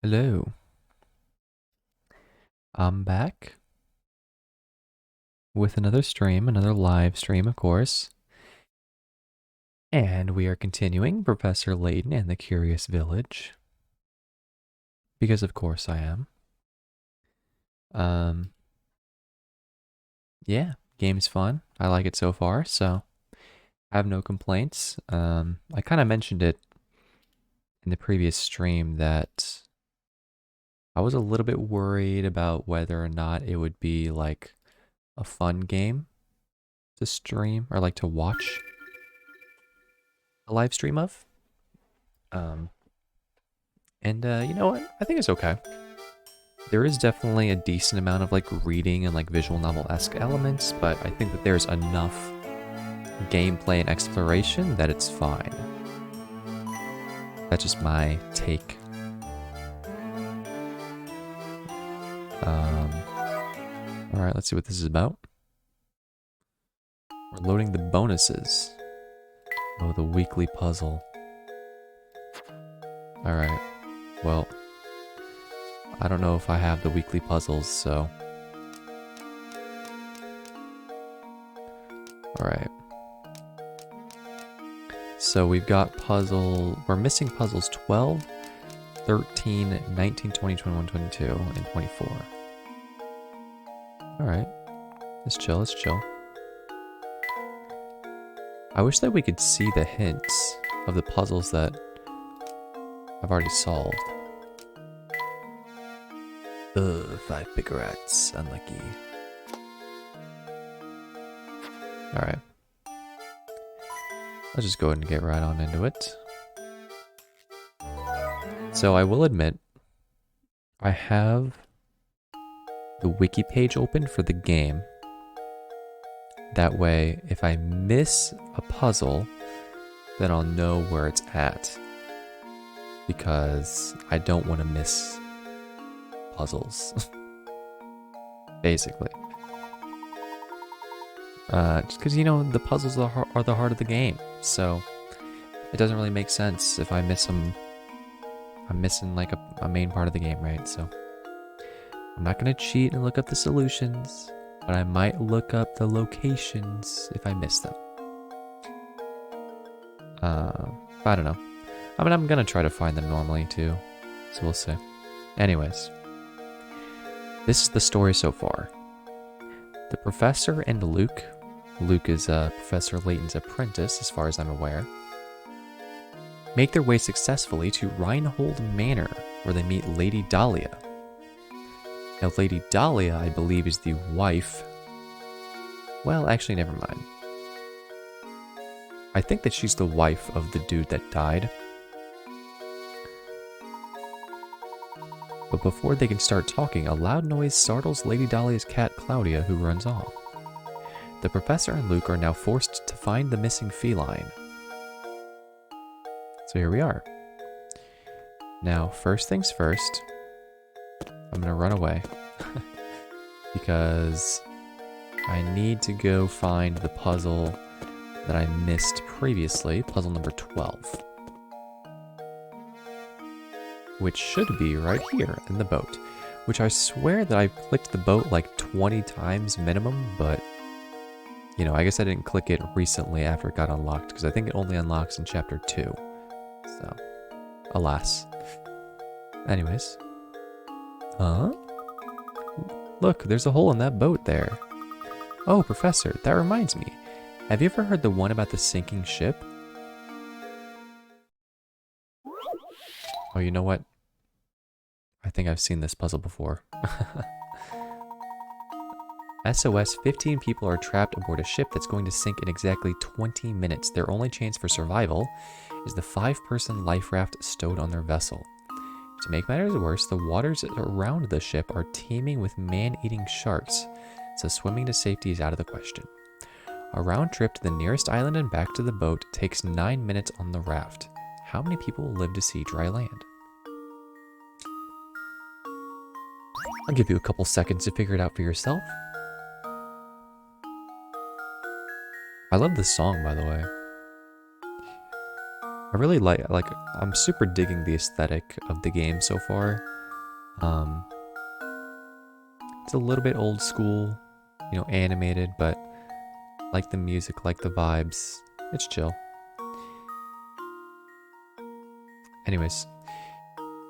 Hello, I'm back with another stream, another live stream, of course. And we are continuing Professor Layton and the Curious Village. Because of course I am. Um, yeah, game's fun. I like it so far, so I have no complaints. I kind of mentioned it in the previous stream that I was a little bit worried about whether or not it would be like a fun game to stream or like to watch a live stream of. Um, and you know what? I think it's okay. There is definitely a decent amount of like reading and like visual novel-esque elements, but I think that there's enough gameplay and exploration that it's fine. That's just my take. Alright, let's see what this is about. We're loading the bonuses. Oh, the weekly puzzle. Alright, well, I don't know if I have the weekly puzzles, so... Alright. So we've got we're missing puzzles 12, 13, 19, 20, 21, 22, and 24. Alright. Let's chill, let's chill. I wish that we could see the hints of the puzzles that I've already solved. Ugh, 5 picarats. Unlucky. Alright. Let's just go ahead and get right on into it. So I will admit, I have the wiki page open for the game. That way, if I miss a puzzle, then I'll know where it's at. Because I don't want to miss puzzles. Basically. Just because, you know, the puzzles are the heart of the game. So, it doesn't really make sense if I miss them. I'm missing like a main part of the game, right? So, I'm not going to cheat and look up the solutions, but I might look up the locations if I miss them. I don't know. I mean, I'm going to try to find them normally too, so we'll see. Anyways, this is the story so far. The professor and Luke is Professor Layton's apprentice as far as I'm aware, make their way successfully to Reinhold Manor, where they meet Lady Dahlia. Now, Lady Dahlia, I believe, is the wife... Well, actually, never mind. I think that she's the wife of the dude that died. But before they can start talking, a loud noise startles Lady Dahlia's cat Claudia, who runs off. The professor and Luke are now forced to find the missing feline. So here we are. Now, first things first, I'm gonna run away. Because I need to go find the puzzle that I missed previously, puzzle number 12. Which should be right here in the boat. Which I swear that I clicked the boat like 20 times minimum, but... You know, I guess I didn't click it recently after it got unlocked, because I think it only unlocks in chapter 2. So, alas. Anyways. Huh? Look, there's a hole in that boat there. Oh, Professor, that reminds me. Have you ever heard the one about the sinking ship? Oh, you know what? I think I've seen this puzzle before. SOS, 15 people are trapped aboard a ship that's going to sink in exactly 20 minutes. Their only chance for survival is the 5-person life raft stowed on their vessel. To make matters worse, the waters around the ship are teeming with man-eating sharks, so swimming to safety is out of the question. A round trip to the nearest island and back to the boat takes 9 minutes on the raft. How many people will live to see dry land? I'll give you a couple seconds to figure it out for yourself. I love this song, by the way. I really like, I'm super digging the aesthetic of the game so far. Um, it's a little bit old school, you know, animated, but like the music, like the vibes. It's chill. Anyways,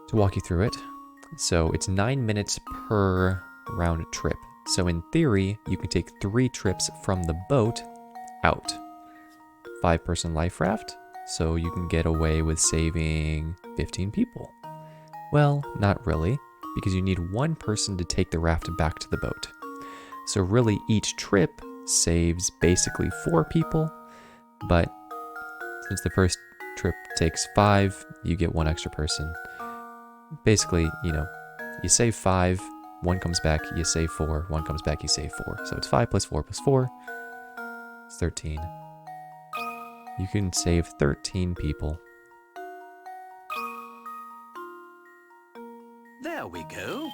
to walk you through it, so it's 9 minutes per round trip. So in theory, you can take 3 trips from the boat out. 5-person life raft, so you can get away with saving 15 people. Well, not really, because you need 1 person to take the raft back to the boat. So really, each trip saves basically 4 people, but since the first trip takes 5, you get 1 extra person. Basically, you know, you save 5, 1 comes back, you save 4, 1 comes back, you save 4. So it's 5 plus 4 plus 4, it's 13. You can save 13 people. There we go.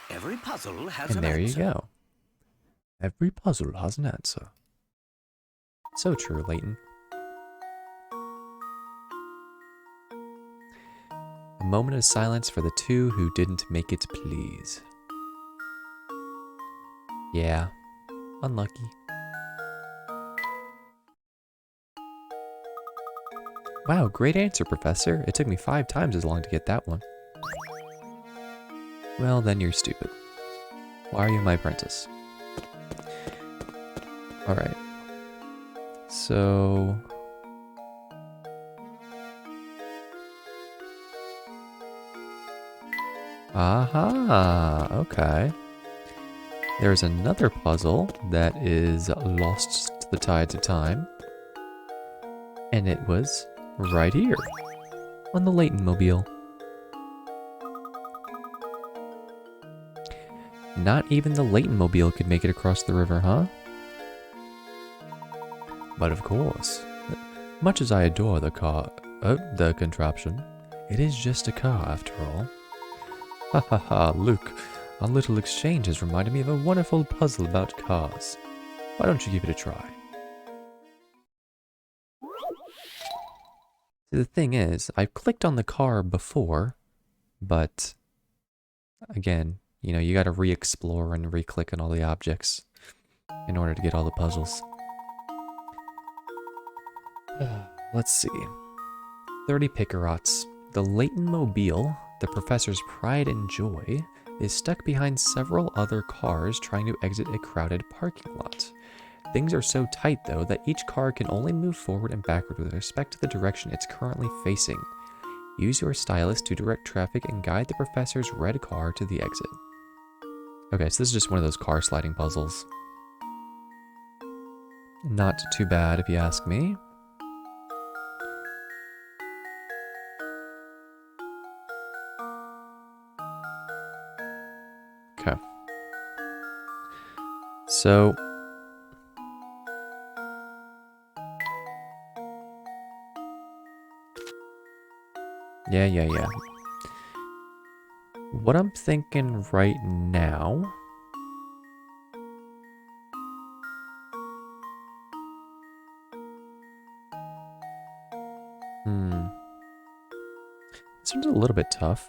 Every puzzle has And an there answer. you go. Every puzzle has an answer. So true, Layton. A moment of silence for the 2 who didn't make it, please. Yeah, unlucky. Wow, great answer, Professor. It took me 5 times as long to get that one. Well, then you're stupid. Why are you my apprentice? Alright. So... aha, okay. There's another puzzle that is lost to the tides of time. And it was right here, on the Layton mobile. Not even the Layton mobile could make it across the river, huh? But of course, much as I adore the contraption, it is just a car after all. Ha ha ha, Luke, our little exchange has reminded me of a wonderful puzzle about cars. Why don't you give it a try? The thing is, I've clicked on the car before, but again, you know, you gotta re-explore and re-click on all the objects in order to get all the puzzles. Let's see. 30 Picarots. The Layton Mobile, the professor's pride and joy, is stuck behind several other cars trying to exit a crowded parking lot. Things are so tight, though, that each car can only move forward and backward with respect to the direction it's currently facing. Use your stylus to direct traffic and guide the professor's red car to the exit. Okay, so this is just one of those car sliding puzzles. Not too bad, if you ask me. Okay. So... yeah. What I'm thinking right now... This one's a little bit tough.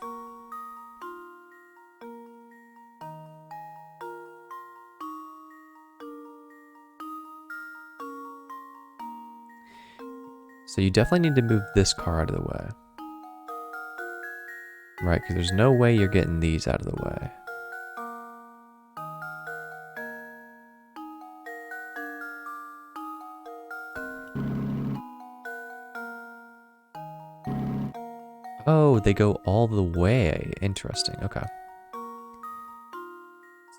So you definitely need to move this car out of the way. Right, because there's no way you're getting these out of the way. Oh, they go all the way. Interesting, okay.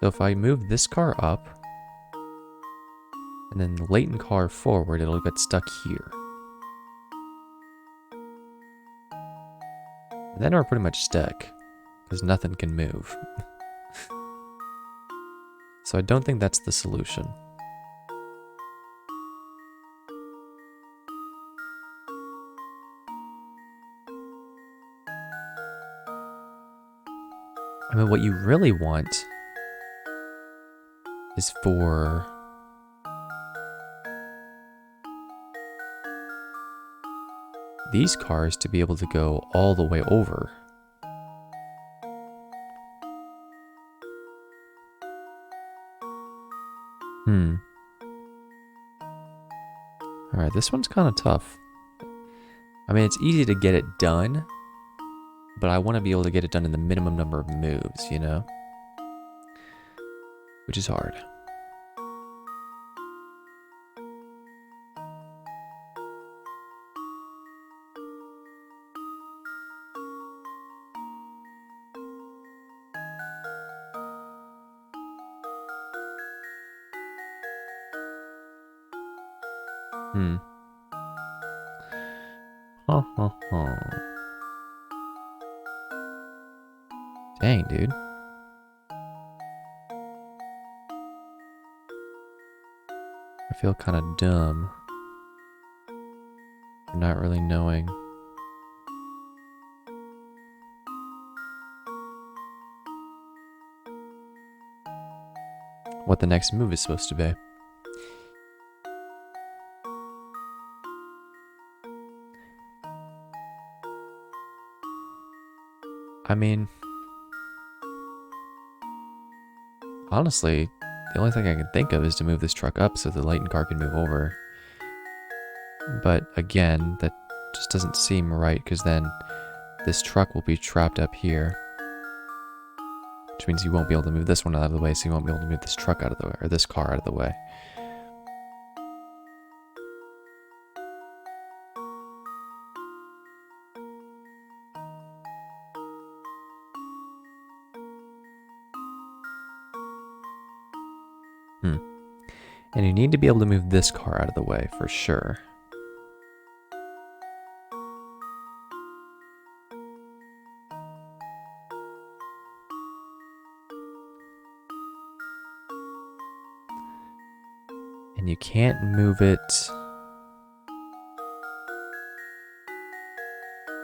So if I move this car up, and then the Layton car forward, it'll get stuck here. And then we're pretty much stuck, because nothing can move. So I don't think that's the solution. I mean, what you really want is for... these cars to be able to go all the way over. Alright, this one's kind of tough. I mean, it's easy to get it done, but I want to be able to get it done in the minimum number of moves, you know? Which is hard. Dang, dude. I feel kind of dumb for not really knowing what the next move is supposed to be. I mean, honestly, the only thing I can think of is to move this truck up so the Layton car can move over. But again, that just doesn't seem right because then this truck will be trapped up here. Which means you won't be able to move this one out of the way, so you won't be able to move this truck out of the way, or this car out of the way. And you need to be able to move this car out of the way, for sure. And you can't move it...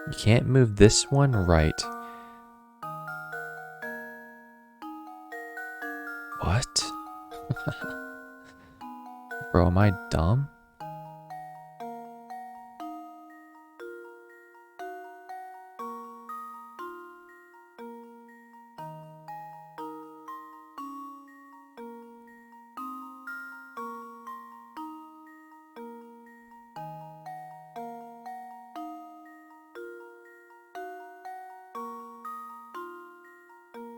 You can't move this one right. What? Bro, am I dumb?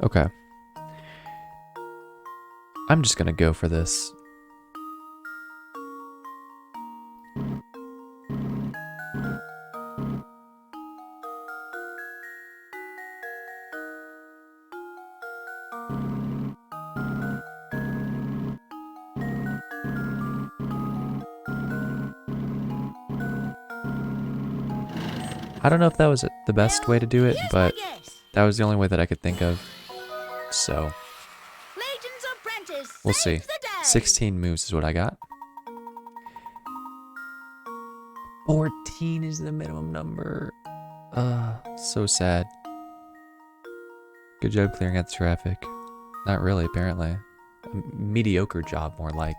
Okay. I'm just gonna go for this. I don't know if that was the best way to do it, but that was the only way that I could think of. So, we'll see. 16 moves is what I got. 14 is the minimum number. So sad. Good job clearing out the traffic. Not really, apparently. A mediocre job, more like.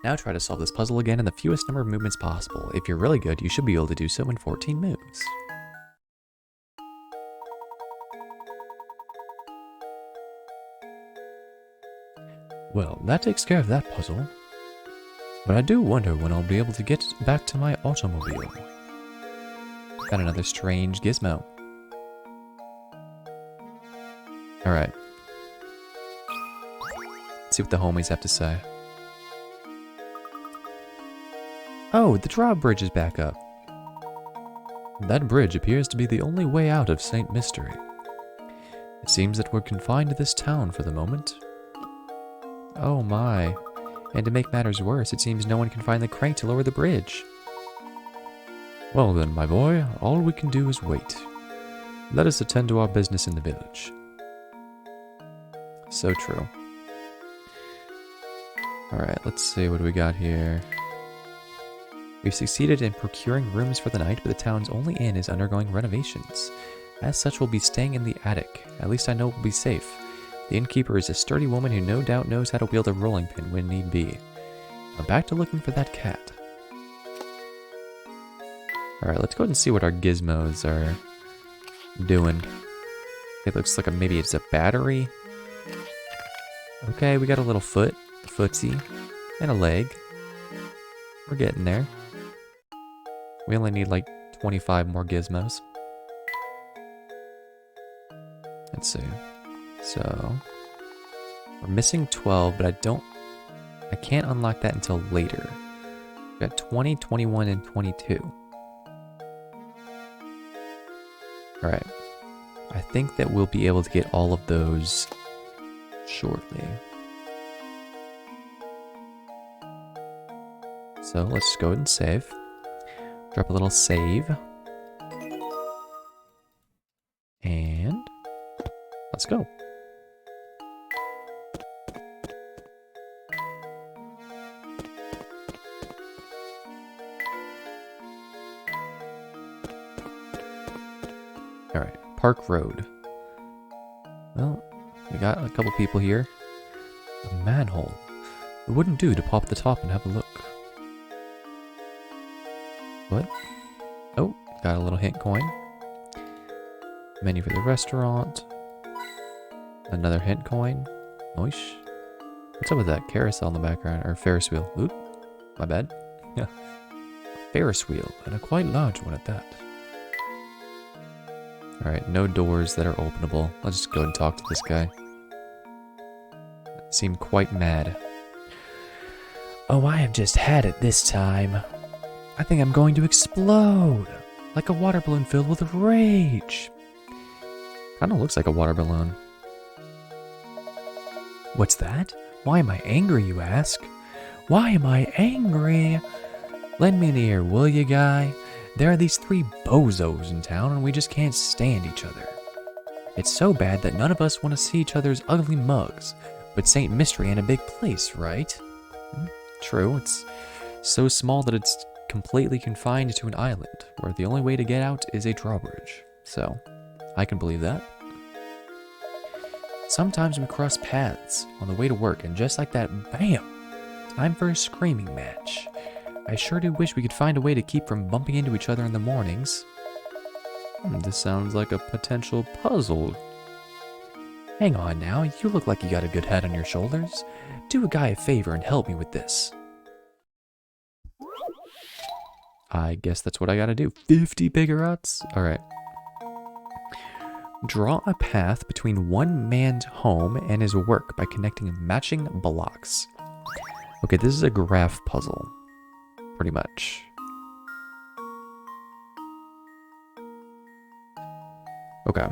Now try to solve this puzzle again in the fewest number of movements possible. If you're really good, you should be able to do so in 14 moves. Well, that takes care of that puzzle. But I do wonder when I'll be able to get back to my automobile. Got another strange gizmo. Alright. Let's see what the homies have to say. Oh, the drawbridge is back up. That bridge appears to be the only way out of St. Mystery. It seems that we're confined to this town for the moment. Oh my. And to make matters worse, it seems no one can find the crank to lower the bridge. Well then, my boy, all we can do is wait. Let us attend to our business in the village. So true. Alright, let's see what we got here. We've succeeded in procuring rooms for the night, but the town's only inn is undergoing renovations. As such, we'll be staying in the attic. At least I know we'll be safe. The innkeeper is a sturdy woman who no doubt knows how to wield a rolling pin when need be. Now back to looking for that cat. Alright, let's go ahead and see what our gizmos are doing. It looks like maybe it's a battery. Okay, we got a little footsie, and a leg. We're getting there. We only need like 25 more gizmos. Let's see. So, we're missing 12, but I can't unlock that until later. We got 20, 21, and 22. Alright. I think that we'll be able to get all of those shortly. So let's go ahead and save. Drop a little save. And let's go. Alright, Park Road. Well, we got a couple people here. A manhole. It wouldn't do to pop the top and have a look. What? Oh, got a little hint coin. Menu for the restaurant. Another hint coin. Noish. What's up with that carousel in the background? Or Ferris wheel. Oop. My bad. Yeah. Ferris wheel, and a quite large one at that. Alright, no doors that are openable. Let's just go and talk to this guy. Seemed quite mad. Oh, I have just had it this time. I think I'm going to explode. Like a water balloon filled with rage. Kinda looks like a water balloon. What's that? Why am I angry, you ask? Why am I angry? Lend me an ear, will you, guy? There are these 3 bozos in town and we just can't stand each other. It's so bad that none of us want to see each other's ugly mugs. But St. Mystery ain't a big place, right? True, it's so small that it's completely confined to an island, where the only way to get out is a drawbridge. So, I can believe that. Sometimes we cross paths on the way to work, and just like that, bam! Time for a screaming match. I sure do wish we could find a way to keep from bumping into each other in the mornings. This sounds like a potential puzzle. Hang on now, you look like you got a good head on your shoulders. Do a guy a favor and help me with this. I guess that's what I gotta do. 50 cigarettes? Alright. Draw a path between one man's home and his work by connecting matching blocks. Okay, this is a graph puzzle. Pretty much. Okay.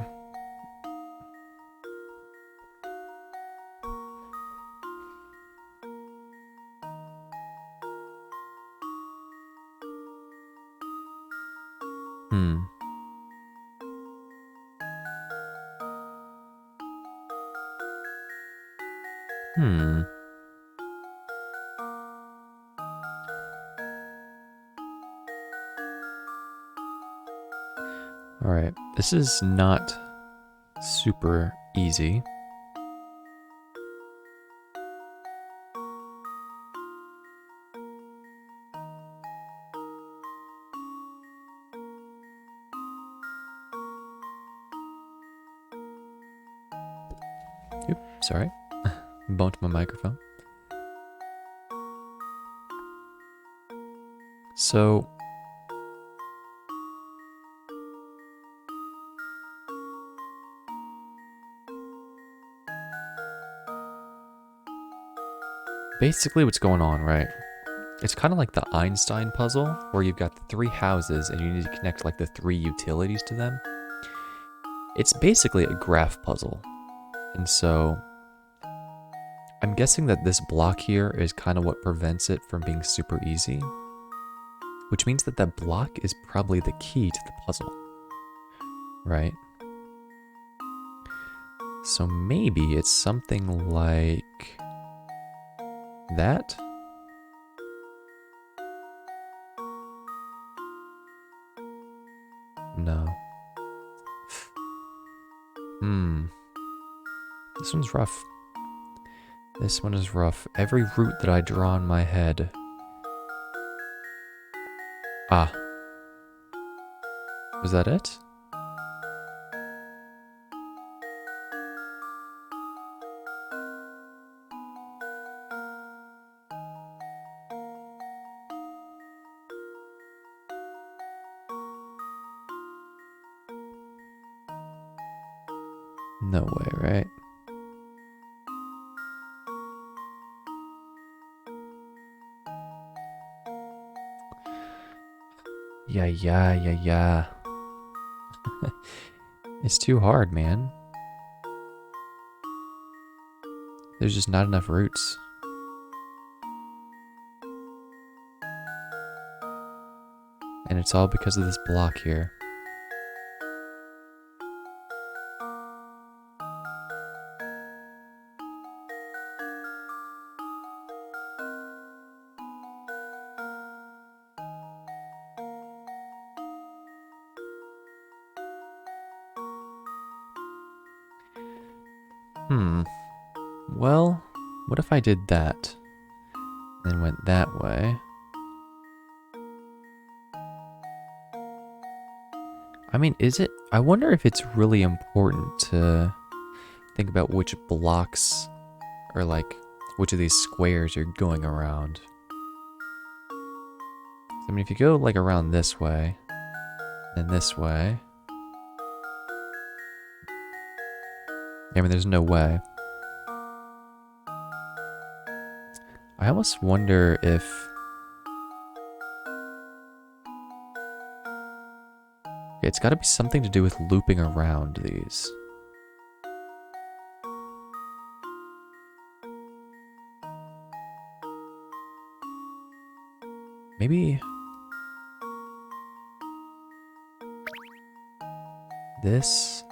Alright, this is not super easy. Oop, sorry. Bumped my microphone. So, basically what's going on, right? It's kind of like the Einstein puzzle, where you've got the 3 houses and you need to connect like the 3 utilities to them. It's basically a graph puzzle. And so, I'm guessing that this block here is kind of what prevents it from being super easy. Which means that that block is probably the key to the puzzle. Right? So maybe it's something like that? No. This one's rough. This one is rough. Every route that I draw in my head. Ah. Was that it? No way, right? Yeah. It's too hard, man. There's just not enough roots. And it's all because of this block here. Well, what if I did that? And went that way? I mean, is it? I wonder if it's really important to think about which blocks, or like, which of these squares you're going around. I mean, if you go like around this way, and this way. I mean, there's no way. I almost wonder if... It's gotta be something to do with looping around these. Maybe... This,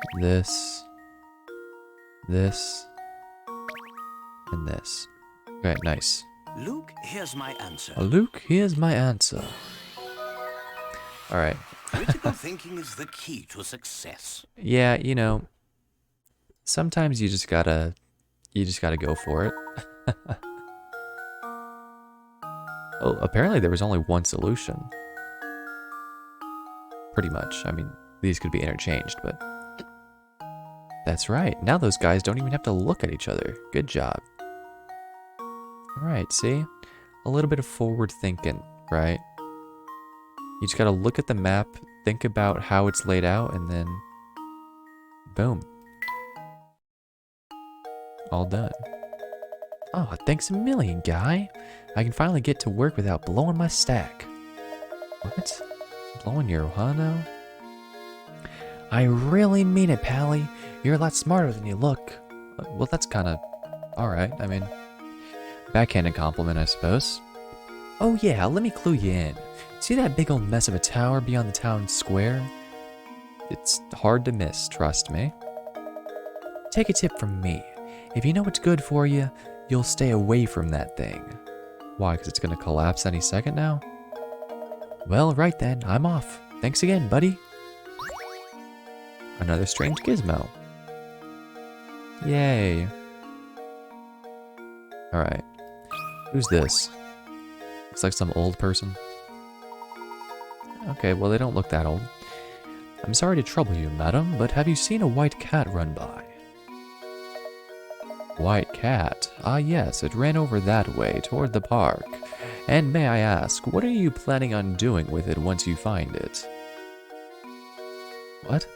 and this. Okay, nice. Luke, here's my answer. Luke, here's my answer. Alright. Critical thinking is the key to success. Yeah, you know, sometimes you just gotta go for it. Oh, apparently there was only one solution. Pretty much. I mean, these could be interchanged, but... That's right. Now those guys don't even have to look at each other. Good job. Alright, see? A little bit of forward thinking, right? You just gotta look at the map, think about how it's laid out, and then... Boom. All done. Oh, thanks a million, guy. I can finally get to work without blowing my stack. What? Blowing your Ohano? I really mean it, Pally. You're a lot smarter than you look. Well, that's kinda... alright, I mean... Backhanded compliment, I suppose. Oh yeah, let me clue you in. See that big old mess of a tower beyond the town square? It's hard to miss, trust me. Take a tip from me. If you know what's good for you, you'll stay away from that thing. Why, because it's going to collapse any second now? Well, right then, I'm off. Thanks again, buddy. Another strange gizmo. Yay. Alright. Who's this? Looks like some old person. Okay, well, they don't look that old. I'm sorry to trouble you, madam, but have you seen a white cat run by? White cat? Ah, yes, it ran over that way, toward the park. And may I ask, what are you planning on doing with it once you find it? What?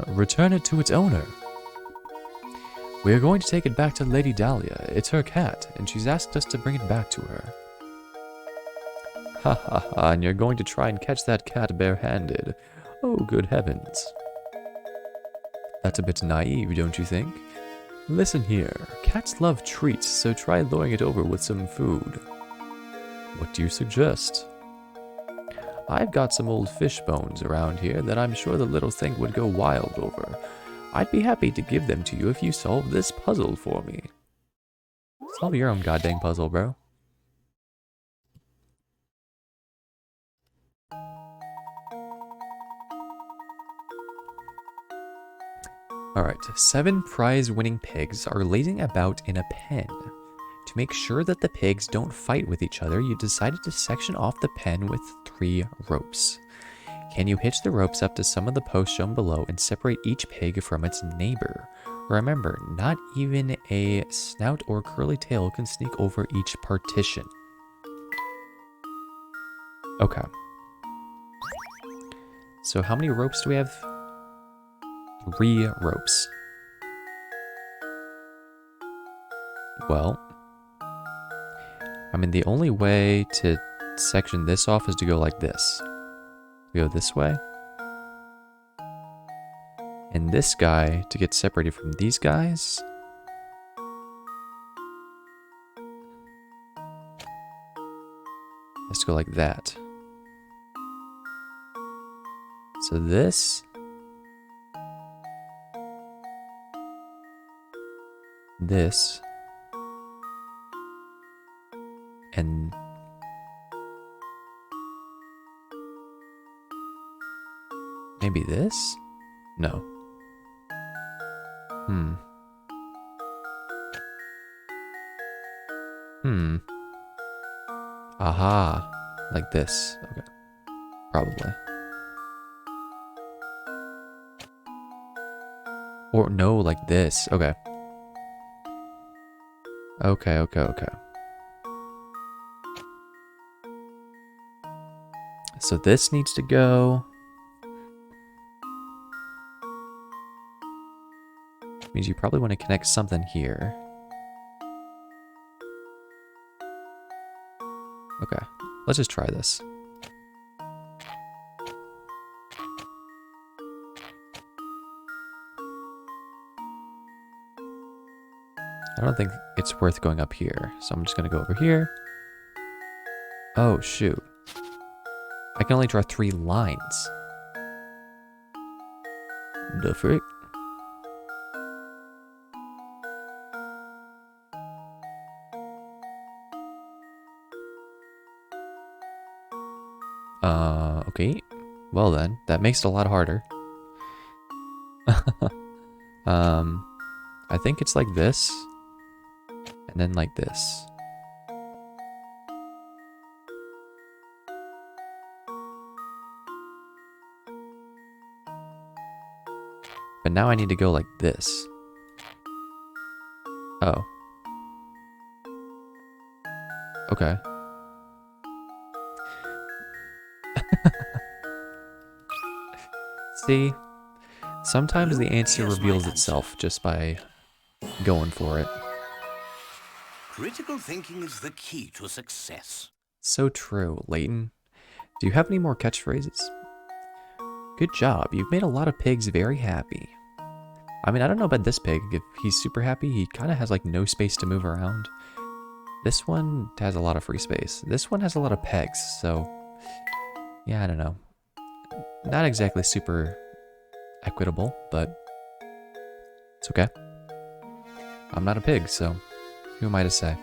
Return it to its owner. We are going to take it back to Lady Dahlia. It's her cat, and she's asked us to bring it back to her. Ha ha ha, and you're going to try and catch that cat barehanded. Oh, good heavens. That's a bit naive, don't you think? Listen here, cats love treats, so try luring it over with some food. What do you suggest? I've got some old fish bones around here that I'm sure the little thing would go wild over. I'd be happy to give them to you if you solve this puzzle for me. Solve your own goddamn puzzle, bro. Alright, 7 prize-winning pigs are lazing about in a pen. To make sure that the pigs don't fight with each other, you decided to section off the pen with 3 ropes. Can you hitch the ropes up to some of the posts shown below and separate each pig from its neighbor? Remember, not even a snout or curly tail can sneak over each partition. Okay. So how many ropes do we have? 3 ropes. Well, I mean, the only way to section this off is to go like this. We go this way. And this guy, to get separated from these guys, has to go like that. So this, this, and maybe this? No. Aha. Like this. Okay. Probably. Or no, like this. Okay. Okay. So this needs to go. Means you probably want to connect something here. Okay, let's just try this. I don't think it's worth going up here, so I'm just gonna go over here. Oh, shoot. I can only draw 3 lines. The frick? Okay. Well then, that makes it a lot harder. I think it's like this. And then like this. But now I need to go like this. Oh. Okay. See? Sometimes the answer reveals itself just by going for it. Critical thinking is the key to success. So true, Layton. Do you have any more catchphrases? Good job. You've made a lot of pigs very happy. I mean, I don't know about this pig. If he's super happy, he kind of has like no space to move around. This one has a lot of free space. This one has a lot of pegs, so yeah, I don't know. Not exactly super equitable, but it's okay. I'm not a pig, so who am I to say?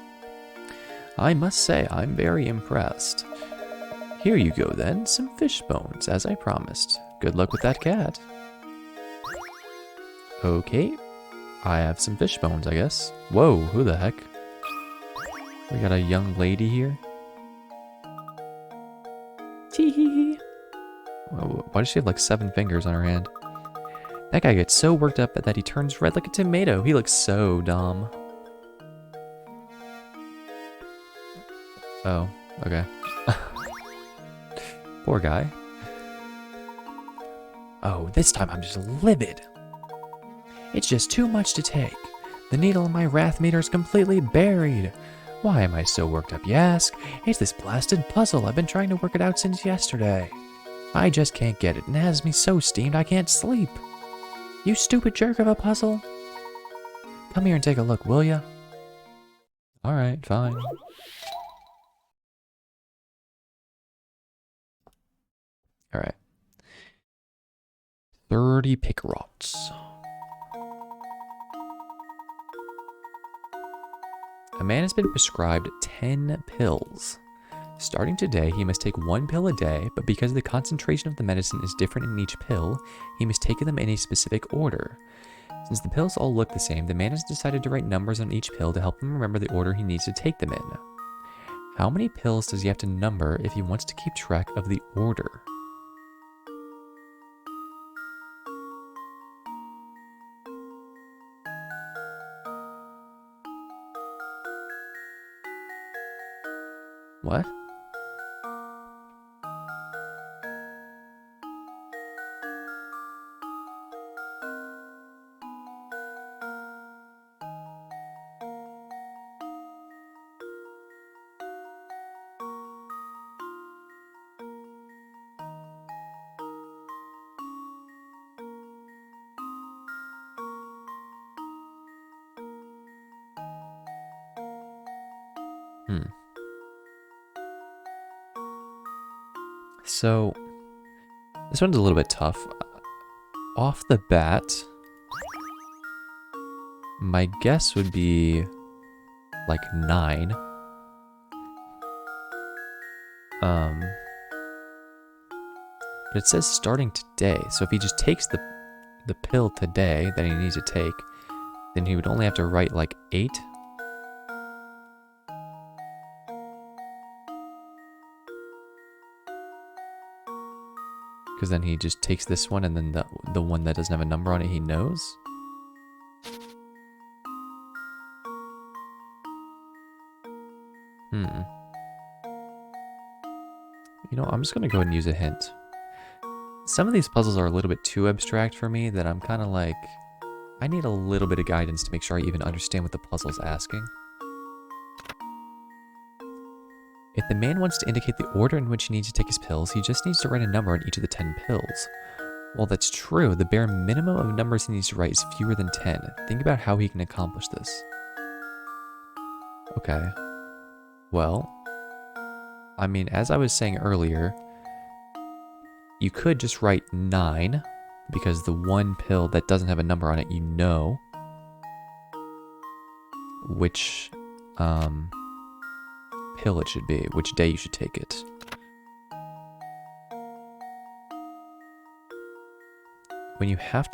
I must say, I'm very impressed. Here you go then, some fish bones, as I promised. Good luck with that cat. Okay, I have some fish bones, I guess. Whoa, who the heck? We got a young lady here. Tee-hee-hee. Why does she have like 7 fingers on her hand? That guy gets so worked up that he turns red like a tomato. He looks so dumb. Oh, okay. Poor guy. Oh, this time I'm just livid. It's just too much to take. The needle in my wrath meter is completely buried. Why am I so worked up, you ask? It's this blasted puzzle. I've been trying to work it out since yesterday. I just can't get it, and it has me so steamed I can't sleep. You stupid jerk of a puzzle. Come here and take a look, will ya? Alright, fine. Alright. 30 pickerots. A man has been prescribed 10 pills. Starting today, he must take 1 pill a day, but because the concentration of the medicine is different in each pill, he must take them in a specific order. Since the pills all look the same, the man has decided to write numbers on each pill to help him remember the order he needs to take them in. How many pills does he have to number if he wants to keep track of the order? What? So, this one's a little bit tough. Off the bat, my guess would be like 9. But it says starting today, so if he just takes the pill today that he needs to take, then he would only have to write like 8. Because then he just takes this one, and then the one that doesn't have a number on it he knows. You know, I'm just gonna go ahead and use a hint. Some of these puzzles are a little bit too abstract for me that I'm kind of like, I need a little bit of guidance to make sure I even understand what the puzzle's asking. If the man wants to indicate the order in which he needs to take his pills, he just needs to write a number on each of the 10 pills. While that's true, the bare minimum of numbers he needs to write is fewer than 10. Think about how he can accomplish this. Okay. Well, I mean, as I was saying earlier, you could just write 9, because the one pill that doesn't have a number on it, you know which pill it should be, which day you should take it. When you have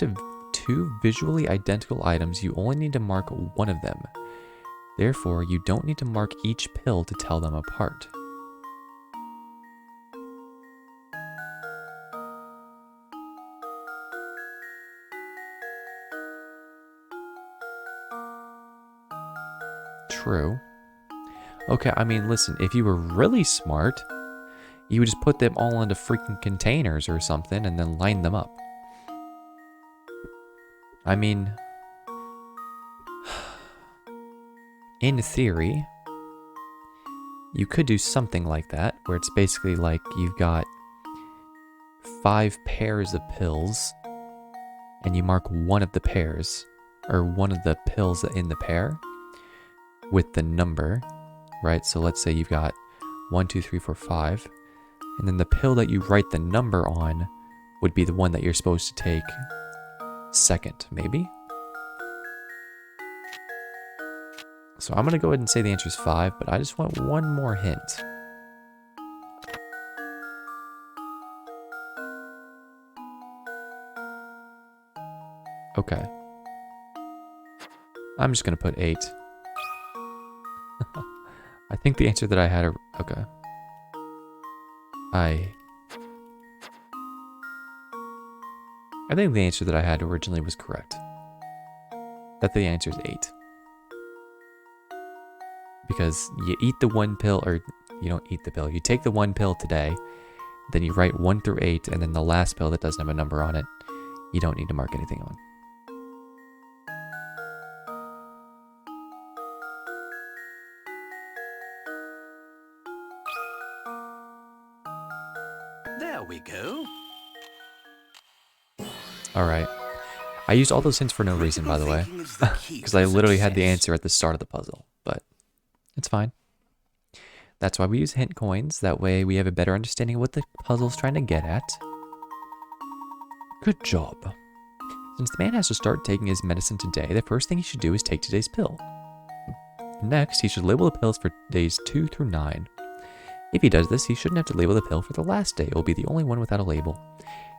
two visually identical items, you only need to mark one of them. Therefore, you don't need to mark each pill to tell them apart. True. Okay, I mean, listen, if you were really smart, you would just put them all into freaking containers or something and then line them up. I mean, in theory, you could do something like that, where it's basically like you've got 5 pairs of pills, and you mark one of the pairs, or one of the pills in the pair, with the number, right? So let's say you've got 1, 2, 3, 4, 5, and then the pill that you write the number on would be the one that you're supposed to take second, maybe? So I'm going to go ahead and say the answer is 5, but I just want one more hint. Okay. I'm just going to put 8. I think the answer that I had... Okay. I think the answer that I had originally was correct. That the answer is 8. Because you eat the one pill, or you don't eat the pill. You take the one pill today, then you write 1 through 8, and then the last pill that doesn't have a number on it, you don't need to mark anything on. There we go. Alright. I used all those hints for no reason, by the way. Because I literally had the answer at the start of the puzzle. But it's fine. That's why we use hint coins. That way we have a better understanding of what the puzzle's trying to get at. Good job. Since the man has to start taking his medicine today, the first thing he should do is take today's pill. Next, he should label the pills for days 2 through 9. If he does this, he shouldn't have to label the pill for the last day. It will be the only one without a label.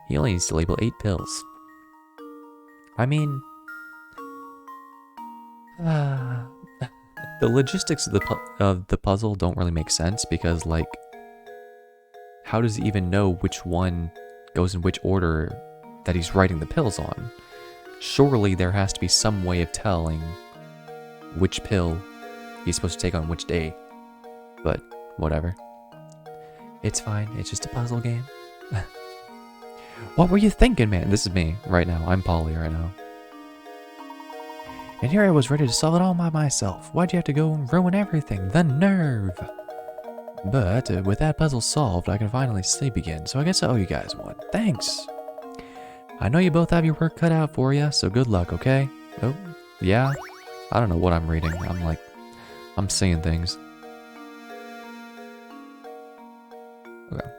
He only needs to label 8 pills. I mean... the logistics of the puzzle don't really make sense, because, like, how does he even know which one goes in which order that he's writing the pills on? Surely there has to be some way of telling which pill he's supposed to take on which day. But whatever. It's fine. It's just a puzzle game. What were you thinking, man? This is me right now. I'm Polly right now. And here I was ready to solve it all by myself. Why'd you have to go and ruin everything? The nerve! But with that puzzle solved, I can finally sleep again, so I guess I owe you guys one. Thanks! I know you both have your work cut out for you, so good luck, okay? Oh, yeah? I don't know what I'm reading. I'm seeing things. Okay.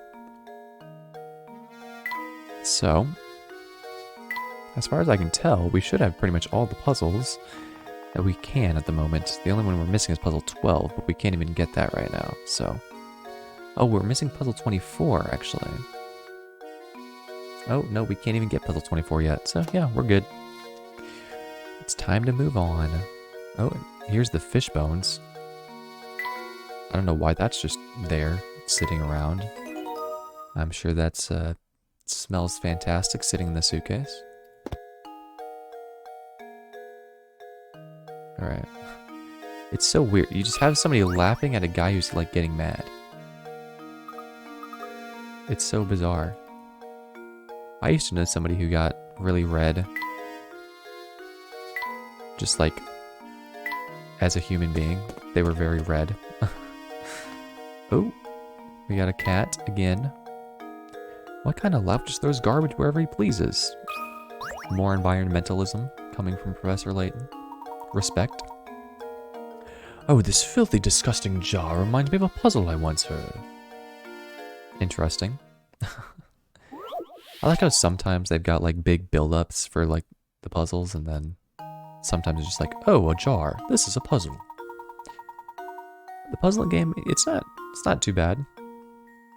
So, as far as I can tell, we should have pretty much all the puzzles that we can at the moment. The only one we're missing is puzzle 12, but we can't even get that right now, so... Oh, we're missing puzzle 24, actually. Oh, no, we can't even get puzzle 24 yet, so yeah, we're good. It's time to move on. Oh, here's the fish bones. I don't know why that's just there, sitting around. I'm sure that's, smells fantastic sitting in the suitcase. Alright. It's so weird. You just have somebody laughing at a guy who's, like, getting mad. It's so bizarre. I used to know somebody who got really red. Just, like, as a human being. They were very red. Oh, we got a cat again. What kind of left just throws garbage wherever he pleases? More environmentalism coming from Professor Layton. Respect. Oh, this filthy, disgusting jar reminds me of a puzzle I once heard. Interesting. I like how sometimes they've got like big build-ups for like the puzzles, and then sometimes it's just like, oh, a jar. This is a puzzle. The puzzle game, it's not too bad.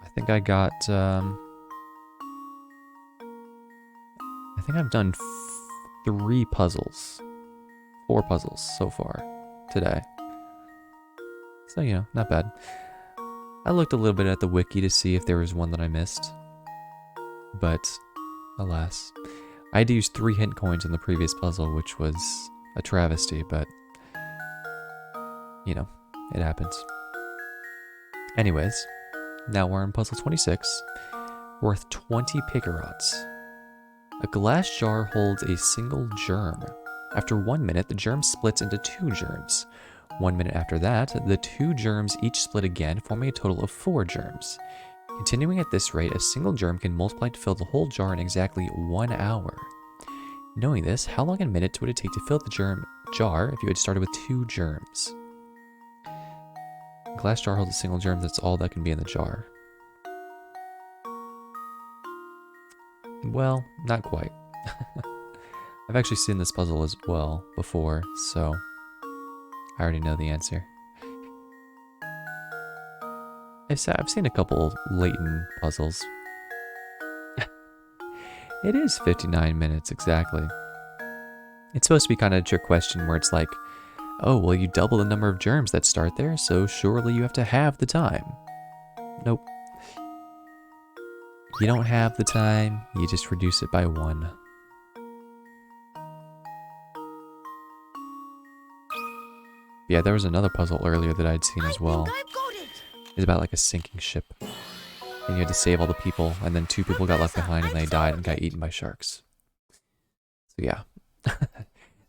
I think I got I think I've done 4 puzzles so far today. So, you know, not bad. I looked a little bit at the wiki to see if there was one that I missed. But, alas. I had to use 3 hint coins in the previous puzzle, which was a travesty, but, you know, it happens. Anyways, now we're on puzzle 26, worth 20 picarots. A glass jar holds a single germ. After 1 minute, the germ splits into 2 germs. 1 minute after that, the 2 germs each split again, forming a total of 4 germs. Continuing at this rate, a single germ can multiply to fill the whole jar in exactly 1 hour. Knowing this, how long in minutes would it take to fill the jar if you had started with 2 germs? A glass jar holds a single germ, that's all that can be in the jar. Well, not quite. I've actually seen this puzzle as well before, so I already know the answer. I've seen a couple Layton puzzles. It is 59 minutes, exactly. It's supposed to be kind of a trick question where it's like, oh, well, you double the number of germs that start there, so surely you have to have the time. Nope. You don't have the time, you just reduce it by 1. Yeah, there was another puzzle earlier that I'd seen as well. It's about like a sinking ship. And you had to save all the people, and then 2 people got left behind and they died and got eaten by sharks. So yeah.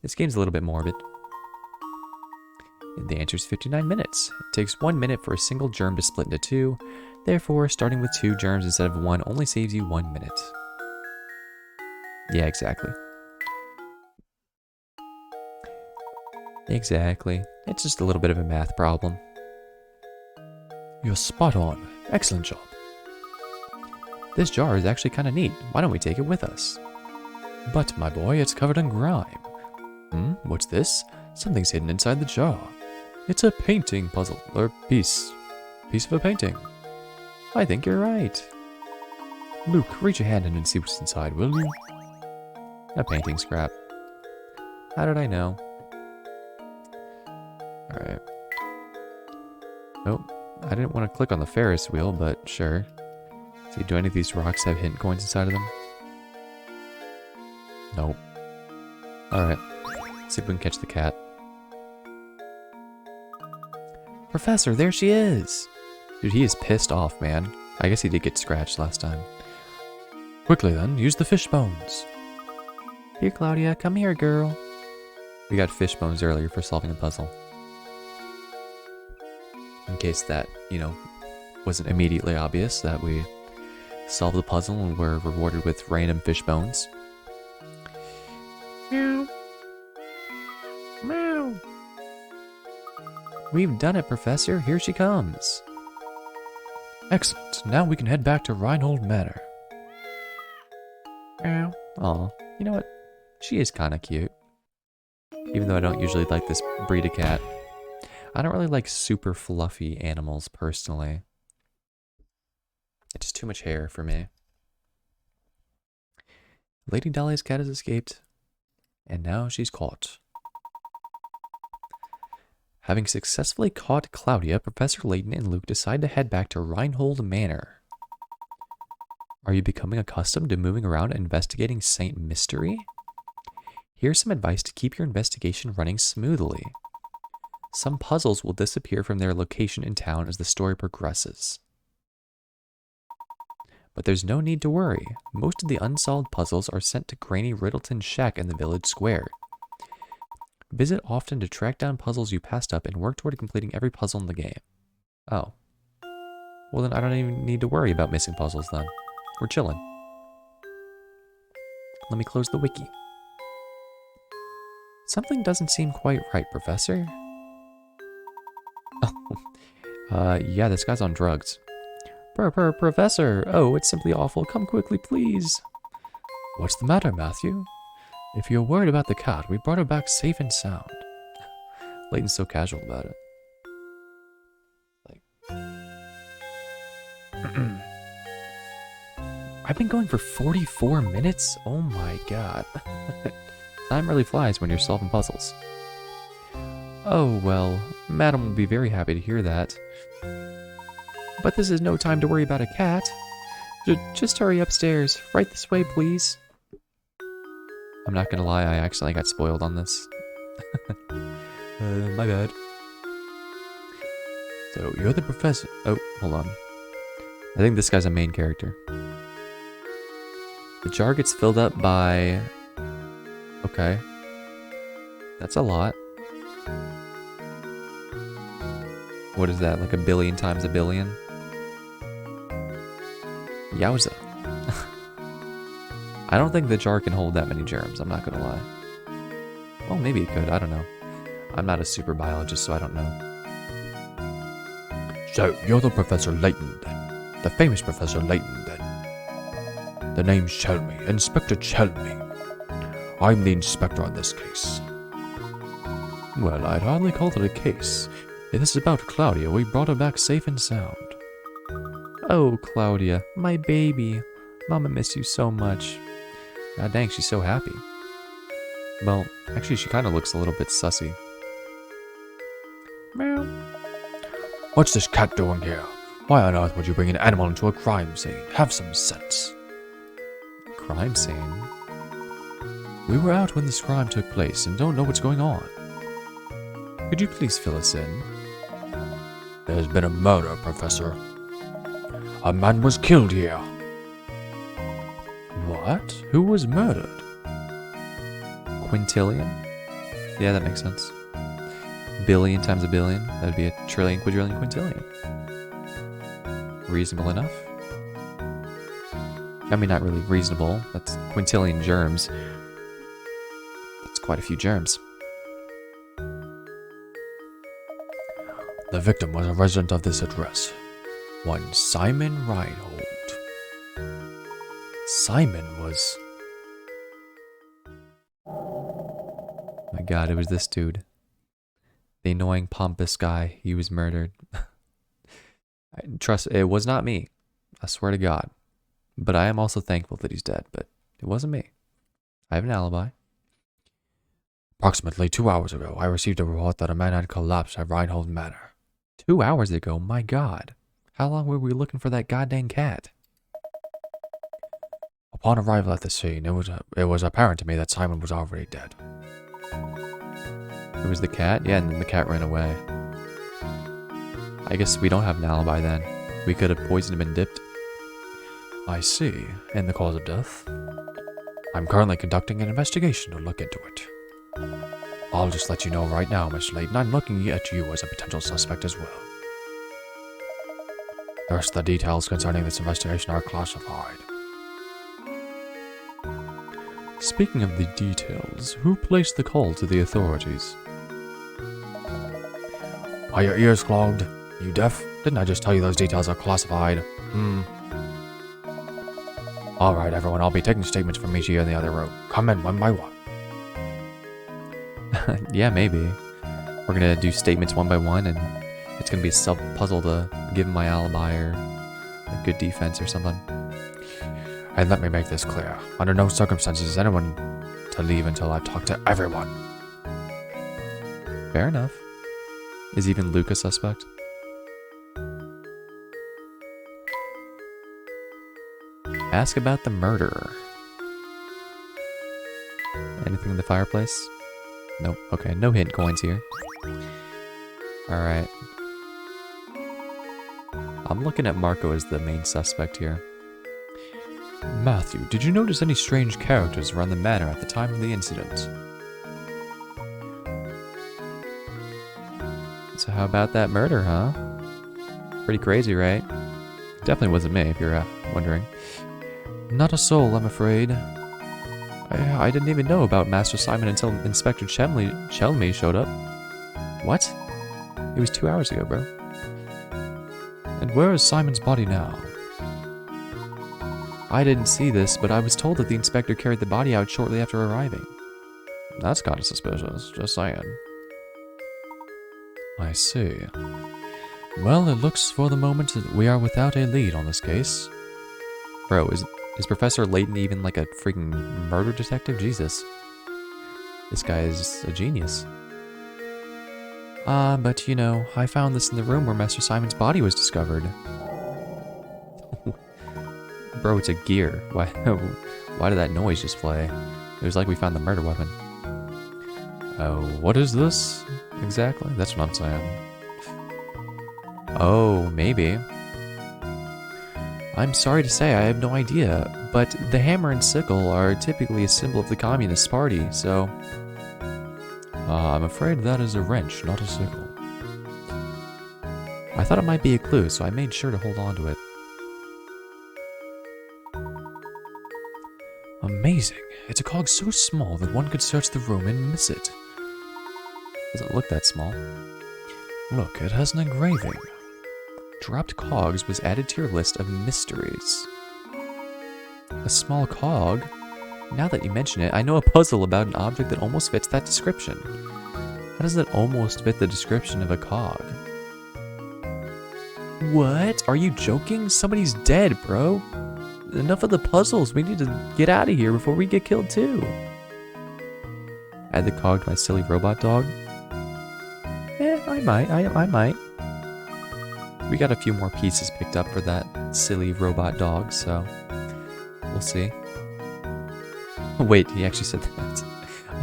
This game's a little bit morbid. And the answer is 59 minutes. It takes 1 minute for a single germ to split into 2. Therefore, starting with 2 germs instead of 1 only saves you 1 minute. Yeah, exactly. Exactly. It's just a little bit of a math problem. You're spot on. Excellent job. This jar is actually kind of neat. Why don't we take it with us? But, my boy, it's covered in grime. What's this? Something's hidden inside the jar. It's a painting puzzle, or piece of a painting. I think you're right. Luke, reach your hand in and see what's inside, will you? A painting scrap. How did I know? Alright. Oh, I didn't want to click on the Ferris wheel, but sure. See, do any of these rocks have hint coins inside of them? Nope. Alright. See if we can catch the cat. Professor, there she is! Dude, he is pissed off, man. I guess he did get scratched last time. Quickly then, use the fish bones. Here, Claudia, come here, girl. We got fish bones earlier for solving a puzzle. In case that, you know, wasn't immediately obvious that we solved the puzzle and were rewarded with random fish bones. Meow. Meow. We've done it, Professor. Here she comes. Excellent. Now we can head back to Reinhold Manor. Meow. Aw, you know what? She is kind of cute. Even though I don't usually like this breed of cat. I don't really like super fluffy animals, personally. It's just too much hair for me. Lady Dahlia's cat has escaped, and now she's caught. Having successfully caught Claudia, Professor Layton and Luke decide to head back to Reinhold Manor. Are you becoming accustomed to moving around and investigating Saint Mystery? Here's some advice to keep your investigation running smoothly. Some puzzles will disappear from their location in town as the story progresses. But there's no need to worry. Most of the unsolved puzzles are sent to Granny Riddleton's shack in the village square. Visit often to track down puzzles you passed up and work toward completing every puzzle in the game. Oh. Well then I don't even need to worry about missing puzzles then. We're chilling. Let me close the wiki. Something doesn't seem quite right, Professor. Yeah, this guy's on drugs. Professor! Oh, it's simply awful. Come quickly, please. What's the matter, Matthew? If you're worried about the cat, we brought her back safe and sound. Layton's so casual about it. I've been going for 44 minutes? Oh my god. Time really flies when you're solving puzzles. Oh well, Madam will be very happy to hear that. But this is no time to worry about a cat. Just hurry upstairs. Right this way, please. I'm not gonna lie, I accidentally got spoiled on this. My bad. So, you're the professor. Oh, hold on. I think this guy's a main character. The jar gets filled up by... Okay. That's a lot. What is that, like a billion times a billion? Yowza. I don't think the jar can hold that many germs, I'm not gonna lie. Well, maybe it could, I don't know. I'm not a super biologist, so I don't know. So, you're the Professor Layton, then. The famous Professor Layton, then. The name's Chelmy, Inspector Chelmy. I'm the inspector on this case. Well, I'd hardly call it a case. If this is about Claudia, we brought her back safe and sound. Oh, Claudia, my baby. Mama miss you so much. God dang, she's so happy. Well, actually, she kind of looks a little bit sussy. Meow. What's this cat doing here? Why on earth would you bring an animal into a crime scene? Have some sense. Crime scene? We were out when this crime took place and don't know what's going on. Could you please fill us in? There's been a murder, Professor. A man was killed here. What? Who was murdered? Quintillion? Yeah, that makes sense. Billion times a billion. That'd be a trillion, quadrillion, quintillion. Reasonable enough. I mean, not really reasonable. That's quintillion germs. That's quite a few germs. The victim was a resident of this address. One Simon Reinhold. Simon was... My god, it was this dude. The annoying, pompous guy. He was murdered. Trust, it was not me. I swear to God. But I am also thankful that he's dead, but it wasn't me. I have an alibi. Approximately 2 hours ago, I received a report that a man had collapsed at Reinhold Manor. 2 hours ago? My god. How long were we looking for that goddamn cat? Upon arrival at the scene, it was apparent to me that Simon was already dead. It was the cat? Yeah, and then the cat ran away. I guess we don't have an alibi then. We could have poisoned him and dipped. I see. And the cause of death? I'm currently conducting an investigation to look into it. I'll just let you know right now, Mr. Layton, I'm looking at you as a potential suspect as well. The rest of the details concerning this investigation are classified. Speaking of the details, who placed the call to the authorities? Are your ears clogged? You deaf? Didn't I just tell you those details are classified? Alright everyone, I'll be taking statements from each of you in the other room. Come in one by one. Yeah, maybe. We're gonna do statements one by one, and it's gonna be a self-puzzle to give him my alibi or a good defense or something. And let me make this clear. Under no circumstances is anyone to leave until I've talked to everyone. Fair enough. Is even Luke a suspect? Ask about the murderer. Anything in the fireplace? Nope. Okay, no hint coins here. Alright. I'm looking at Marco as the main suspect here. Matthew, did you notice any strange characters around the manor at the time of the incident? So how about that murder, huh? Pretty crazy, right? Definitely wasn't me, if you're wondering. Not a soul, I'm afraid. I didn't even know about Master Simon until Inspector Chelmy showed up. What? It was 2 hours ago, bro. And where is Simon's body now? I didn't see this, but I was told that the inspector carried the body out shortly after arriving. That's kind of suspicious, just saying. I see. Well, it looks for the moment that we are without a lead on this case. Bro, is Professor Layton even like a freaking murder detective? Jesus. This guy is a genius. But you know, I found this in the room where Master Simon's body was discovered. Bro, it's a gear. Why did that noise just play? It was like we found the murder weapon. What is this? Exactly, that's what I'm saying. Oh, maybe. I'm sorry to say I have no idea, but the hammer and sickle are typically a symbol of the Communist Party, so... I'm afraid that is a wrench, not a sickle. I thought it might be a clue, so I made sure to hold on to it. Amazing. It's a cog so small that one could search the room and miss it. Doesn't look that small. Look, it has an engraving. Dropped cogs was added to your list of mysteries. A small cog? Now that you mention it, I know a puzzle about an object that almost fits that description. How does that almost fit the description of a cog? What? Are you joking? Somebody's dead, bro. Enough of the puzzles. We need to get out of here before we get killed too. Add the cog to my silly robot dog? I might. We got a few more pieces picked up for that silly robot dog, so we'll see. Wait, he actually said that.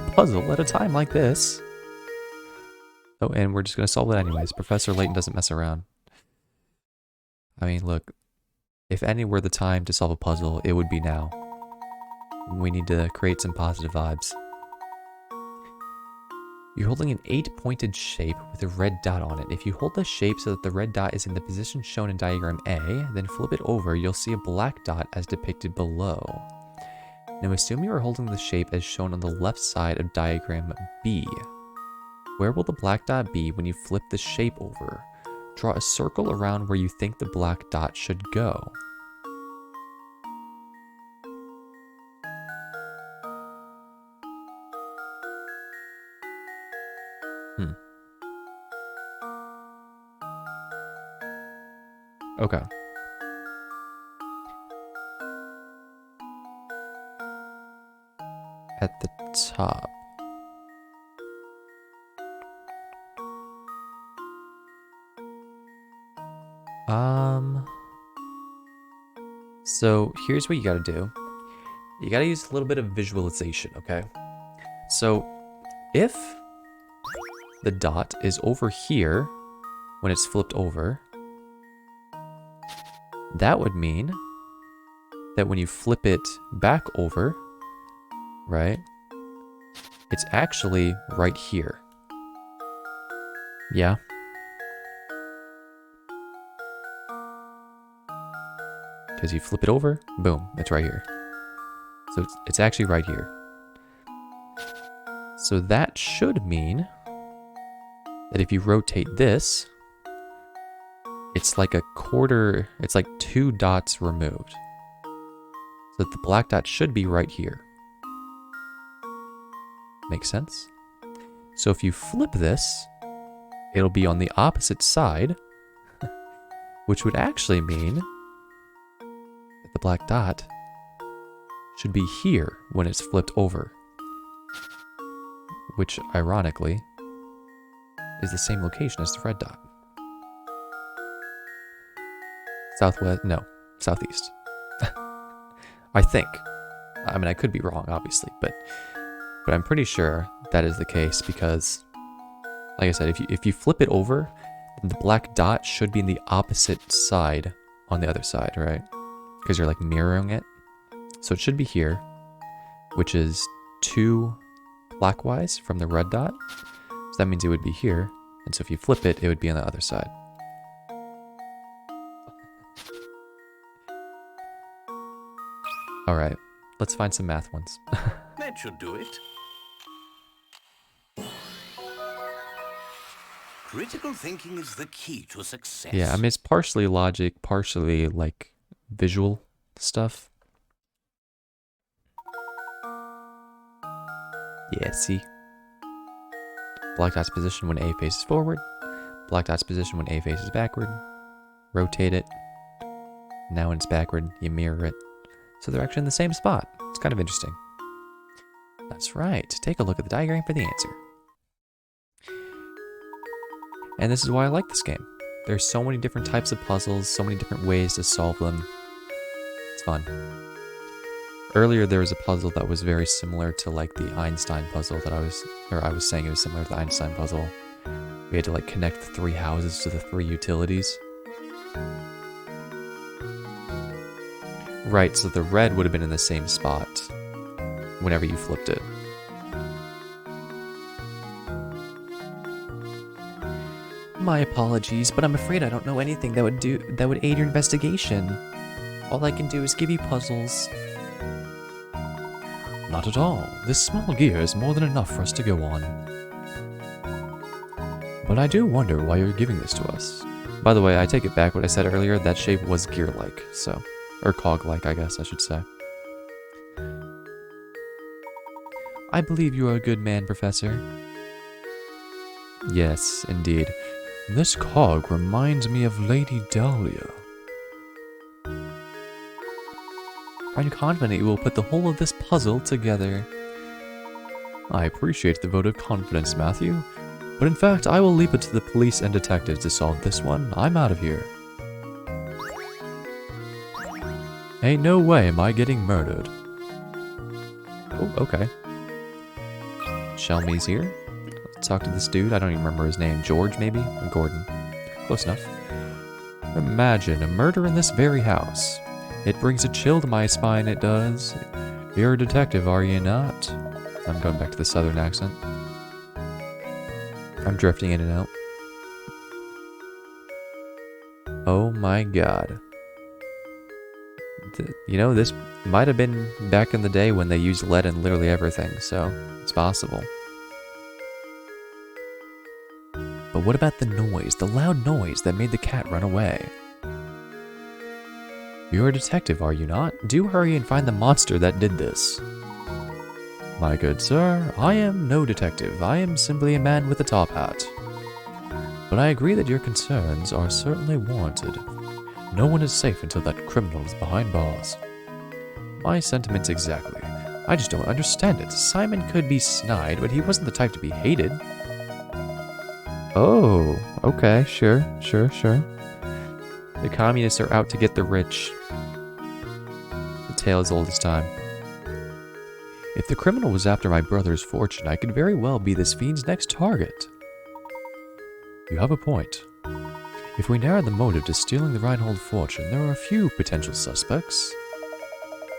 A puzzle at a time like this. Oh, and we're just gonna solve it anyways. Professor Layton doesn't mess around. I mean, look, if any were the time to solve a puzzle, it would be now. We need to create some positive vibes. You're holding an 8-pointed shape with a red dot on it. If you hold the shape so that the red dot is in the position shown in diagram A, then flip it over, you'll see a black dot as depicted below. Now assume you are holding the shape as shown on the left side of diagram B. Where will the black dot be when you flip the shape over? Draw a circle around where you think the black dot should go. Okay. At the top. So here's what you gotta do. You gotta use a little bit of visualization, okay? So if the dot is over here, when it's flipped over, that would mean that when you flip it back over, right, it's actually right here. Yeah. Because you flip it over, boom, it's right here. So it's actually right here. So that should mean that if you rotate this, it's like a quarter, it's like 2 dots removed. So the black dot should be right here. Makes sense? So if you flip this, it'll be on the opposite side, which would actually mean that the black dot should be here when it's flipped over. Which, ironically, is the same location as the red dot. Southwest, no, southeast. I think. I mean, I could be wrong, obviously, but I'm pretty sure that is the case because, like I said, if you flip it over, the black dot should be in the opposite side on the other side, right? Because you're like mirroring it. So it should be here, which is 2 clockwise from the red dot. So that means it would be here. And so if you flip it, it would be on the other side. All right, let's find some math ones. That should do it. Critical thinking is the key to success. Yeah, I mean, it's partially logic, partially like visual stuff. Yeah, see? Black dot's position when A faces forward. Black dot's position when A faces backward. Rotate it. Now when it's backward, you mirror it. So they're actually in the same spot. It's kind of interesting. That's right. Take a look at the diagram for the answer. And this is why I like this game. There's so many different types of puzzles, so many different ways to solve them. It's fun. Earlier there was a puzzle that was very similar to like the Einstein puzzle that I was saying it was similar to the Einstein puzzle. We had to like connect the 3 houses to the 3 utilities. Right, so the red would have been in the same spot whenever you flipped it. My apologies, but I'm afraid I don't know anything that would aid your investigation. All I can do is give you puzzles. Not at all. This small gear is more than enough for us to go on. But I do wonder why you're giving this to us. By the way, I take it back what I said earlier. That shape was gear-like, so... Or cog-like, I guess I should say. I believe you are a good man, Professor. Yes, indeed. This cog reminds me of Lady Dahlia. I'm confident you will put the whole of this puzzle together. I appreciate the vote of confidence, Matthew. But in fact, I will leave it to the police and detectives to solve this one. I'm out of here. Ain't no way am I getting murdered. Oh, okay. Shelmy's here. Let's talk to this dude. I don't even remember his name. George, maybe? Or Gordon. Close enough. Imagine a murder in this very house. It brings a chill to my spine, it does. You're a detective, are you not? I'm going back to the southern accent. I'm drifting in and out. Oh my god. You know, this might have been back in the day when they used lead in literally everything, so it's possible. But what about the noise, the loud noise that made the cat run away? You're a detective, are you not? Do hurry and find the monster that did this. My good sir, I am no detective. I am simply a man with a top hat. But I agree that your concerns are certainly warranted. No one is safe until that criminal is behind bars. My sentiments exactly. I just don't understand it. Simon could be snide, but he wasn't the type to be hated. Oh, okay, sure. The communists are out to get the rich. The tale is old as time. If the criminal was after my brother's fortune, I could very well be this fiend's next target. You have a point. If we narrow the motive to stealing the Reinhold fortune, there are a few potential suspects.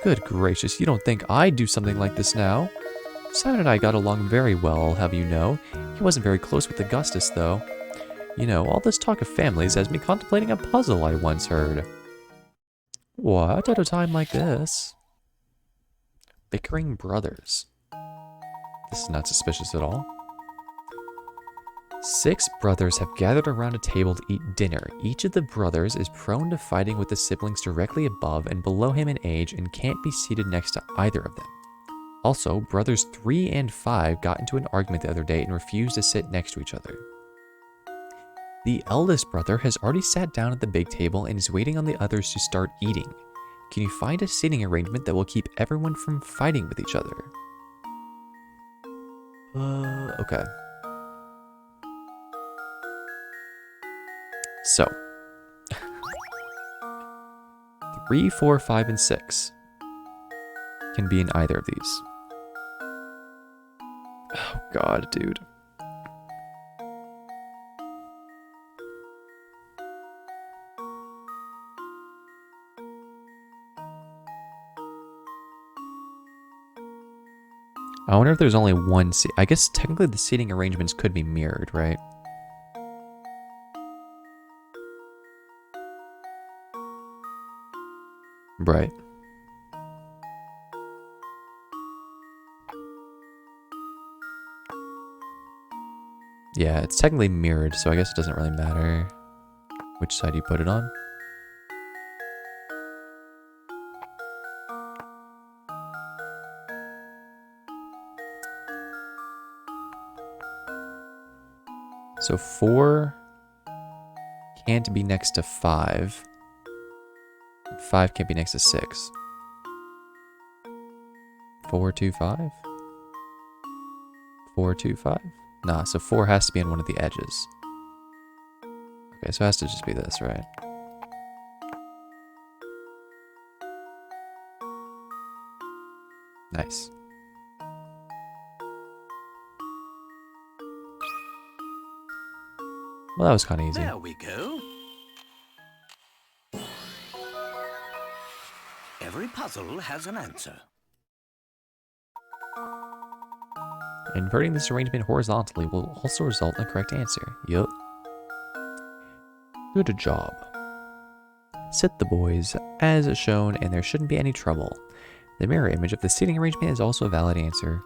Good gracious, you don't think I'd do something like this now? Simon and I got along very well, I'll have you know. He wasn't very close with Augustus, though. You know, all this talk of families has me contemplating a puzzle I once heard. What, at a time like this? Bickering brothers. This is not suspicious at all. 6 brothers have gathered around a table to eat dinner. Each of the brothers is prone to fighting with the siblings directly above and below him in age and can't be seated next to either of them. Also, brothers 3 and 5 got into an argument the other day and refused to sit next to each other. The eldest brother has already sat down at the big table and is waiting on the others to start eating. Can you find a seating arrangement that will keep everyone from fighting with each other? Okay. So, 3, 4, 5, and 6 can be in either of these. Oh god, dude. I wonder if there's only one seat. I guess technically the seating arrangements could be mirrored, right? Right. Yeah, it's technically mirrored, so I guess it doesn't really matter which side you put it on. So 4 can't be next to 5. 5 can't be next to 6. 4, 2, 5? 4, 2, 5? Nah, so 4 has to be on one of the edges. Okay, so it has to just be this, right? Nice. Well, that was kind of easy. There we go. Every puzzle has an answer. Inverting this arrangement horizontally will also result in a correct answer. Yup. Good job. Sit the boys, as shown, and there shouldn't be any trouble. The mirror image of the seating arrangement is also a valid answer.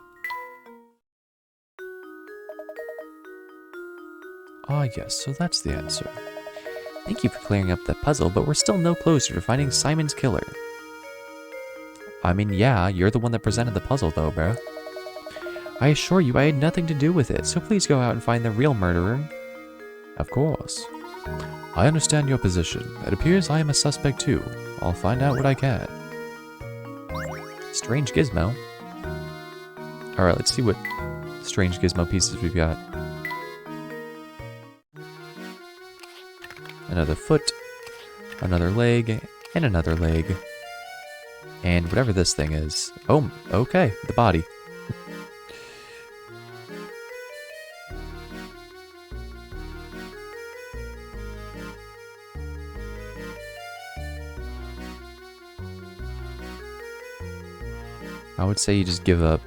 Ah yes, so that's the answer. Thank you for clearing up that puzzle, but we're still no closer to finding Simon's killer. I mean, yeah, you're the one that presented the puzzle though, bro. I assure you I had nothing to do with it, so please go out and find the real murderer. Of course. I understand your position. It appears I am a suspect too. I'll find out what I can. Strange gizmo. Alright, let's see what strange gizmo pieces we've got. Another foot, another leg, and another leg. And whatever this thing is. Oh, okay, the body. I would say you just give up.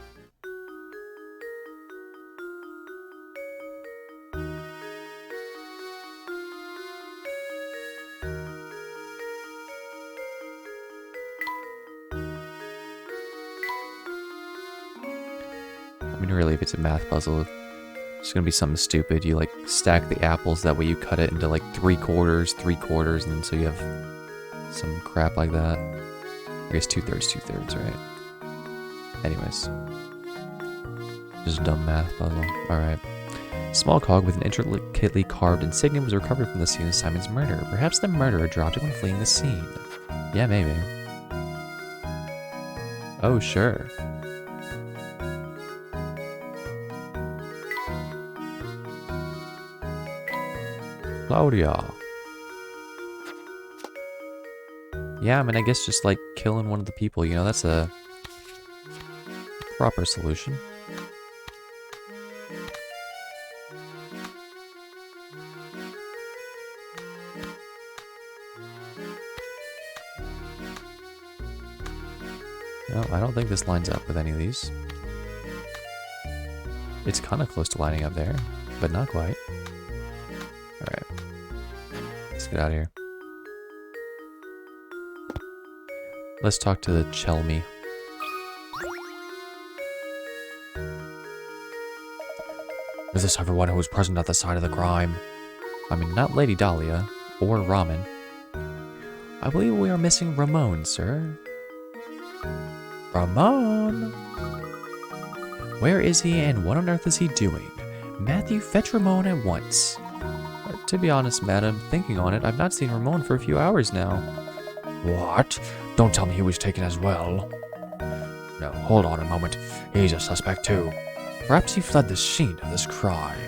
I mean, really, if it's a math puzzle, it's gonna be something stupid. You like stack the apples, that way you cut it into like 3/4, 3/4, and then so you have some crap like that. I guess 2/3, 2/3, right? Anyways. Just dumb math puzzle. Alright. Small cog with an intricately carved insignia was recovered from the scene of Simon's murder. Perhaps the murderer dropped it when fleeing the scene. Yeah, maybe. Oh, sure. Claudia. Yeah, I mean, I guess just like killing one of the people, you know, that's a proper solution. No, I don't think this lines up with any of these. It's kind of close to lining up there, but not quite. Alright. Let's get out of here. Let's talk to the Chelmy. Is this everyone who was present at the site of the crime? I mean, not Lady Dahlia, or Ramen. I believe we are missing Ramon, sir. Ramon! Where is he and what on earth is he doing? Matthew, fetch Ramon at once. To be honest, madam, thinking on it, I've not seen Ramon for a few hours now. What? Don't tell me he was taken as well. No, hold on a moment. He's a suspect too. Perhaps he fled the scene of this crime.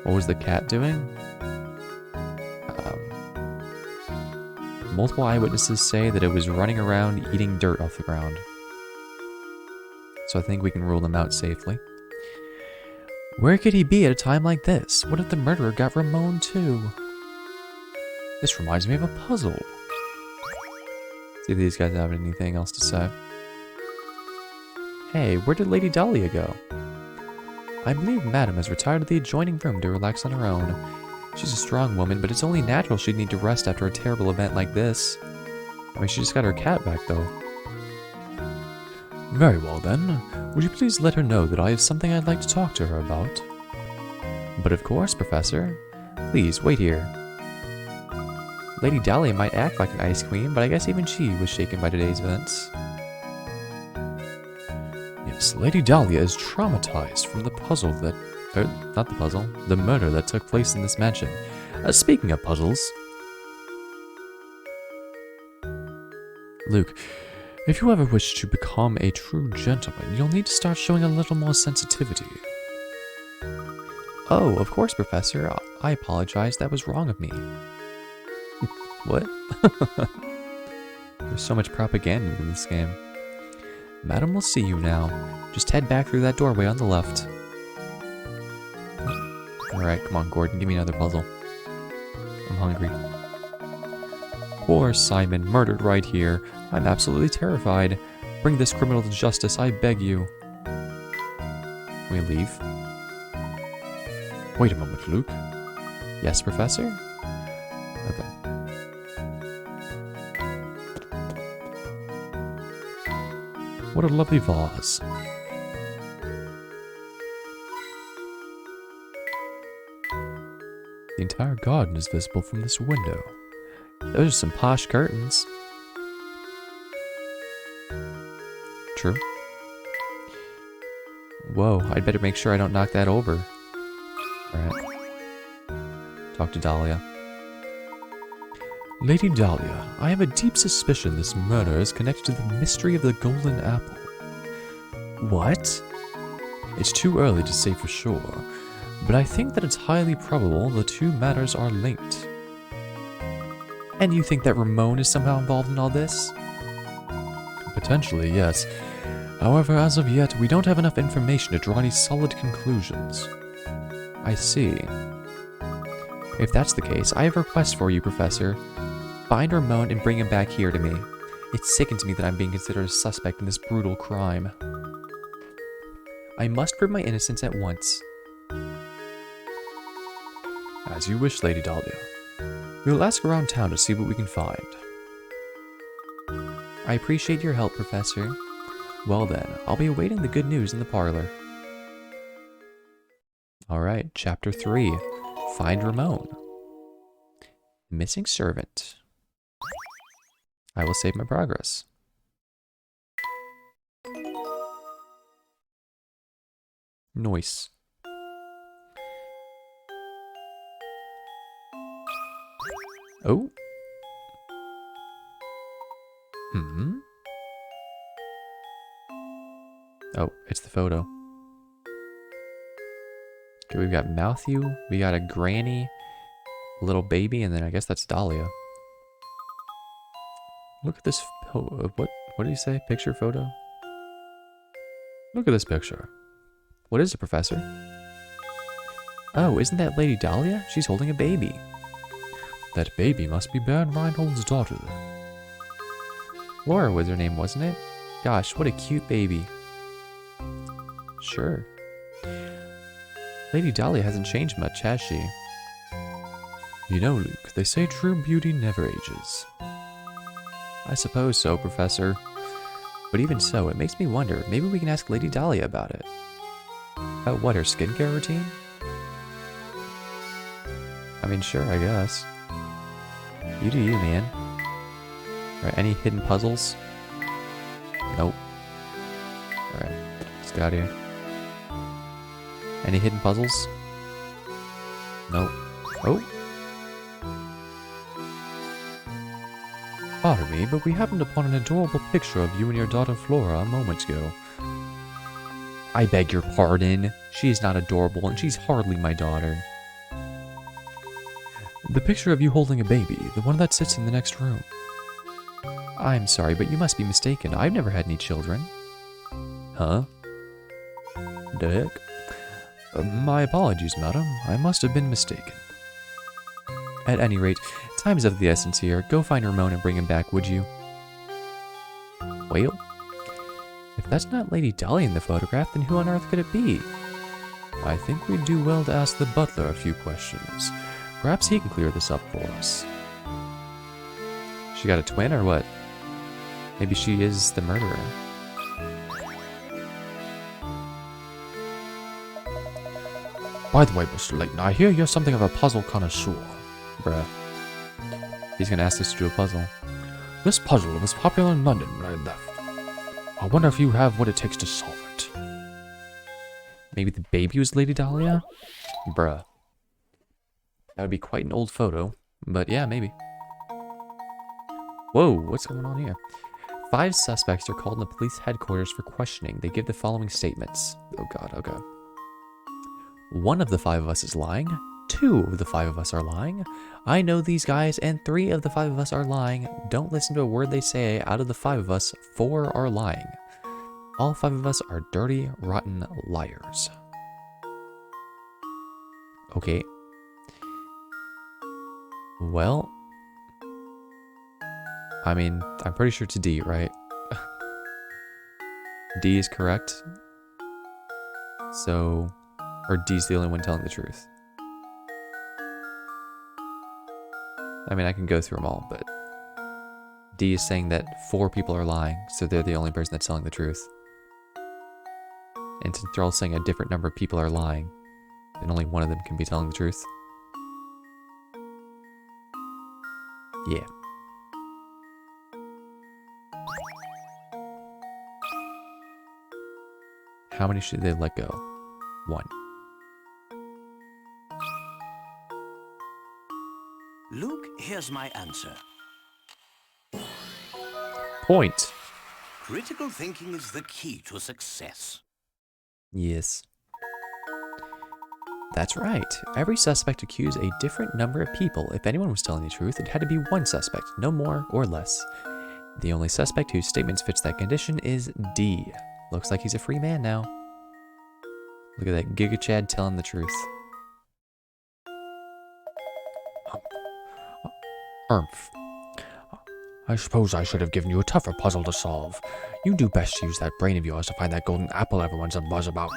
What was the cat doing? Multiple eyewitnesses say that it was running around eating dirt off the ground. So I think we can rule them out safely. Where could he be at a time like this? What if the murderer got Ramon too? This reminds me of a puzzle. See if these guys have anything else to say. Hey, where did Lady Dahlia go? I believe Madam has retired to the adjoining room to relax on her own. She's a strong woman, but it's only natural she'd need to rest after a terrible event like this. I mean, she just got her cat back, though. Very well, then. Would you please let her know that I have something I'd like to talk to her about? But of course, Professor. Please, wait here. Lady Dahlia might act like an ice queen, but I guess even she was shaken by today's events. Yes, Lady Dahlia is traumatized from the puzzle that... not the puzzle. The murder that took place in this mansion. Speaking of puzzles... Luke, if you ever wish to become a true gentleman, you'll need to start showing a little more sensitivity. Oh, of course, Professor. I apologize. That was wrong of me. What? There's so much propaganda in this game. Madam will see you now. Just head back through that doorway on the left. Alright, come on, Gordon. Give me another puzzle. I'm hungry. Poor Simon, murdered right here. I'm absolutely terrified. Bring this criminal to justice, I beg you. Can we leave? Wait a moment, Luke. Yes, Professor? Okay. What a lovely vase. The entire garden is visible from this window. Those are some posh curtains. True. Whoa, I'd better make sure I don't knock that over. Alright. Talk to Dahlia. Lady Dahlia, I have a deep suspicion this murder is connected to the mystery of the golden apple. What? It's too early to say for sure, but I think that it's highly probable the two matters are linked. And you think that Ramon is somehow involved in all this? Potentially, yes. However, as of yet, we don't have enough information to draw any solid conclusions. I see. If that's the case, I have a request for you, Professor. Find Ramon and bring him back here to me. It sickens me that I'm being considered a suspect in this brutal crime. I must prove my innocence at once. As you wish, Lady Dahlia. We will ask around town to see what we can find. I appreciate your help, Professor. Well then, I'll be awaiting the good news in the parlor. Alright, Chapter 3. Find Ramon. Missing servant. I will save my progress. Noise. Oh. Oh, it's the photo. Okay, we've got Matthew, we got a granny, a little baby, and then I guess that's Dahlia. Look at this, what did he say? Picture photo? Look at this picture. What is it, Professor? Oh, isn't that Lady Dahlia? She's holding a baby. That baby must be Baron Reinhold's daughter. Laura was her name, wasn't it? Gosh, what a cute baby. Sure. Lady Dahlia hasn't changed much, has she? You know, Luke, they say true beauty never ages. I suppose so, Professor. But even so, it makes me wonder, maybe we can ask Lady Dahlia about it. About what, her skincare routine? I mean, sure, I guess. You do you, man. Alright, any hidden puzzles? Nope. Alright, let's get out of here. Any hidden puzzles? Nope. Oh! Pardon me, but we happened upon an adorable picture of you and your daughter Flora a moment ago. I beg your pardon. She is not adorable, and she's hardly my daughter. The picture of you holding a baby, the one that sits in the next room. I'm sorry, but you must be mistaken. I've never had any children. Huh? The heck? My apologies, madam. I must have been mistaken. At any rate, time is of the essence here. Go find Ramon and bring him back, would you? Well, if that's not Lady Dahlia in the photograph, then who on earth could it be? I think we'd do well to ask the butler a few questions. Perhaps he can clear this up for us. She got a twin or what? Maybe she is the murderer. By the way, Mr. Layton, I hear you're something of a puzzle connoisseur. Bruh. He's gonna ask us to do a puzzle. This puzzle was popular in London when I left. I wonder if you have what it takes to solve it. Maybe the baby was Lady Dahlia? Bruh. That would be quite an old photo, but yeah, maybe. Whoa, what's going on here? 5 suspects are called in the police headquarters for questioning. They give the following statements. Oh god, oh god. 1 of the 5 of us is lying. 2 of the 5 of us are lying. I know these guys, and 3 of the 5 of us are lying. Don't listen to a word they say. Out of the 5 of us, 4 are lying. All 5 of us are dirty, rotten liars. Okay. Well, I mean, I'm pretty sure it's D, right? D is correct. So, or D's the only one telling the truth. I mean, I can go through them all, but D is saying that 4 people are lying, so they're the only person that's telling the truth. And since they're all saying a different number of people are lying, then only one of them can be telling the truth. Yeah. How many should they let go? 1. Luke, here's my answer. Point. Critical thinking is the key to success. Yes. That's right. Every suspect accused a different number of people. If anyone was telling the truth, it had to be 1 suspect, no more or less. The only suspect whose statements fits that condition is D. Looks like he's a free man now. Look at that Giga Chad telling the truth. I suppose I should have given you a tougher puzzle to solve. You do best to use that brain of yours to find that golden apple everyone's a buzz about.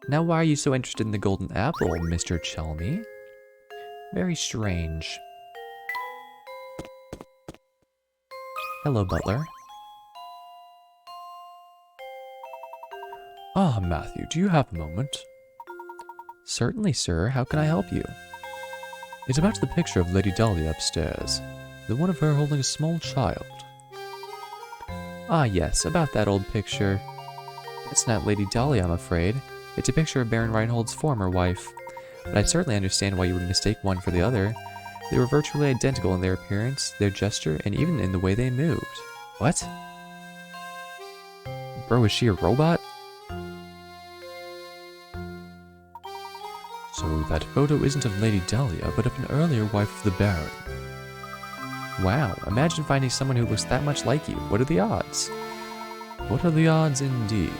Now why are you so interested in the golden apple, Mr. Chelmy? Very strange. Hello, butler. Ah, Matthew, do you have a moment? Certainly, sir. How can I help you? It's about the picture of Lady Dahlia upstairs. The one of her holding a small child. Ah, yes, about that old picture. It's not Lady Dahlia, I'm afraid. It's a picture of Baron Reinhold's former wife. But I certainly understand why you would mistake one for the other. They were virtually identical in their appearance, their gesture, and even in the way they moved. What? Bro, is she a robot? So that photo isn't of Lady Dahlia, but of an earlier wife of the Baron. Wow, imagine finding someone who looks that much like you. What are the odds? What are the odds indeed?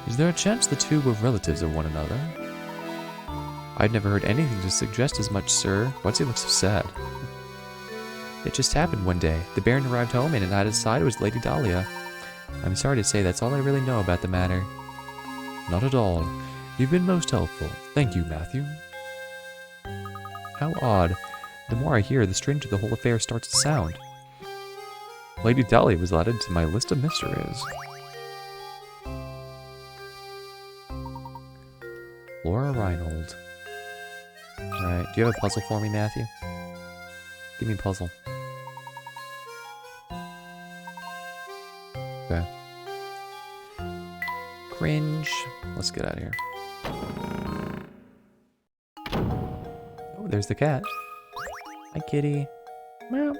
Is there a chance the two were relatives of one another? I'd never heard anything to suggest as much, sir. Why'd he look so sad? It just happened one day. The Baron arrived home and at his side was Lady Dahlia. I'm sorry to say that's all I really know about the matter. Not at all. You've been most helpful. Thank you, Matthew. How odd. The more I hear, the stranger the whole affair starts to sound. Lady Dahlia was added to my list of mysteries. Laura Reinhold. Alright, do you have a puzzle for me, Matthew? Give me a puzzle. Okay. Cringe. Let's get out of here. Oh, there's the cat. Hi, kitty. Meow.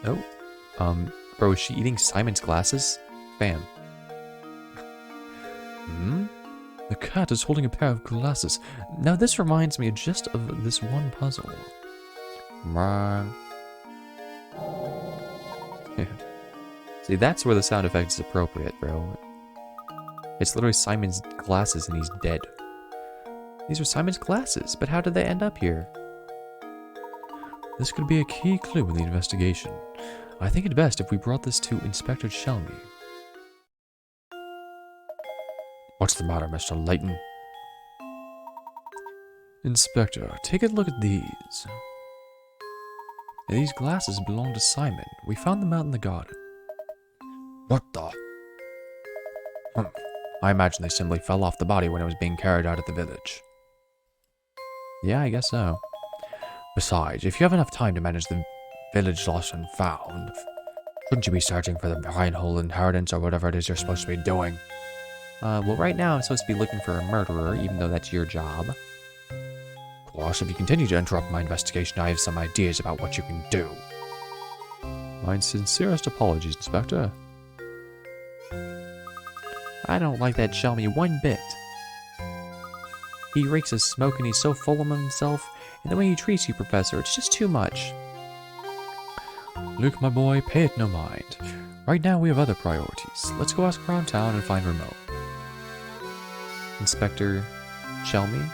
Oh. Bro, is she eating Simon's glasses? Bam. Hmm? The cat is holding a pair of glasses. Now this reminds me just of this one puzzle. Wrong. See, that's where the sound effect is appropriate, bro. It's literally Simon's glasses and he's dead. These are Simon's glasses, but how did they end up here? This could be a key clue in the investigation. I think it best if we brought this to Inspector Shelmy. What's the matter, Mr. Layton? Inspector, take a look at these. These glasses belong to Simon. We found them out in the garden. What the? I imagine they simply fell off the body when it was being carried out of the village. Yeah, I guess so. Besides, if you have enough time to manage the village lost and found, shouldn't you be searching for the Reinhold inheritance or whatever it is you're supposed to be doing? Well, right now I'm supposed to be looking for a murderer, even though that's your job. Of course, if you continue to interrupt my investigation, I have some ideas about what you can do. My sincerest apologies, Inspector. I don't like that Shelmy one bit. He reeks of smoke and he's so full of himself, and the way he treats you, Professor, it's just too much. Luke, my boy, pay it no mind. Right now we have other priorities. Let's go ask around town and find Remote. Inspector Shelmy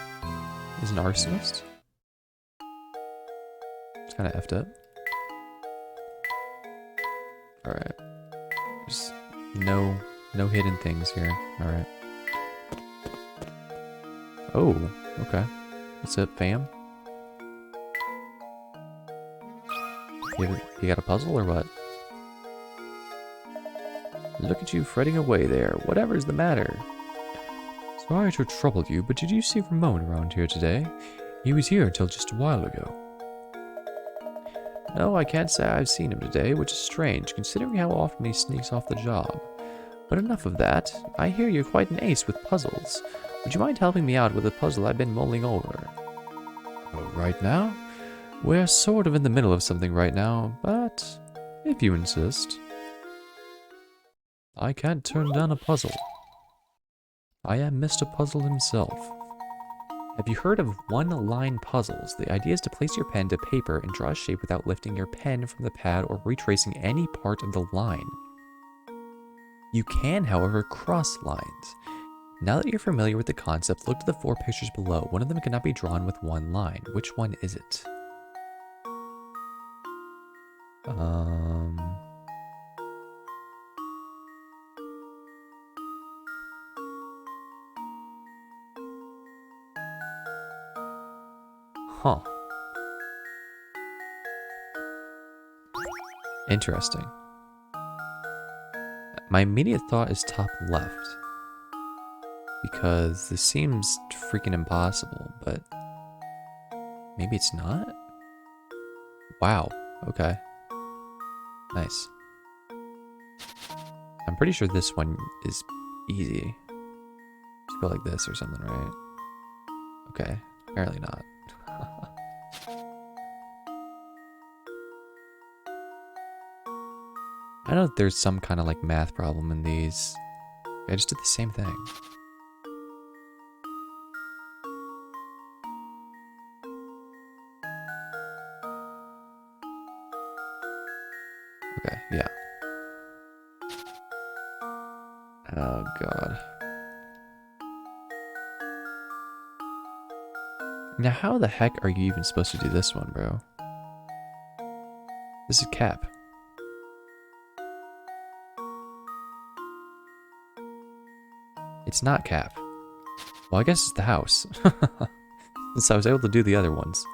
is an arsonist? It's kind of effed up. Alright. There's no hidden things here. Alright. Oh, okay. What's up, fam? You got a puzzle or what? Look at you fretting away there. Whatever's the matter? Sorry to trouble you, but did you see Ramon around here today? He was here until just a while ago. No, I can't say I've seen him today, which is strange, considering how often he sneaks off the job. But enough of that. I hear you're quite an ace with puzzles. Would you mind helping me out with a puzzle I've been mulling over? Oh, right now? We're sort of in the middle of something right now, but if you insist. I can't turn down a puzzle. I am Mr. Puzzle himself. Have you heard of one-line puzzles? The idea is to place your pen to paper and draw a shape without lifting your pen from the pad or retracing any part of the line. You can, however, cross lines. Now that you're familiar with the concept, look to the 4 pictures below. One of them cannot be drawn with one line. Which one is it? Huh. Interesting. My immediate thought is top left. Because this seems freaking impossible, but maybe it's not? Wow, okay. Nice. I'm pretty sure this one is easy. Just go like this or something, right? Okay, apparently not. I know that there's some kind of like math problem in these. I just did the same thing. Okay, yeah. Oh god. Now how the heck are you even supposed to do this one, bro? This is Cap. It's not Cap. Well, I guess it's the house. Since I was able to do the other ones.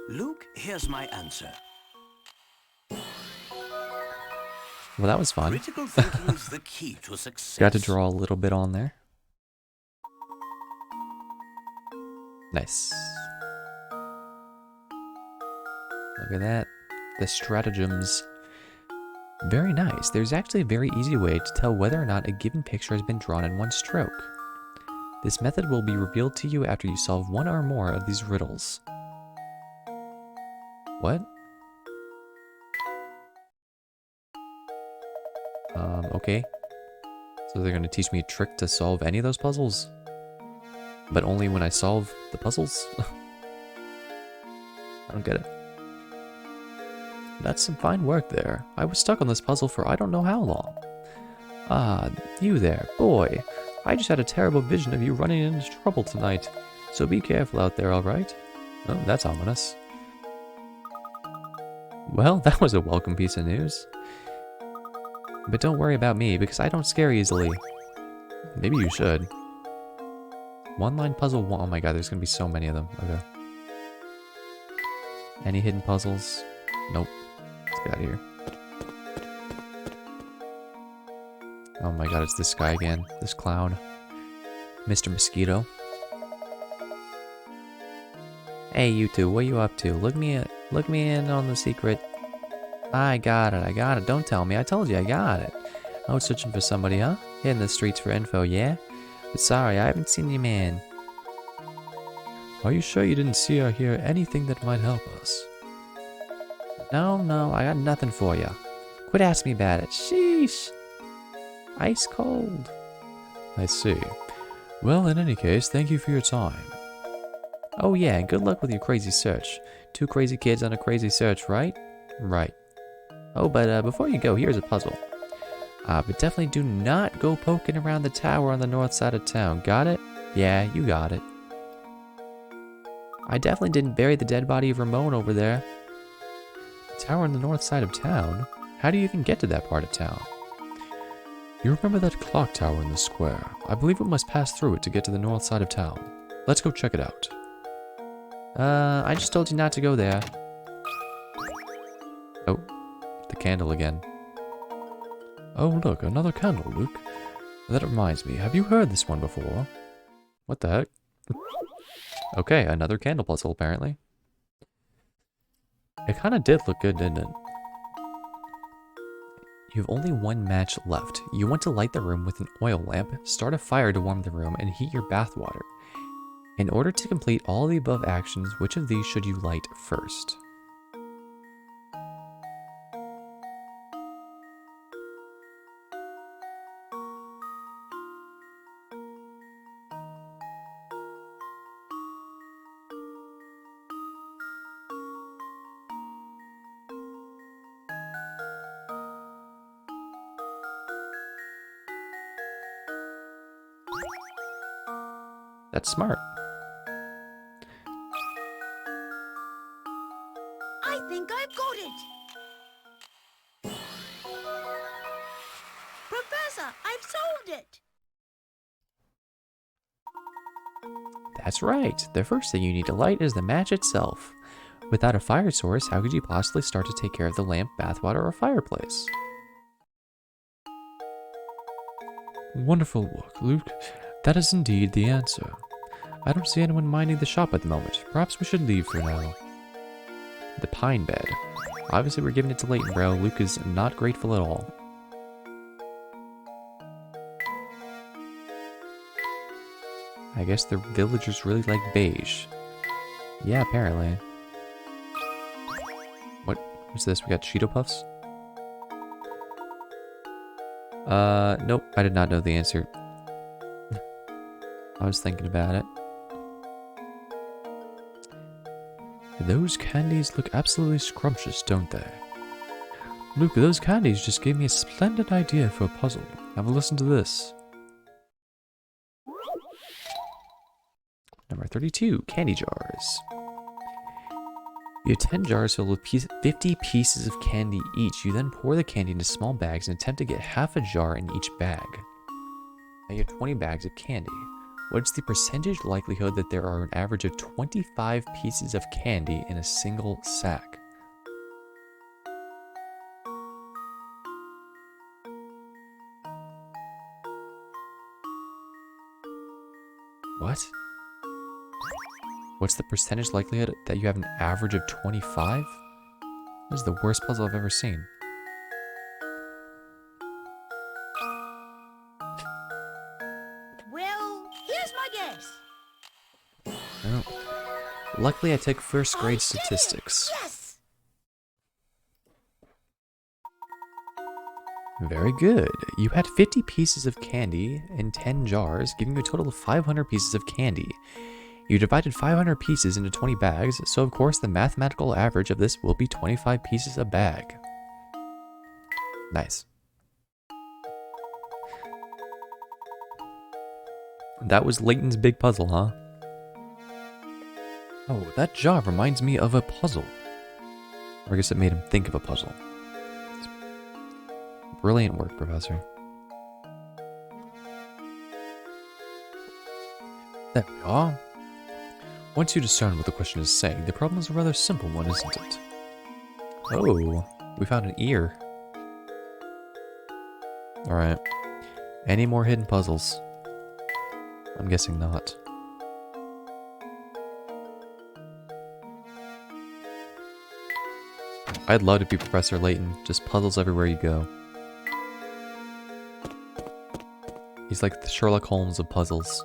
Luke, here's my answer. Well, that was fun. Critical thinking is the key to success. Got to draw a little bit on there. Nice. Look at that. The stratagems. Very nice. There's actually a very easy way to tell whether or not a given picture has been drawn in one stroke. This method will be revealed to you after you solve one or more of these riddles. What? Okay. So they're going to teach me a trick to solve any of those puzzles? But only when I solve the puzzles? I don't get it. That's some fine work there. I was stuck on this puzzle for I don't know how long. Ah, you there, boy. I just had a terrible vision of you running into trouble tonight. So be careful out there, alright? Oh, that's ominous. Well, that was a welcome piece of news. But don't worry about me, because I don't scare easily. Maybe you should. One-line puzzle one. Oh my god, there's gonna be so many of them. Okay. Any hidden puzzles? Nope. Let's get out of here. Oh my god, it's this guy again. This clown. Mr. Mosquito. Hey, you two, what are you up to? Look me in on the secret. I got it. Don't tell me. I told you I got it. I was searching for somebody, huh? Hitting the streets for info, yeah? But sorry, I haven't seen your man. Are you sure you didn't see or hear anything that might help us? No, I got nothing for you. Quit asking me about it. Sheesh. Ice cold. I see. Well, in any case, thank you for your time. Oh yeah, good luck with your crazy search. 2 crazy kids on a crazy search, right? Right. Oh, but before you go, here's a puzzle. But definitely do not go poking around the tower on the north side of town. Got it? Yeah, you got it. I definitely didn't bury the dead body of Ramon over there. The tower on the north side of town? How do you even get to that part of town? You remember that clock tower in the square? I believe we must pass through it to get to the north side of town. Let's go check it out. I just told you not to go there. Oh, the candle again. Oh, look, another candle, Luke. That reminds me, have you heard this one before? What the heck? Okay, another candle puzzle, apparently. It kind of did look good, didn't it? You have only one match left. You want to light the room with an oil lamp, start a fire to warm the room, and heat your bath water. In order to complete all the above actions, which of these should you light first? That's smart. I think I've got it! Professor, I've solved it! That's right. The first thing you need to light is the match itself. Without a fire source, how could you possibly start to take care of the lamp, bathwater, or fireplace? Wonderful work, Luke. That is indeed the answer. I don't see anyone minding the shop at the moment. Perhaps we should leave for now. The pine bed. Obviously we're giving it to Layton, bro. Luke is not grateful at all. I guess the villagers really like beige. Yeah, apparently. What's this? We got Cheeto Puffs? Nope. I did not know the answer. I was thinking about it. Those candies look absolutely scrumptious, don't they? Luke, those candies just gave me a splendid idea for a puzzle. Have a listen to this. Number 32, candy jars. You have 10 jars filled with 50 pieces of candy each. You then pour the candy into small bags and attempt to get half a jar in each bag. Now you have 20 bags of candy. What's the percentage likelihood that there are an average of 25 pieces of candy in a single sack? What? What's the percentage likelihood that you have an average of 25? This is the worst puzzle I've ever seen. Well, here's my guess. Oh. Luckily, I took first grade statistics. Yes! Very good. You had 50 pieces of candy in 10 jars, giving you a total of 500 pieces of candy. You divided 500 pieces into 20 bags, so of course the mathematical average of this will be 25 pieces a bag. Nice. That was Layton's big puzzle, huh? Oh, that jar reminds me of a puzzle. Or I guess it made him think of a puzzle. Brilliant work, Professor. There we are. Once you discern what the question is saying, the problem is a rather simple one, isn't it? Oh, we found an ear. Alright. Any more hidden puzzles? I'm guessing not. I'd love to be Professor Layton. Just puzzles everywhere you go. He's like the Sherlock Holmes of puzzles.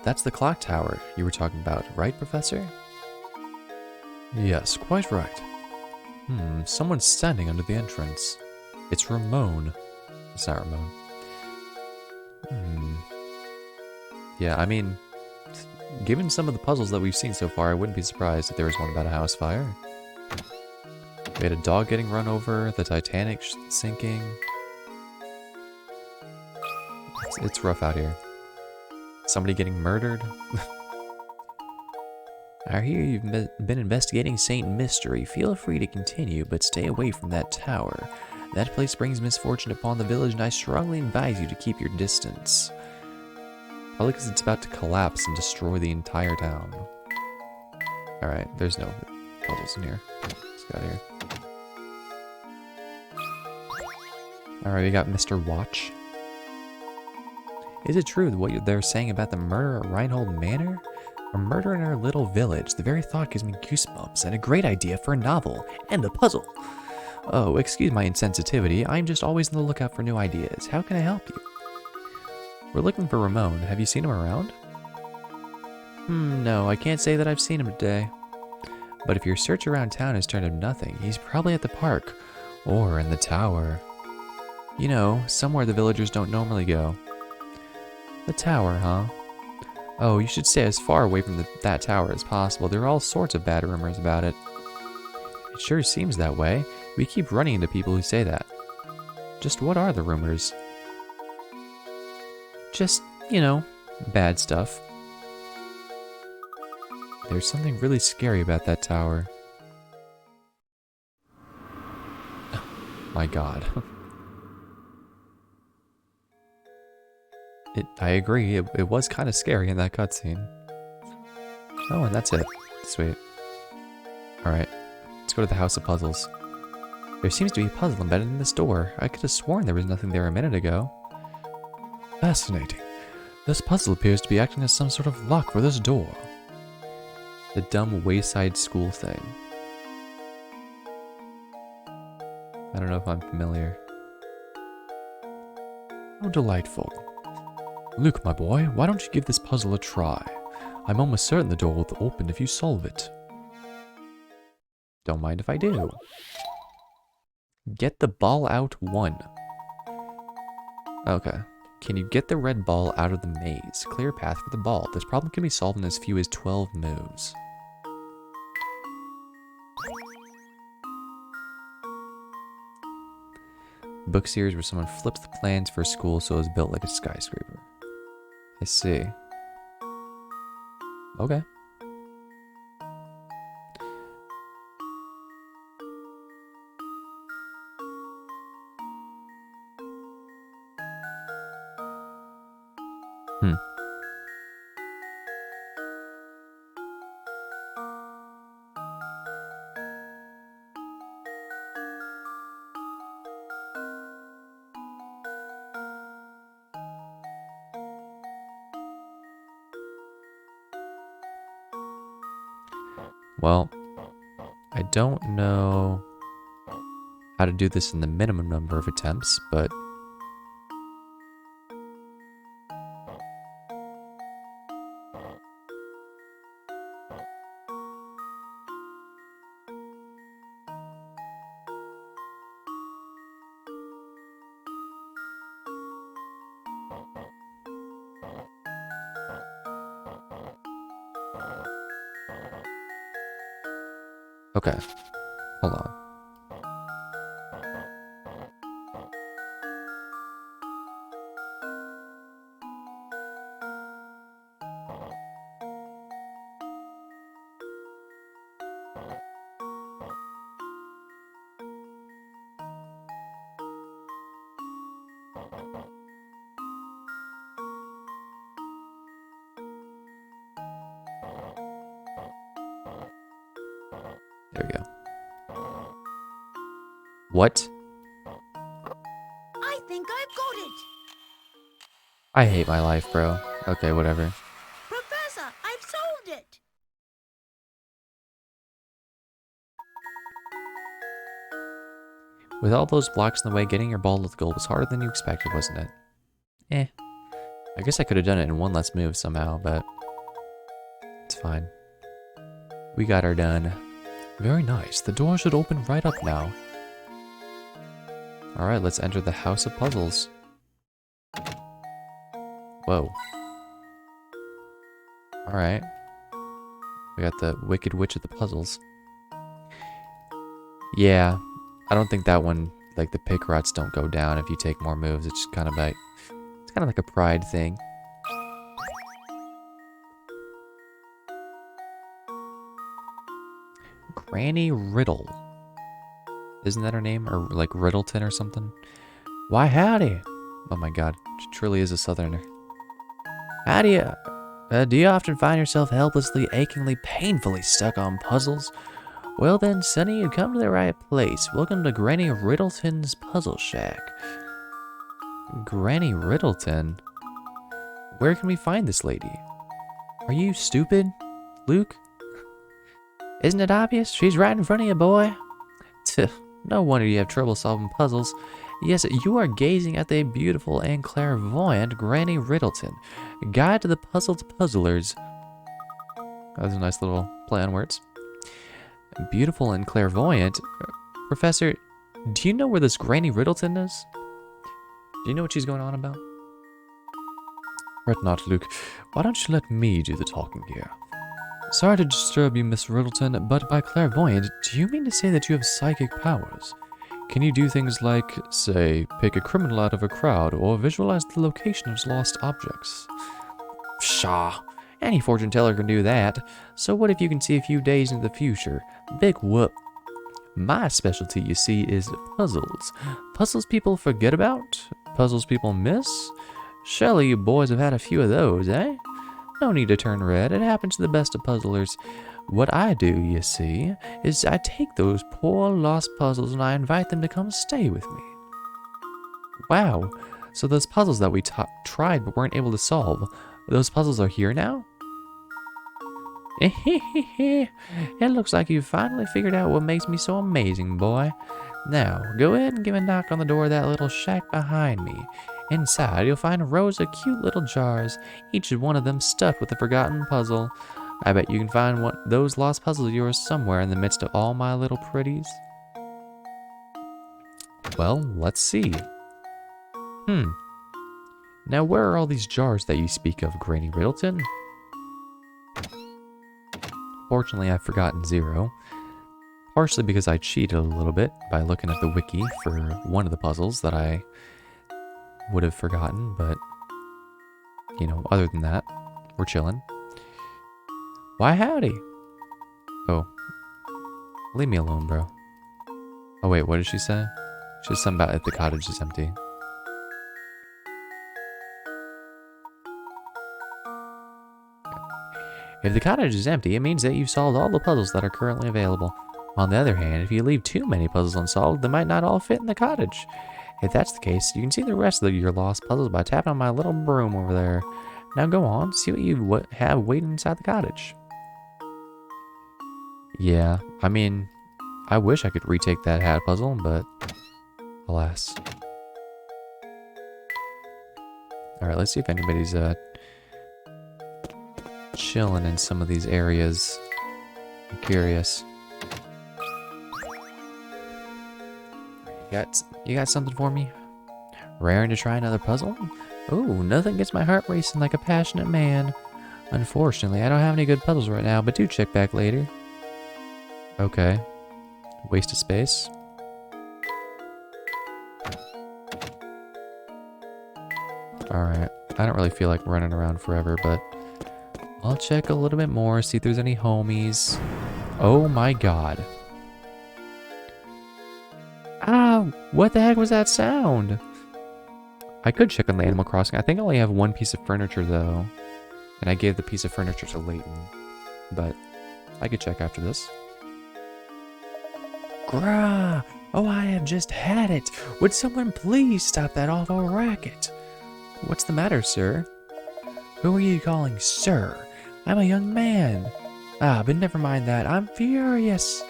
That's the clock tower you were talking about, right, Professor? Yes, quite right. Someone's standing under the entrance. It's Ramon. It's not Ramon. Yeah, I mean, given some of the puzzles that we've seen so far, I wouldn't be surprised if there was one about a house fire. We had a dog getting run over, the Titanic sinking. It's rough out here. Somebody getting murdered? I hear you've been investigating Saint Mystery. Feel free to continue, but stay away from that tower. That place brings misfortune upon the village, and I strongly advise you to keep your distance. Probably because it's about to collapse and destroy the entire town. Alright, there's no puzzles in here. Let's get out of here. Alright, we got Mr. Watch. Is it true what they're saying about the murder at Reinhold Manor? A murder in our little village. The very thought gives me goosebumps, and a great idea for a novel and a puzzle. Oh, excuse my insensitivity. I'm just always on the lookout for new ideas. How can I help you? We're looking for Ramon. Have you seen him around? No, I can't say that I've seen him today. But if your search around town has turned up nothing, he's probably at the park. Or in the tower. You know, somewhere the villagers don't normally go. The tower, huh? Oh, you should stay as far away from that tower as possible. There are all sorts of bad rumors about it. It sure seems that way. We keep running into people who say that. Just what are the rumors? Just, you know, bad stuff. There's something really scary about that tower. Oh, my God. I agree, it was kind of scary in that cutscene. Oh, and that's it. Sweet. Alright, let's go to the House of Puzzles. There seems to be a puzzle embedded in this door. I could have sworn there was nothing there a minute ago. Fascinating. This puzzle appears to be acting as some sort of lock for this door. The dumb wayside school thing. I don't know if I'm familiar. How delightful. Luke, my boy, why don't you give this puzzle a try? I'm almost certain the door will open if you solve it. Don't mind if I do. Get the ball out 1. Okay. Can you get the red ball out of the maze? Clear path for the ball. This problem can be solved in as few as 12 moves. Book series where someone flips the plans for a school so it's built like a skyscraper. I see. Okay. Hmm. Well, I don't know how to do this in the minimum number of attempts, but okay. Hold on. There we go. What? I think I've got it. I hate my life, bro. Okay, whatever. Professor, I've solved it. With all those blocks in the way, getting your ball to the goal was harder than you expected, wasn't it? Eh. I guess I could have done it in one less move somehow, but it's fine. We got her done. Very nice. The door should open right up now. Alright, let's enter the House of Puzzles. Whoa. Alright. We got the Wicked Witch of the Puzzles. Yeah, I don't think that one, like the pick rots don't go down if you take more moves. It's just kind of like, it's kind of like a pride thing. Granny Riddle. Isn't that her name? Or like Riddleton or something? Why, howdy. Oh my god, she truly is a southerner. How do you often find yourself helplessly, achingly, painfully stuck on puzzles? Well then, Sonny, you come to the right place. Welcome to Granny Riddleton's Puzzle Shack. Granny Riddleton? Where can we find this lady? Are you stupid, Luke? Isn't it obvious? She's right in front of you, boy. Tuh, no wonder you have trouble solving puzzles. Yes, you are gazing at the beautiful and clairvoyant Granny Riddleton, guide to the puzzled puzzlers. That was a nice little play on words. Beautiful and clairvoyant? Professor, do you know where this Granny Riddleton is? Do you know what she's going on about? Fret not, Luke. Why don't you let me do the talking here? Sorry to disturb you, Miss Riddleton, but by clairvoyant, do you mean to say that you have psychic powers? Can you do things like, say, pick a criminal out of a crowd, or visualize the location of lost objects? Pshaw, any fortune teller can do that. So what if you can see a few days into the future? Big whoop. My specialty, you see, is puzzles. Puzzles people forget about? Puzzles people miss? Surely you boys have had a few of those, eh? No need to turn red, it happens to the best of puzzlers. What I do, you see, is I take those poor lost puzzles and I invite them to come stay with me. Wow, so those puzzles that we tried but weren't able to solve, those puzzles are here now? It looks like you've finally figured out what makes me so amazing, boy. Now, go ahead and give a knock on the door of that little shack behind me. Inside, you'll find rows of cute little jars, each one of them stuffed with a forgotten puzzle. I bet you can find those lost puzzles of yours somewhere in the midst of all my little pretties. Well, let's see. Now, where are all these jars that you speak of, Granny Riddleton? Fortunately, I've forgotten 0. Partially because I cheated a little bit by looking at the wiki for one of the puzzles that I would have forgotten, but you know, other than that, we're chilling. Why howdy. Oh. Leave me alone, bro. Oh wait, what did she say? She said something about if the cottage is empty. If the cottage is empty, it means that you've solved all the puzzles that are currently available. On the other hand, if you leave too many puzzles unsolved, they might not all fit in the cottage. If that's the case, you can see the rest of your lost puzzles by tapping on my little broom over there. Now go on, see what you have waiting inside the cottage. Yeah, I mean, I wish I could retake that hat puzzle, but alas. Alright, let's see if anybody's chilling in some of these areas. I'm curious. You got something for me? Raring to try another puzzle? Ooh, nothing gets my heart racing like a passionate man. Unfortunately, I don't have any good puzzles right now, but do check back later. Okay. Waste of space. Alright. I don't really feel like running around forever, but I'll check a little bit more, see if there's any homies. Oh my god. Ah, what the heck was that sound? I could check on the Animal Crossing. I think I only have one piece of furniture, though. And I gave the piece of furniture to Layton. But I could check after this. Grah! Oh, I have just had it! Would someone please stop that awful racket? What's the matter, sir? Who are you calling sir? I'm a young man. Ah, but never mind that. I'm furious.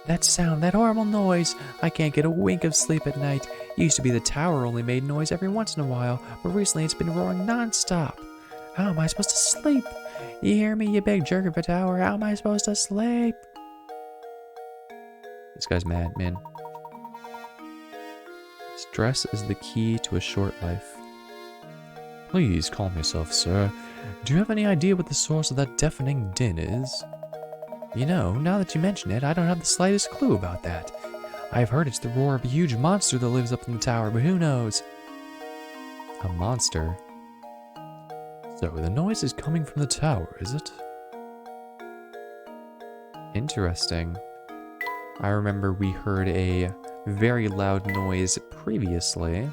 That sound, that horrible noise. I can't get a wink of sleep at night. Used to be the tower only made noise every once in a while, but recently it's been roaring non-stop. How am I supposed to sleep? You hear me, you big jerk of a tower? How am I supposed to sleep? This guy's mad, man. Stress is the key to a short life. Please calm yourself, sir. Do you have any idea what the source of that deafening din is? You know, now that you mention it, I don't have the slightest clue about that. I've heard it's the roar of a huge monster that lives up in the tower, but who knows? A monster? So the noise is coming from the tower, is it? Interesting. I remember we heard a very loud noise previously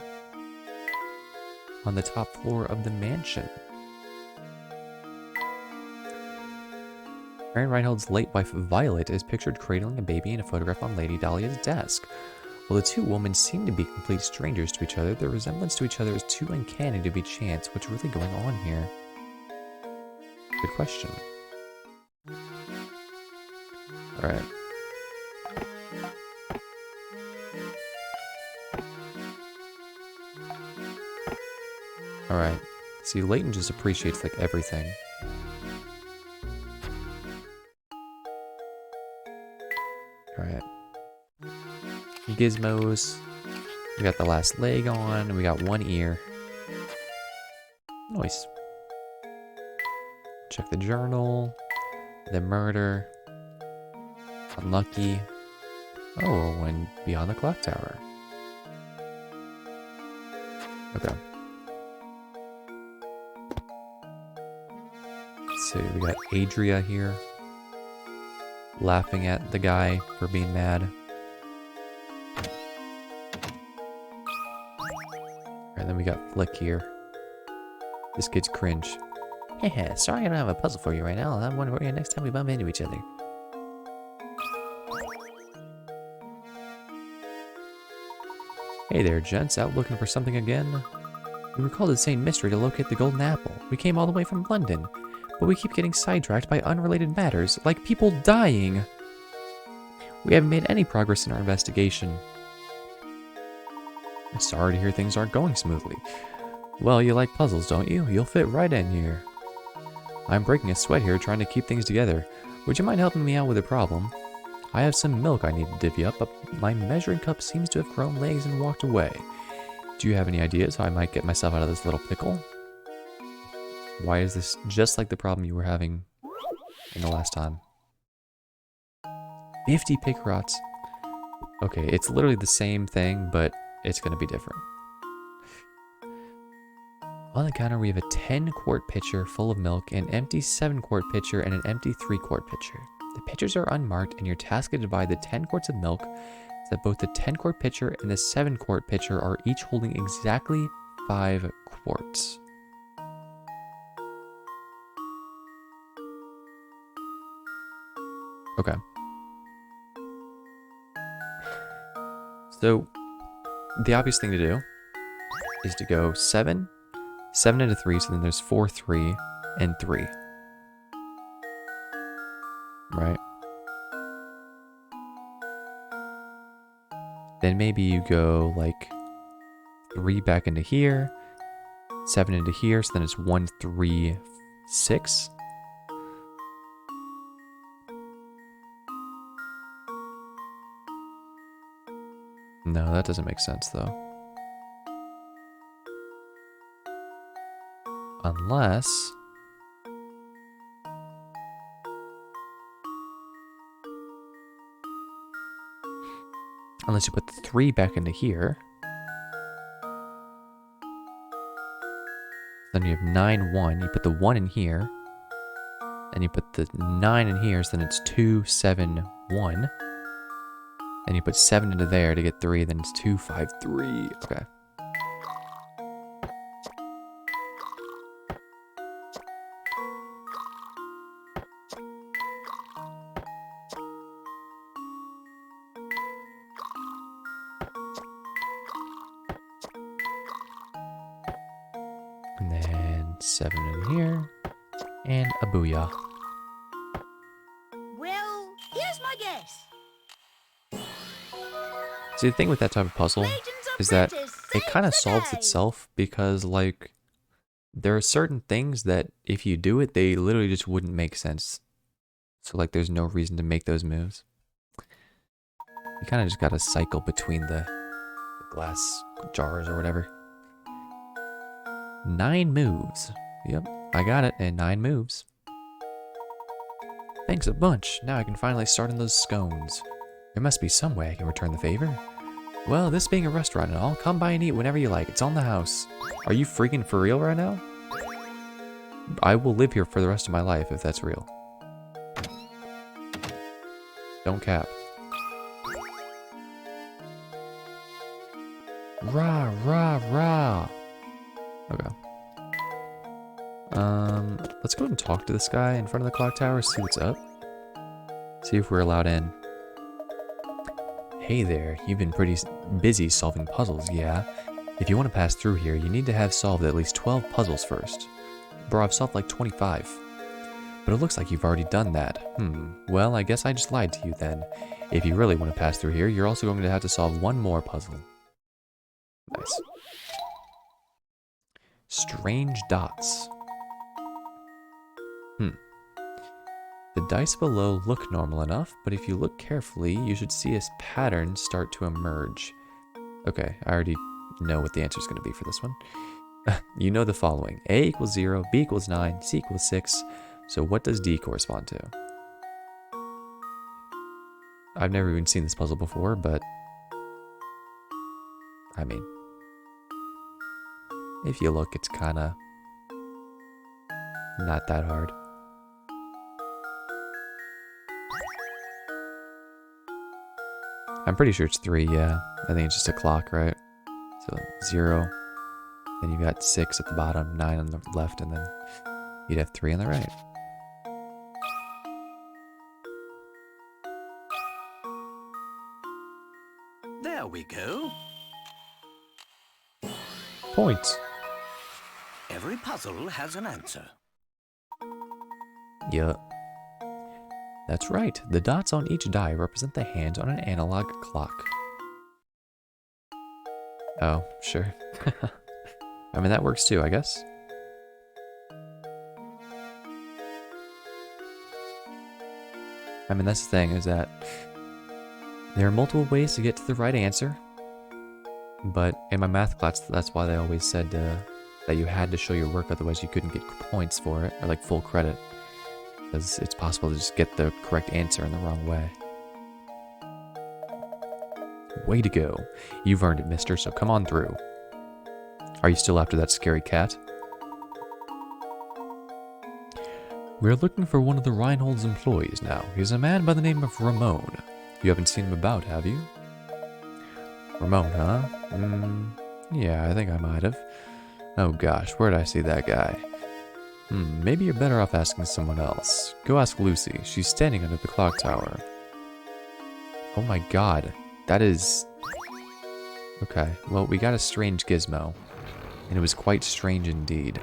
on the top floor of the mansion. Baron Reinhold's late wife Violet is pictured cradling a baby in a photograph on Lady Dahlia's desk. While the two women seem to be complete strangers to each other, their resemblance to each other is too uncanny to be chance. What's really going on here? Good question. Alright. Alright. See, Layton just appreciates, like, everything. Alright. Gizmos. We got the last leg on, and we got one ear. Nice. Check the journal. The murder. Unlucky. Oh, and beyond the clock tower. Okay. Let's see, we got Adria here. Laughing at the guy for being mad. And then we got Flick here. This kid's cringe. Yeah, sorry I don't have a puzzle for you right now. I'm wondering where next time we bump into each other. Hey there, gents. Out looking for something again? We were called to the same mystery to locate the golden apple. We came all the way from London, but we keep getting sidetracked by unrelated matters, like people dying. We haven't made any progress in our investigation. I'm sorry to hear things aren't going smoothly. Well, you like puzzles, don't you? You'll fit right in here. I'm breaking a sweat here trying to keep things together. Would you mind helping me out with a problem? I have some milk I need to divvy up, but my measuring cup seems to have grown legs and walked away. Do you have any ideas how I might get myself out of this little pickle? Why is this just like the problem you were having in the last time? 50 pickrots. Okay, it's literally the same thing, but it's going to be different. On the counter, we have a 10-quart pitcher full of milk, an empty 7-quart pitcher, and an empty 3-quart pitcher. The pitchers are unmarked, and your task is to divide the 10 quarts of milk so that both the 10-quart pitcher and the 7-quart pitcher are each holding exactly 5 quarts. Okay. So, the obvious thing to do is to go 7 into 3, so then there's 4, 3, and 3. Right? Then maybe you go like 3 back into here, 7 into here, so then it's 1, 3, 6. No, that doesn't make sense though. Unless you put the 3 back into here. Then you have 9, 1. You put the 1 in here. And you put the 9 in here, so then it's 2, 7, 1. And you put 7 into there to get 3, then it's 2, 5, 3. Okay. And then 7 in here. And a booyah. Well, here's my guess. See, the thing with that type of puzzle Layton's is that apprentice it saves kind of the solves day. itself because, like, there are certain things that if you do it, they literally just wouldn't make sense. So, like, there's no reason to make those moves. You kind of just gotta cycle between the glass jars or whatever. 9 moves. Yep, I got it, and 9 moves. Thanks a bunch. Now I can finally start on those scones. There must be some way I can return the favor. Well, this being a restaurant and all, come by and eat whenever you like. It's on the house. Are you freaking for real right now? I will live here for the rest of my life if that's real. Don't cap. Rah, rah, rah. Okay. Let's go ahead and talk to this guy in front of the clock tower, see what's up. See if we're allowed in. Hey there, you've been pretty busy solving puzzles, yeah? If you want to pass through here, you need to have solved at least 12 puzzles first. Bro, I've solved like 25. But it looks like you've already done that. Well, I guess I just lied to you then. If you really want to pass through here, you're also going to have to solve one more puzzle. Nice. Strange dots. The dice below look normal enough, but if you look carefully, you should see a pattern start to emerge. Okay, I already know what the answer is going to be for this one. You know the following. A equals 0, B equals 9, C equals 6. So what does D correspond to? I've never even seen this puzzle before, but I mean, if you look, it's kind of not that hard. I'm pretty sure it's 3, yeah. I think it's just a clock, right? So 0, then you've got 6 at the bottom, 9 on the left, and then you'd have 3 on the right. There we go. Points. Every puzzle has an answer. Yup. That's right. The dots on each die represent the hands on an analog clock. Oh, sure. I mean, that works too, I guess. I mean, that's the thing, is that there are multiple ways to get to the right answer. But in my math class, that's why they always said that you had to show your work, otherwise you couldn't get points for it, or like full credit. Because it's possible to just get the correct answer in the wrong way. Way to go. You've earned it, mister, so come on through. Are you still after that scary cat? We're looking for one of the Reinhold's employees now. He's a man by the name of Ramon. You haven't seen him about, have you? Ramon, huh? Yeah, I think I might have. Oh gosh, where'd I see that guy? Maybe you're better off asking someone else. Go ask Lucy. She's standing under the clock tower. Oh my god. That is... Okay, well, we got a strange gizmo. And it was quite strange indeed.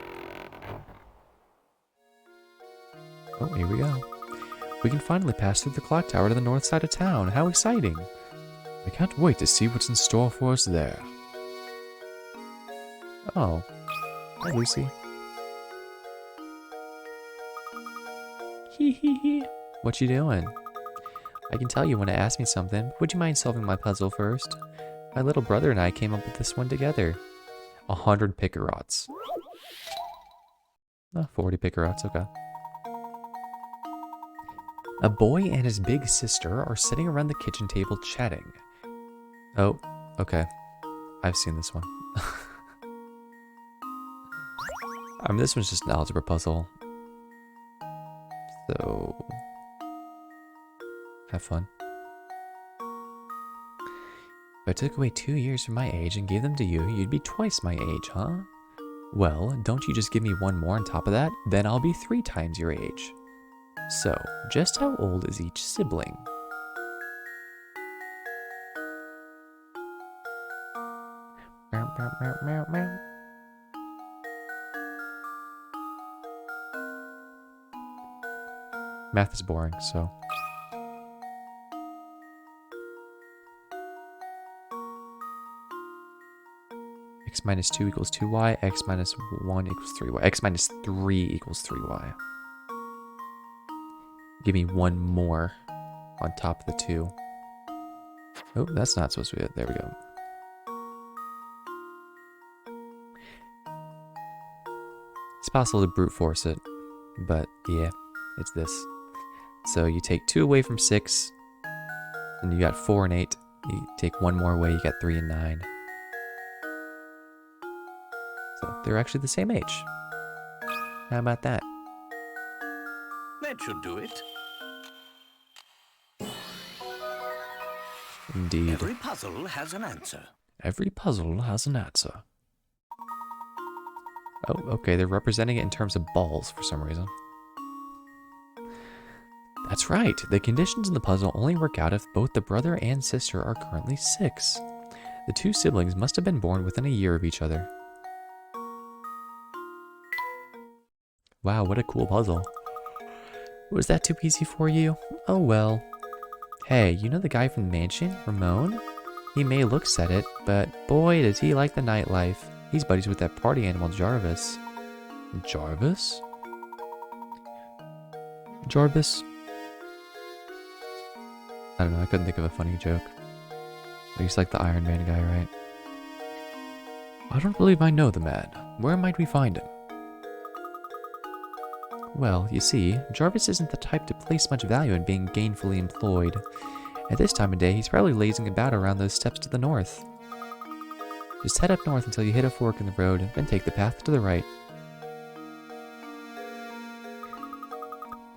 Oh, here we go. We can finally pass through the clock tower to the north side of town. How exciting! I can't wait to see what's in store for us there. Oh. Hi, Lucy. Hee hee hee. What you doing? I can tell you when to ask me something. Would you mind solving my puzzle first? My little brother and I came up with this one together. 100 Pickerots. Oh, 40 Pickerots, okay. A boy and his big sister are sitting around the kitchen table chatting. Oh, okay. I've seen this one. This one's just an algebra puzzle. So... have fun. If I took away 2 years from my age and gave them to you, you'd be twice my age, huh? Well, don't you just give me one more on top of that? Then I'll be 3 times your age. So, just how old is each sibling? Math is boring, so... X minus 2 equals 2y, x minus 1 equals 3y, x minus 3 equals 3y. Give me one more on top of the 2. Oh, that's not supposed to be it. There we go. It's possible to brute force it, but yeah, it's this. So you take 2 away from 6, and you got 4 and 8. You take 1 more away, you got 3 and 9. So they're actually the same age. How about that? That should do it. Indeed. Every puzzle has an answer. Every puzzle has an answer. Oh, okay, they're representing it in terms of balls for some reason. That's right, the conditions in the puzzle only work out if both the brother and sister are currently 6. The 2 siblings must have been born within a year of each other. Wow, what a cool puzzle. Was that too easy for you? Oh well. Hey, you know the guy from the mansion, Ramon? He may look set it, but boy does he like the nightlife. He's buddies with that party animal Jarvis. Jarvis? Jarvis? I don't know, I couldn't think of a funny joke. He's like the Iron Man guy, right? I don't believe I know the man. Where might we find him? Well, you see, Jarvis isn't the type to place much value in being gainfully employed. At this time of day, he's probably lazing about around those steps to the north. Just head up north until you hit a fork in the road, then take the path to the right.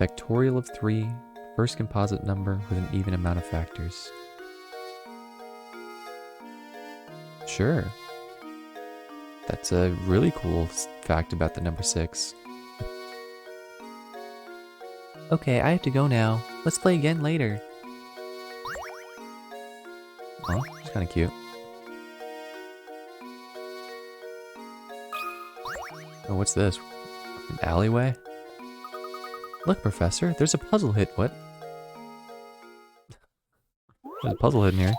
Factorial of 3, first composite number with an even amount of factors. Sure. That's a really cool fact about the number 6. Okay, I have to go now. Let's play again later. Oh, it's kind of cute. Oh, what's this? An alleyway? Look, Professor, there's a puzzle hit. What? There's a puzzle hidden here.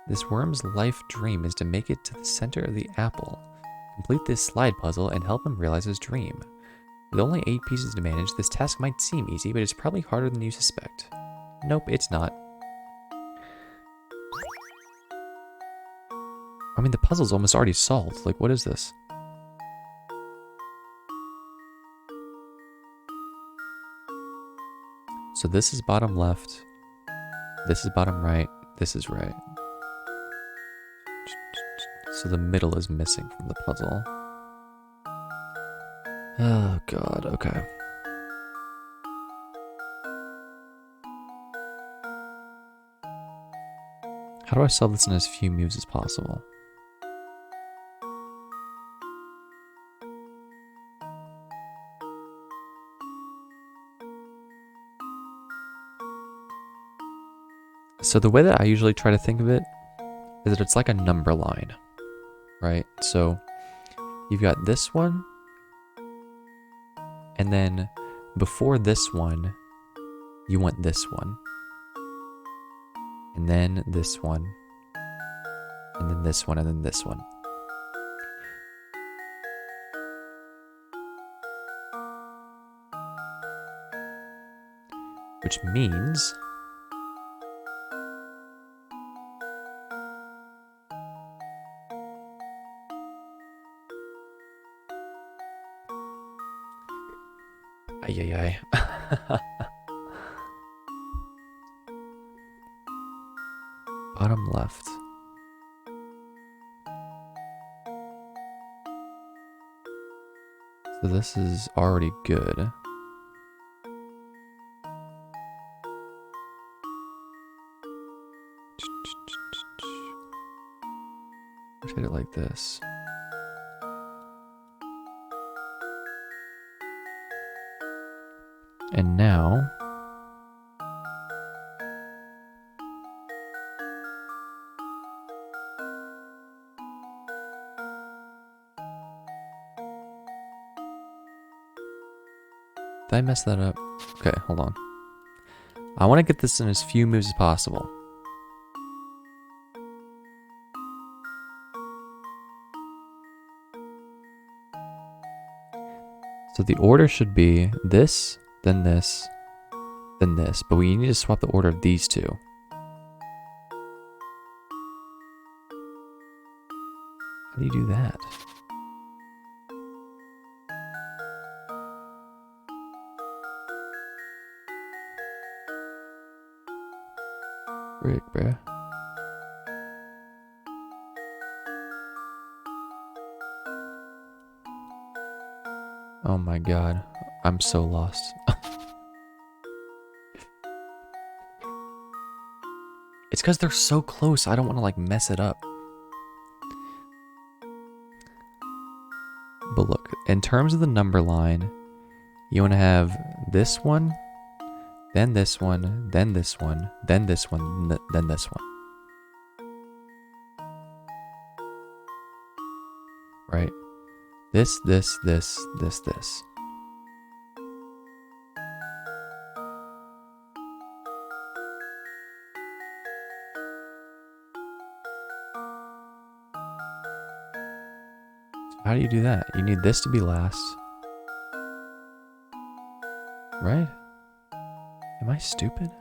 This worm's life dream is to make it to the center of the apple. Complete this slide puzzle and help him realize his dream. With only 8 pieces to manage, this task might seem easy, but it's probably harder than you suspect. Nope, it's not. I mean, the puzzle's almost already solved. Like, what is this? So this is bottom left. This is bottom right. This is right. So the middle is missing from the puzzle. Oh god, okay. How do I solve this in as few moves as possible? So the way that I usually try to think of it is that it's like a number line, right? So you've got this one, and then before this one, you want this one, and then this one, and then this one, and then this one. Which means ay. Bottom left. So this is already good. Rotate it like this. And now did I mess that up? Okay, hold on. I want to get this in as few moves as possible. So the order should be this, then this, then this. But we need to swap the order of these two. How do you do that? Frick, bruh. Oh my god. I'm so lost. It's because they're so close. I don't want to like mess it up. But look, in terms of the number line, you want to have this one, then this one, then this one, then this one, then this one. Right? This. How do you do that? You need this to be last. Right? Am I stupid?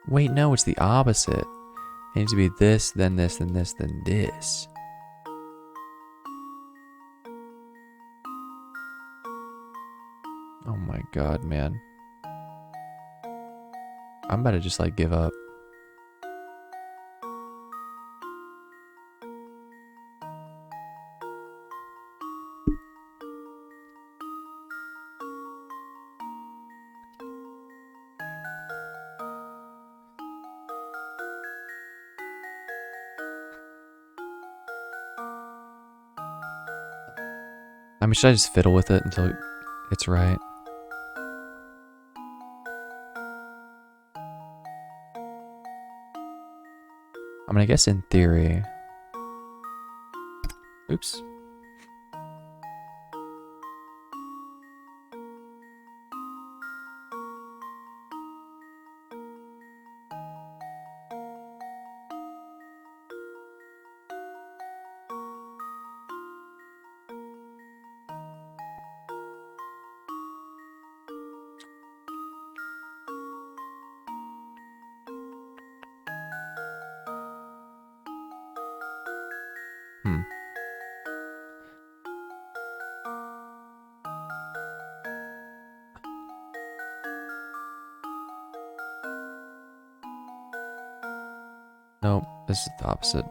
Wait, no, it's the opposite. It needs to be this, then this, then this, then this. Oh my god, man. I'm about to just like give up. I mean, should I just fiddle with it until it's right? I mean, I guess in theory. Oops. Nope, this is the opposite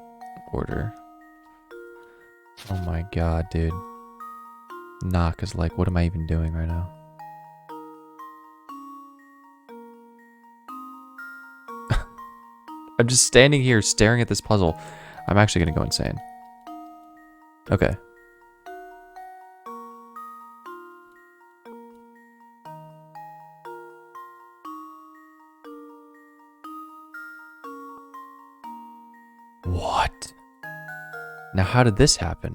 order. Oh my god, dude. Nah, cause like, what am I even doing right now? I'm just standing here staring at this puzzle. I'm actually gonna go insane. Okay. What? Now how did this happen?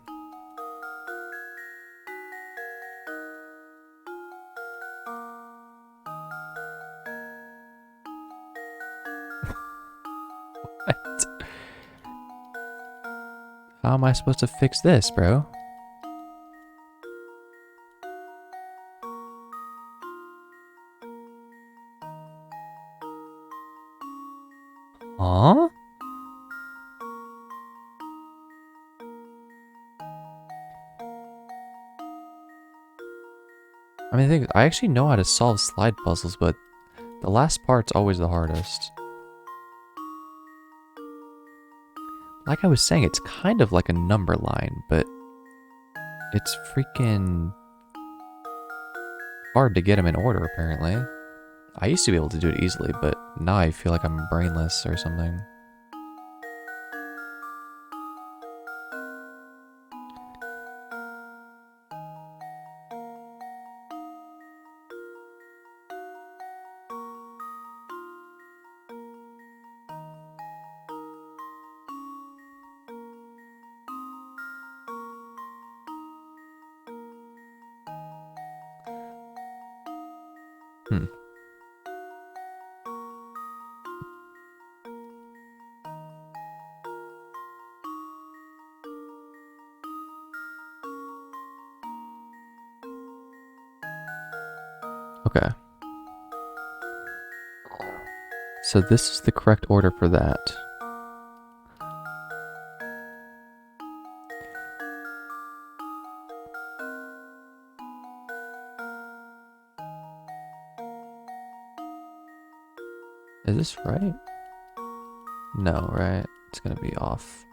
What? How am I supposed to fix this, bro? Huh? I mean, I actually know how to solve slide puzzles, but the last part's always the hardest. Like I was saying, it's kind of like a number line, but it's freaking hard to get them in order, apparently. I used to be able to do it easily, but now I feel like I'm brainless or something. Hmm. Okay. So this is the correct order for that. Is this right? No, right? It's gonna be off.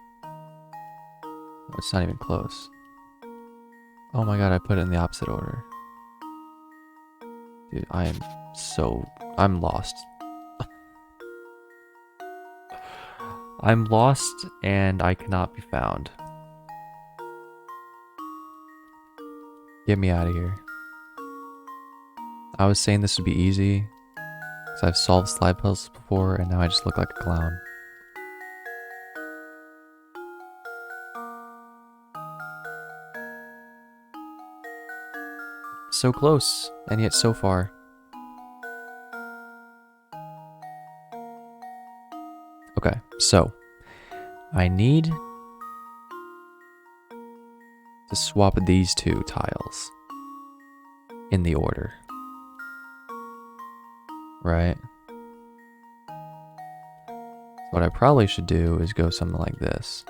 It's not even close. Oh my god, I put it in the opposite order. Dude, I'm lost. I'm lost and I cannot be found. Get me out of here. I was saying this would be easy because I've solved slide puzzles before and now I just look like a clown. So close and yet so far. Okay, so I need to swap these two tiles in the order. Right? What I probably should do is go something like this.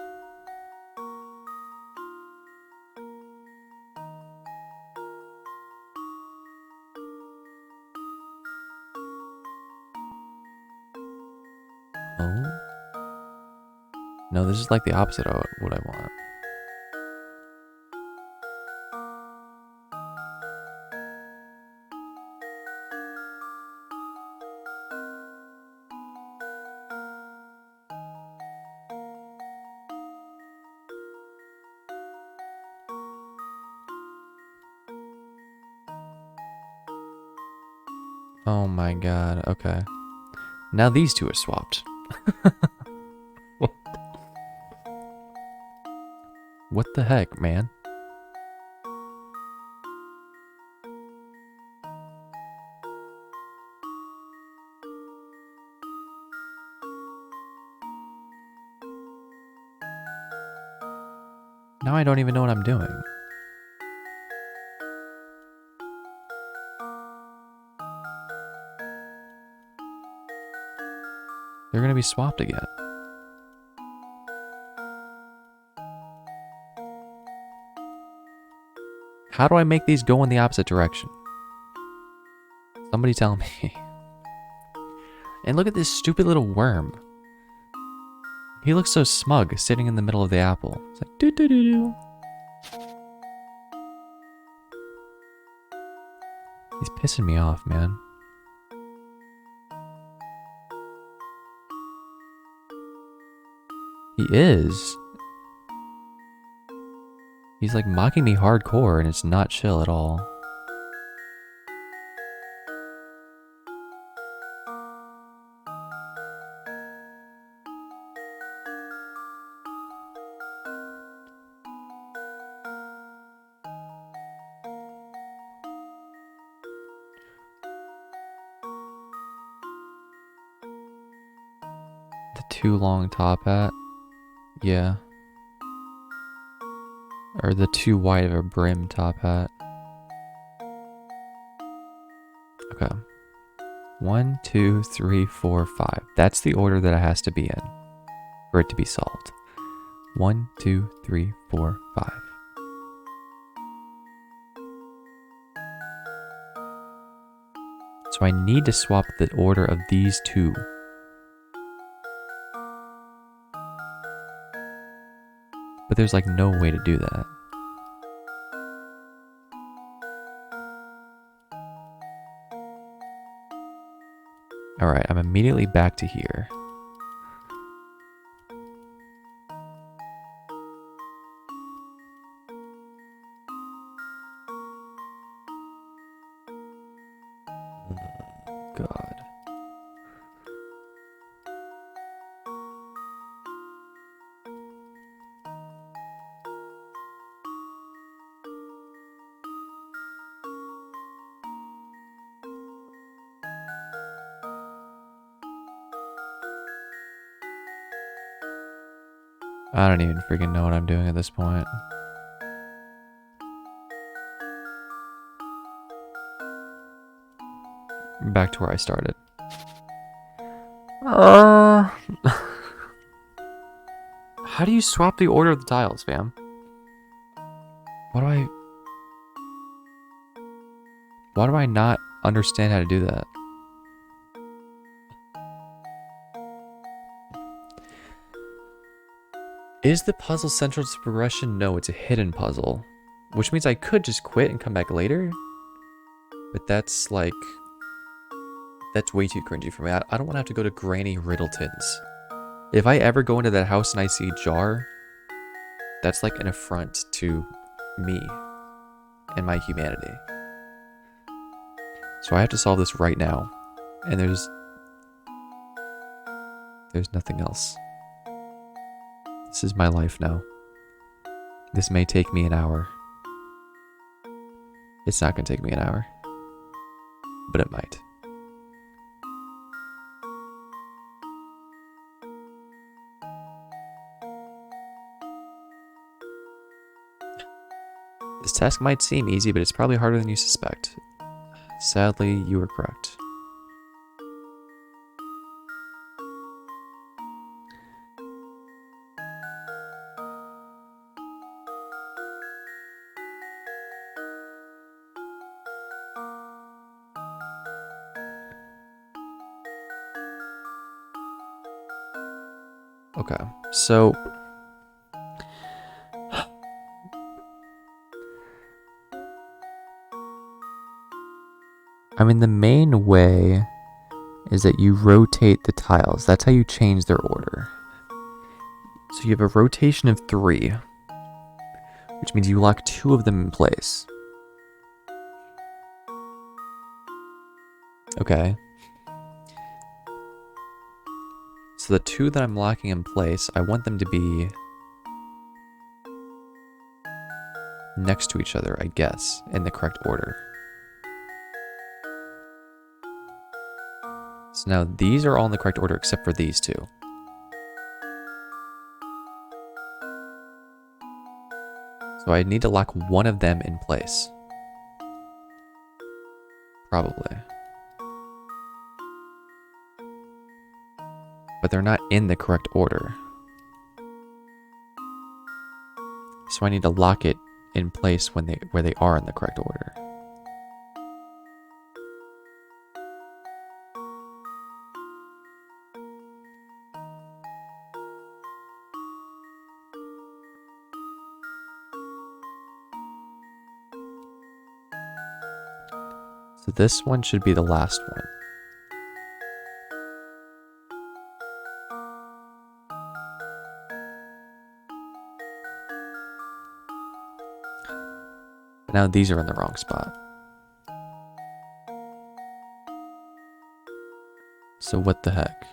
Oh. No, this is like the opposite of what I want. Oh my god, okay. Now these two are swapped. What the heck, man? Now I don't even know what I'm doing. They're gonna be swapped again. How do I make these go in the opposite direction? Somebody tell me. And look at this stupid little worm. He looks so smug, sitting in the middle of the apple. It's like, doo doo doo doo. He's pissing me off, man. He is. He's like mocking me hardcore, and it's not chill at all. The too long top hat? Yeah. Or the too wide of a brim top hat. Okay. 1, 2, 3, 4, 5. That's the order that it has to be in for it to be solved. 1, 2, 3, 4, 5. So I need to swap the order of these two. But there's like no way to do that. Alright, I'm immediately back to here. God. I don't even freaking know what I'm doing at this point. Back to where I started. How do you swap the order of the tiles, fam? Why do I not understand how to do that? Is the puzzle central to progression? No, it's a hidden puzzle. Which means I could just quit and come back later. But that's like... that's way too cringy for me. I don't want to have to go to Granny Riddleton's. If I ever go into that house and I see Jar, that's like an affront to me and my humanity. So I have to solve this right now. And there's nothing else. This is my life now. This may take me an hour. It's not going to take me an hour. But it might. This task might seem easy, but it's probably harder than you suspect. Sadly, you were correct. Okay, so I mean, the main way is that you rotate the tiles. That's how you change their order. So you have a rotation of 3, which means you lock 2 of them in place. Okay. So the 2 that I'm locking in place, I want them to be next to each other, I guess, in the correct order. So now these are all in the correct order except for these 2. So I need to lock one of them in place. Probably. But they're not in the correct order. So I need to lock it in place where they are in the correct order. So this one should be the last one. But now these are in the wrong spot. So what the heck?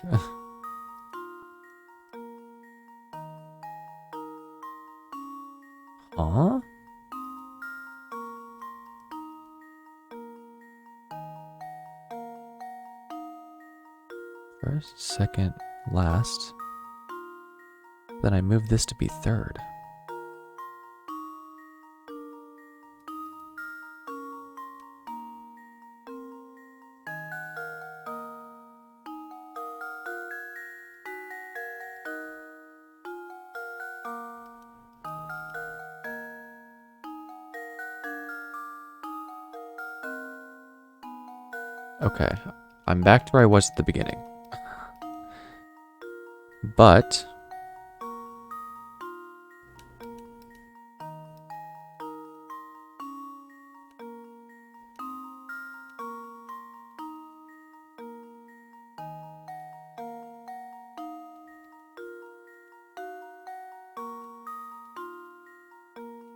Huh? First, second, last. Then I move this to be third. Okay, I'm back to where I was at the beginning. But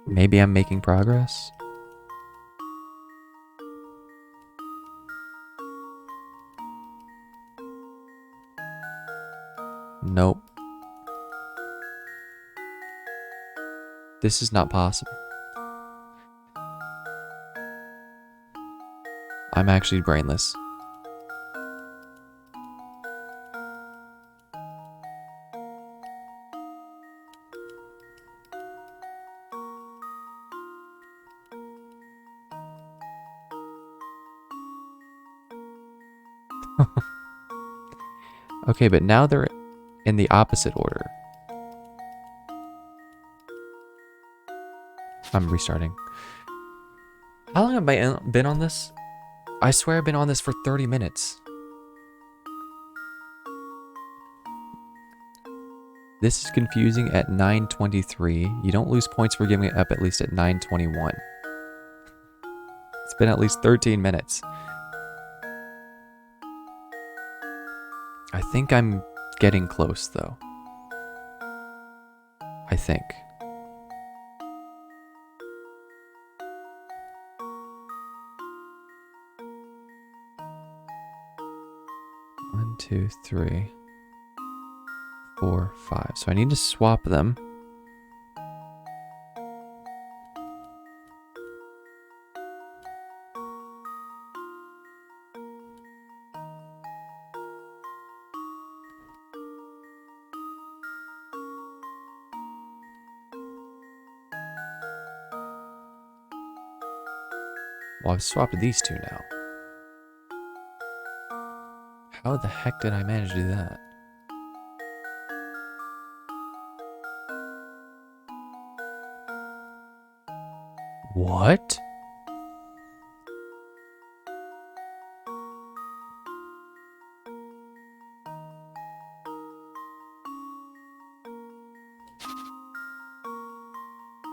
maybe I'm making progress. Nope. This is not possible. I'm actually brainless. Okay, but now they're in the opposite order. I'm restarting. How long have I been on this? I swear I've been on this for 30 minutes. This is confusing at 9:23. You don't lose points for giving it up at least at 9:21. It's been at least 13 minutes. I think I'm getting close, though. I think. One, two, three, 4, 5. So I need to swap them. Well, I've swapped these two now. How the heck did I manage to do that? What?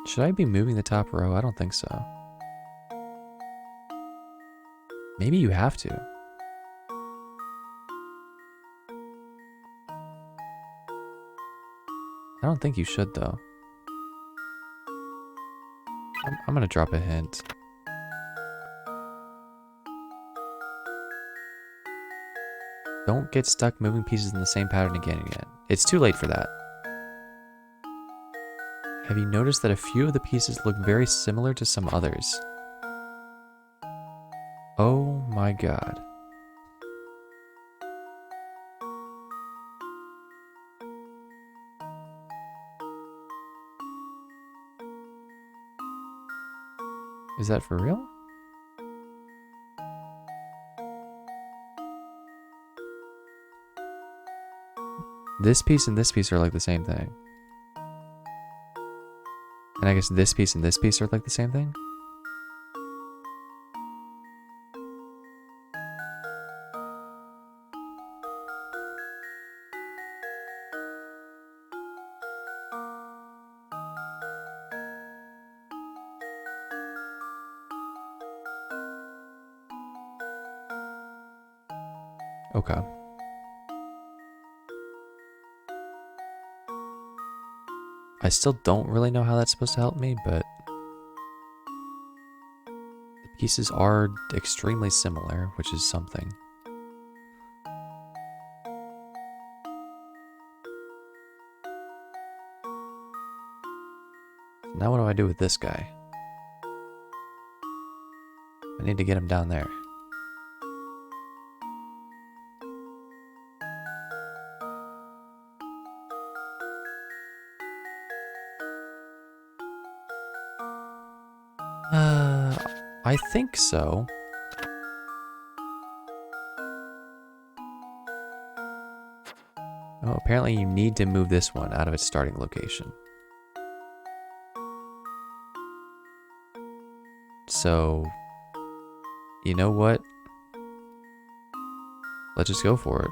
Should I be moving the top row? I don't think so. Maybe you have to. I don't think you should, though. I'm gonna drop a hint. Don't get stuck moving pieces in the same pattern again and again. It's too late for that. Have you noticed that a few of the pieces look very similar to some others? Oh my god. Is that for real? This piece and this piece are like the same thing. And I guess this piece and this piece are like the same thing? Okay. I still don't really know how that's supposed to help me, but the pieces are extremely similar, which is something. Now what do I do with this guy? I need to get him down there. I think so. Oh, apparently you need to move this one out of its starting location. So, you know what? Let's just go for it.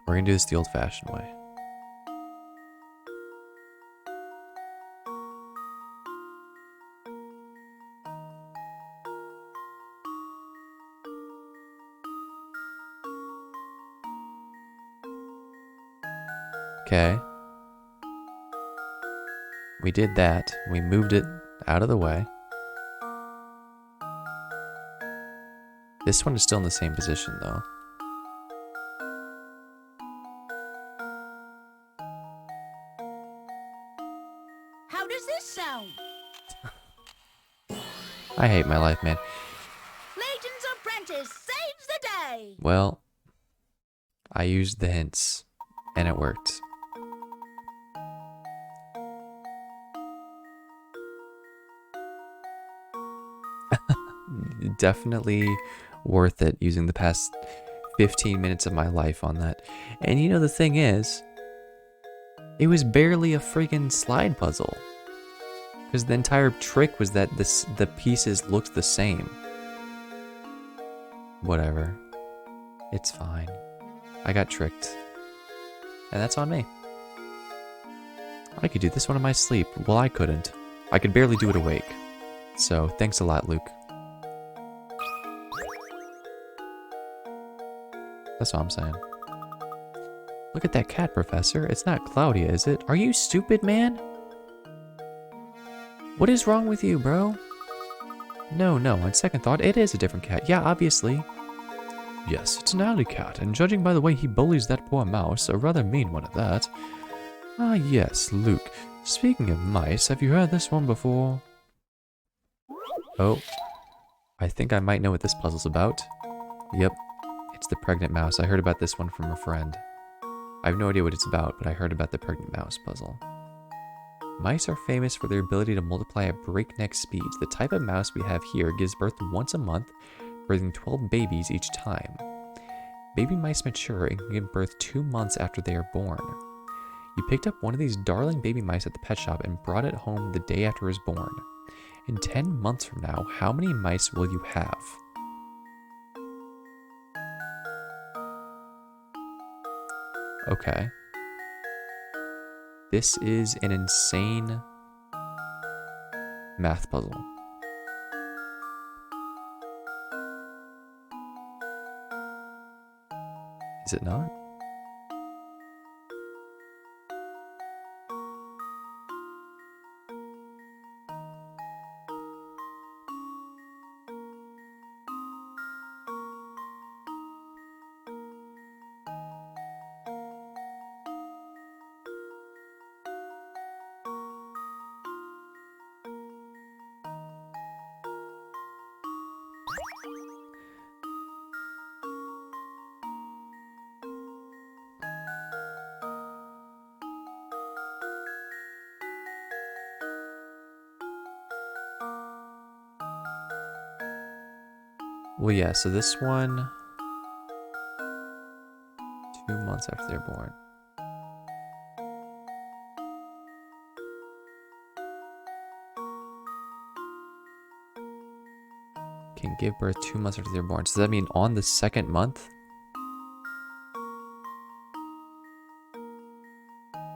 We're gonna do this the old-fashioned way. Okay. We did that. We moved it out of the way. This one is still in the same position, though. How does this sound? I hate my life, man. Layton's apprentice saves the day. Well, I used the hints, and it worked. Definitely worth it using the past 15 minutes of my life on that. And you know, the thing is, it was barely a freaking slide puzzle. Because the entire trick was that the pieces looked the same. Whatever. It's fine. I got tricked. And that's on me. I could do this one in my sleep. Well, I couldn't. I could barely do it awake. So, thanks a lot, Luke. That's all I'm saying. Look at that cat, Professor. It's not Claudia, is it? Are you stupid, man? What is wrong with you, bro? No, on second thought, it is a different cat. Yeah, obviously. Yes, it's an alley cat, and judging by the way he bullies that poor mouse, a rather mean one at that. Ah, yes, Luke. Speaking of mice, have you heard this one before? Oh. I think I might know what this puzzle's about. Yep. It's the pregnant mouse. I heard about this one from a friend. I have no idea what it's about, but I heard about the pregnant mouse puzzle. Mice are famous for their ability to multiply at breakneck speeds. The type of mouse we have here gives birth once a month, birthing 12 babies each time. Baby mice mature and can give birth 2 months after they are born. You picked up one of these darling baby mice at the pet shop and brought it home the day after it was born. In 10 months from now, how many mice will you have? Okay. This is an insane math puzzle. Is it not? Well, yeah, so this one, 2 months after they're born. Can give birth 2 months after they're born. So does that mean on the second month?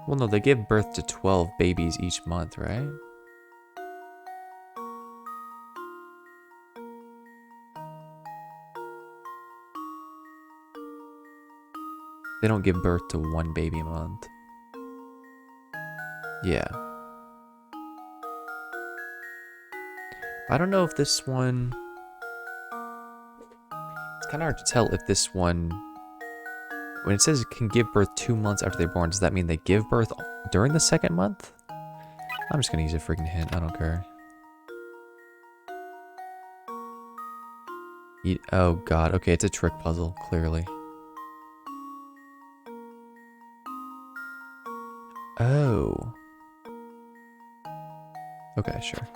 Well, no, they give birth to 12 babies each month, right? They don't give birth to one baby a month. Yeah. I don't know if this one... It's kind of hard to tell if this one... When it says it can give birth 2 months after they're born, does that mean they give birth during the second month? I'm just gonna use a freaking hint. I don't care. Oh god. Okay, it's a trick puzzle, clearly. Oh. Okay, sure.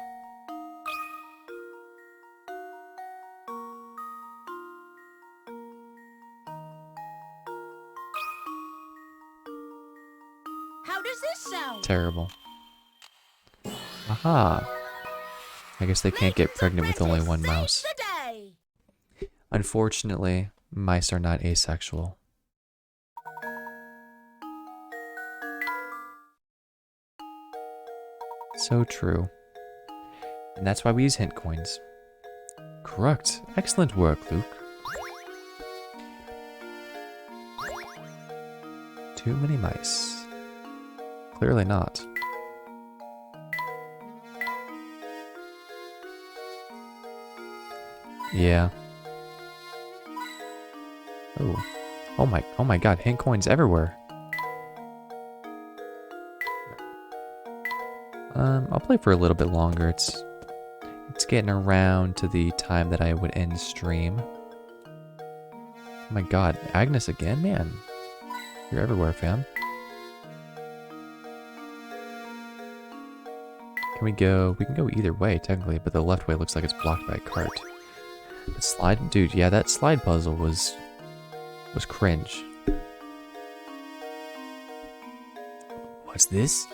How does this sound? Terrible. Aha. I guess they can't get Layton's pregnant with only apprentice one saves mouse. the day. Unfortunately, mice are not asexual. So true. And that's why we use hint coins. Correct. Excellent work, Luke. Too many mice. Clearly not. Yeah. Oh. Oh my god, hint coins everywhere. I'll play for a little bit longer. It's getting around to the time that I would end stream. Oh my god, Agnes again? Man. You're everywhere, fam. Can we go? We can go either way, technically, but the left way looks like it's blocked by a cart. The slide? Dude, yeah, that slide puzzle was cringe. What's this?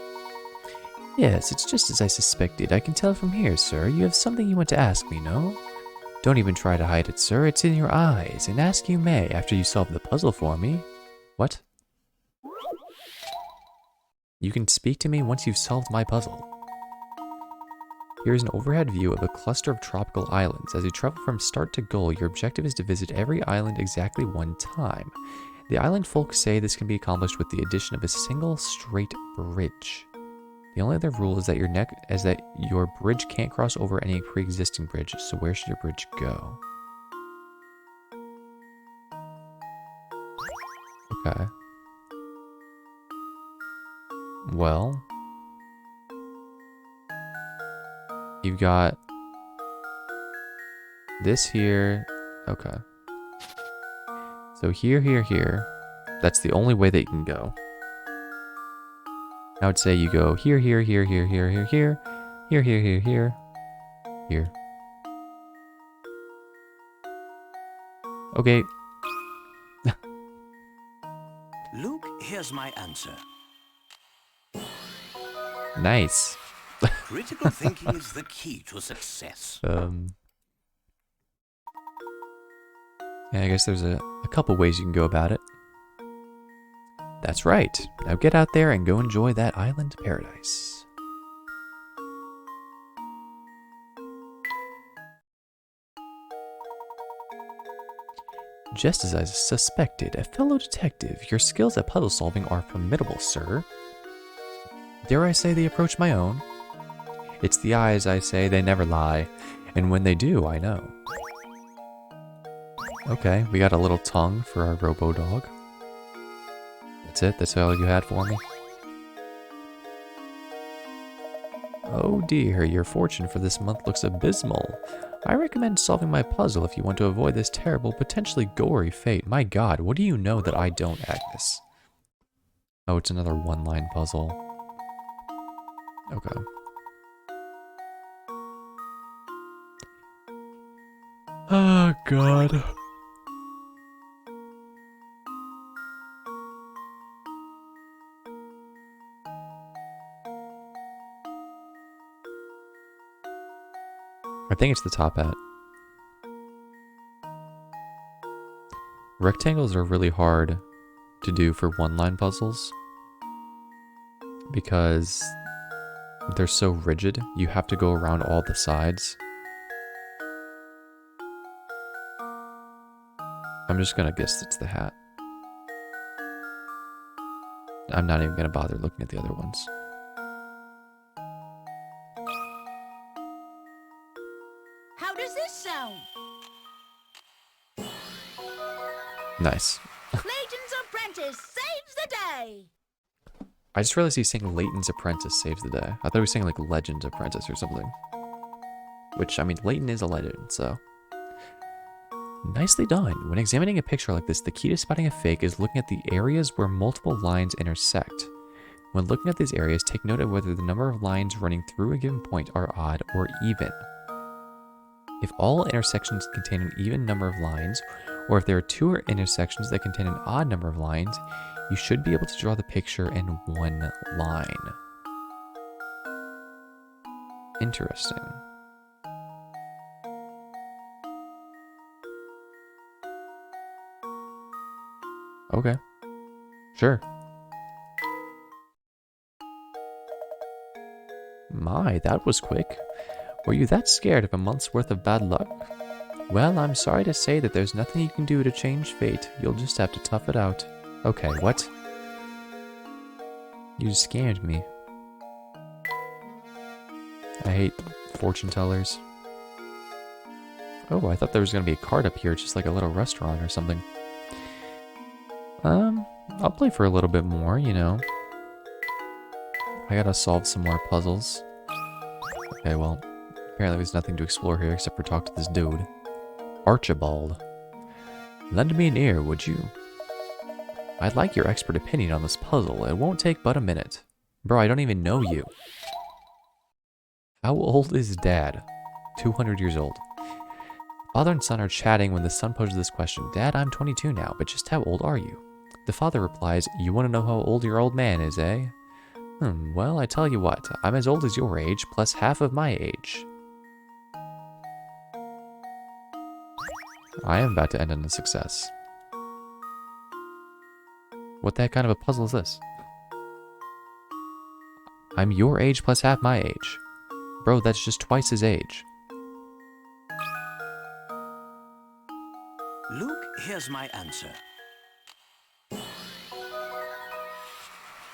Yes, it's just as I suspected. I can tell from here, sir. You have something you want to ask me, no? Don't even try to hide it, sir. It's in your eyes, and ask you may after you solve the puzzle for me. What? You can speak to me once you've solved my puzzle. Here is an overhead view of a cluster of tropical islands. As you travel from start to goal, your objective is to visit every island exactly one time. The island folk say this can be accomplished with the addition of a single straight bridge. The only other rule is that your bridge can't cross over any pre-existing bridge, so where should your bridge go? Okay. Well, you've got this here. Okay. So here. That's the only way that you can go. I would say you go here. Here. Okay. Luke, here's my answer. Nice. Critical thinking is the key to success. Yeah, I guess there's a couple ways you can go about it. That's right. Now get out there and go enjoy that island paradise. Just as I suspected, a fellow detective, your skills at puzzle solving are formidable, sir. Dare I say they approach my own? It's the eyes, I say, they never lie. And when they do, I know. Okay, we got a little tongue for our robo-dog. That's it? That's all you had for me? Oh dear, your fortune for this month looks abysmal. I recommend solving my puzzle if you want to avoid this terrible, potentially gory fate. My god, what do you know that I don't, Agnes? Oh, it's another one-line puzzle. Okay. Oh god. I think it's the top hat. Rectangles are really hard to do for one-line puzzles because they're so rigid. You have to go around all the sides. I'm just gonna guess it's the hat. I'm not even going to bother looking at the other ones. How does this sound? Nice. Layton's apprentice saves the day. I just realized he's saying Layton's Apprentice saves the day. I thought he was saying like Legend's Apprentice or something. Which, I mean, Layton is a legend, so. Nicely done. When examining a picture like this, the key to spotting a fake is looking at the areas where multiple lines intersect. When looking at these areas, take note of whether the number of lines running through a given point are odd or even. If all intersections contain an even number of lines, or if there are two intersections that contain an odd number of lines, you should be able to draw the picture in one line. Interesting. Okay. Sure. My, that was quick. Were you that scared of a month's worth of bad luck? Well, I'm sorry to say that there's nothing you can do to change fate. You'll just have to tough it out. Okay, what? You scared me. I hate fortune tellers. Oh, I thought there was going to be a card up here, just like a little restaurant or something. I'll play for a little bit more, you know. I gotta solve some more puzzles. Okay, well, apparently there's nothing to explore here except for talk to this dude. Archibald. Lend me an ear, would you? I'd like your expert opinion on this puzzle. It won't take but a minute. Bro, I don't even know you. How old is Dad? 200 years old. Father and son are chatting when the son poses this question. Dad, I'm 22 now, but just how old are you? The father replies, you want to know how old your old man is, eh? Well, I tell you what, I'm as old as your age, plus half of my age. I am about to end in a success. What the heck kind of a puzzle is this? I'm your age plus half my age. Bro, that's just twice his age. Luke, here's my answer.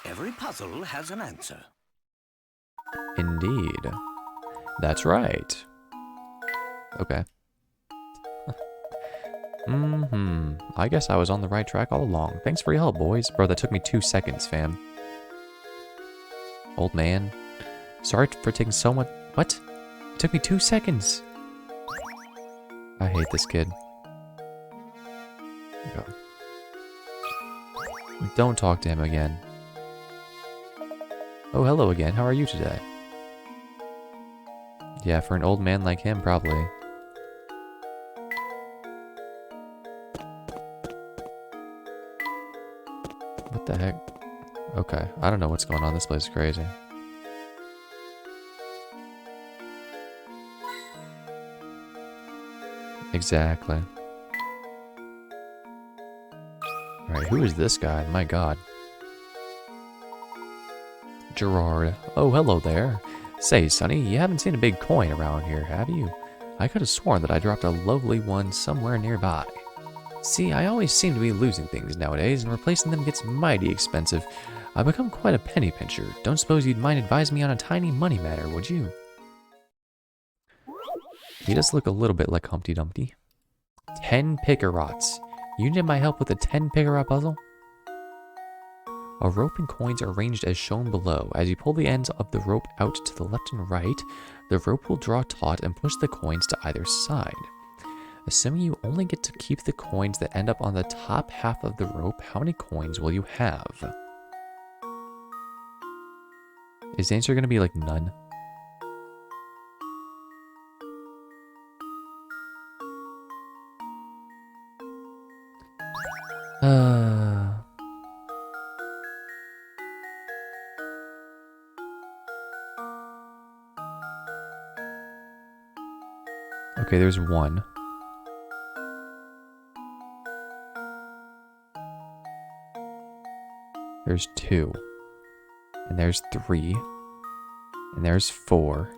Every puzzle has an answer. Indeed. That's right. Okay. I guess I was on the right track all along. Thanks for your help, boys. Bro, that took me 2 seconds, fam. Old man. Sorry for taking so much... What? It took me 2 seconds. I hate this kid. Go. Don't talk to him again. Oh, hello again. How are you today? Yeah, for an old man like him, probably. What the heck? Okay, I don't know what's going on. This place is crazy. Exactly. Alright, who is this guy? My god. Gerard. Oh, hello there. Say, Sonny, you haven't seen a big coin around here, have you? I could have sworn that I dropped a lovely one somewhere nearby. See, I always seem to be losing things nowadays, and replacing them gets mighty expensive. I've become quite a penny pincher. Don't suppose you'd mind advising me on a tiny money matter, would you? He does look a little bit like Humpty Dumpty. 10 Pickerots. You need my help with the 10 Pickerot puzzle? A rope and coins are arranged as shown below. As you pull the ends of the rope out to the left and right, the rope will draw taut and push the coins to either side. Assuming you only get to keep the coins that end up on the top half of the rope, how many coins will you have? Is the answer going to be like none? Okay, there's 1. There's 2. And there's 3. And there's 4.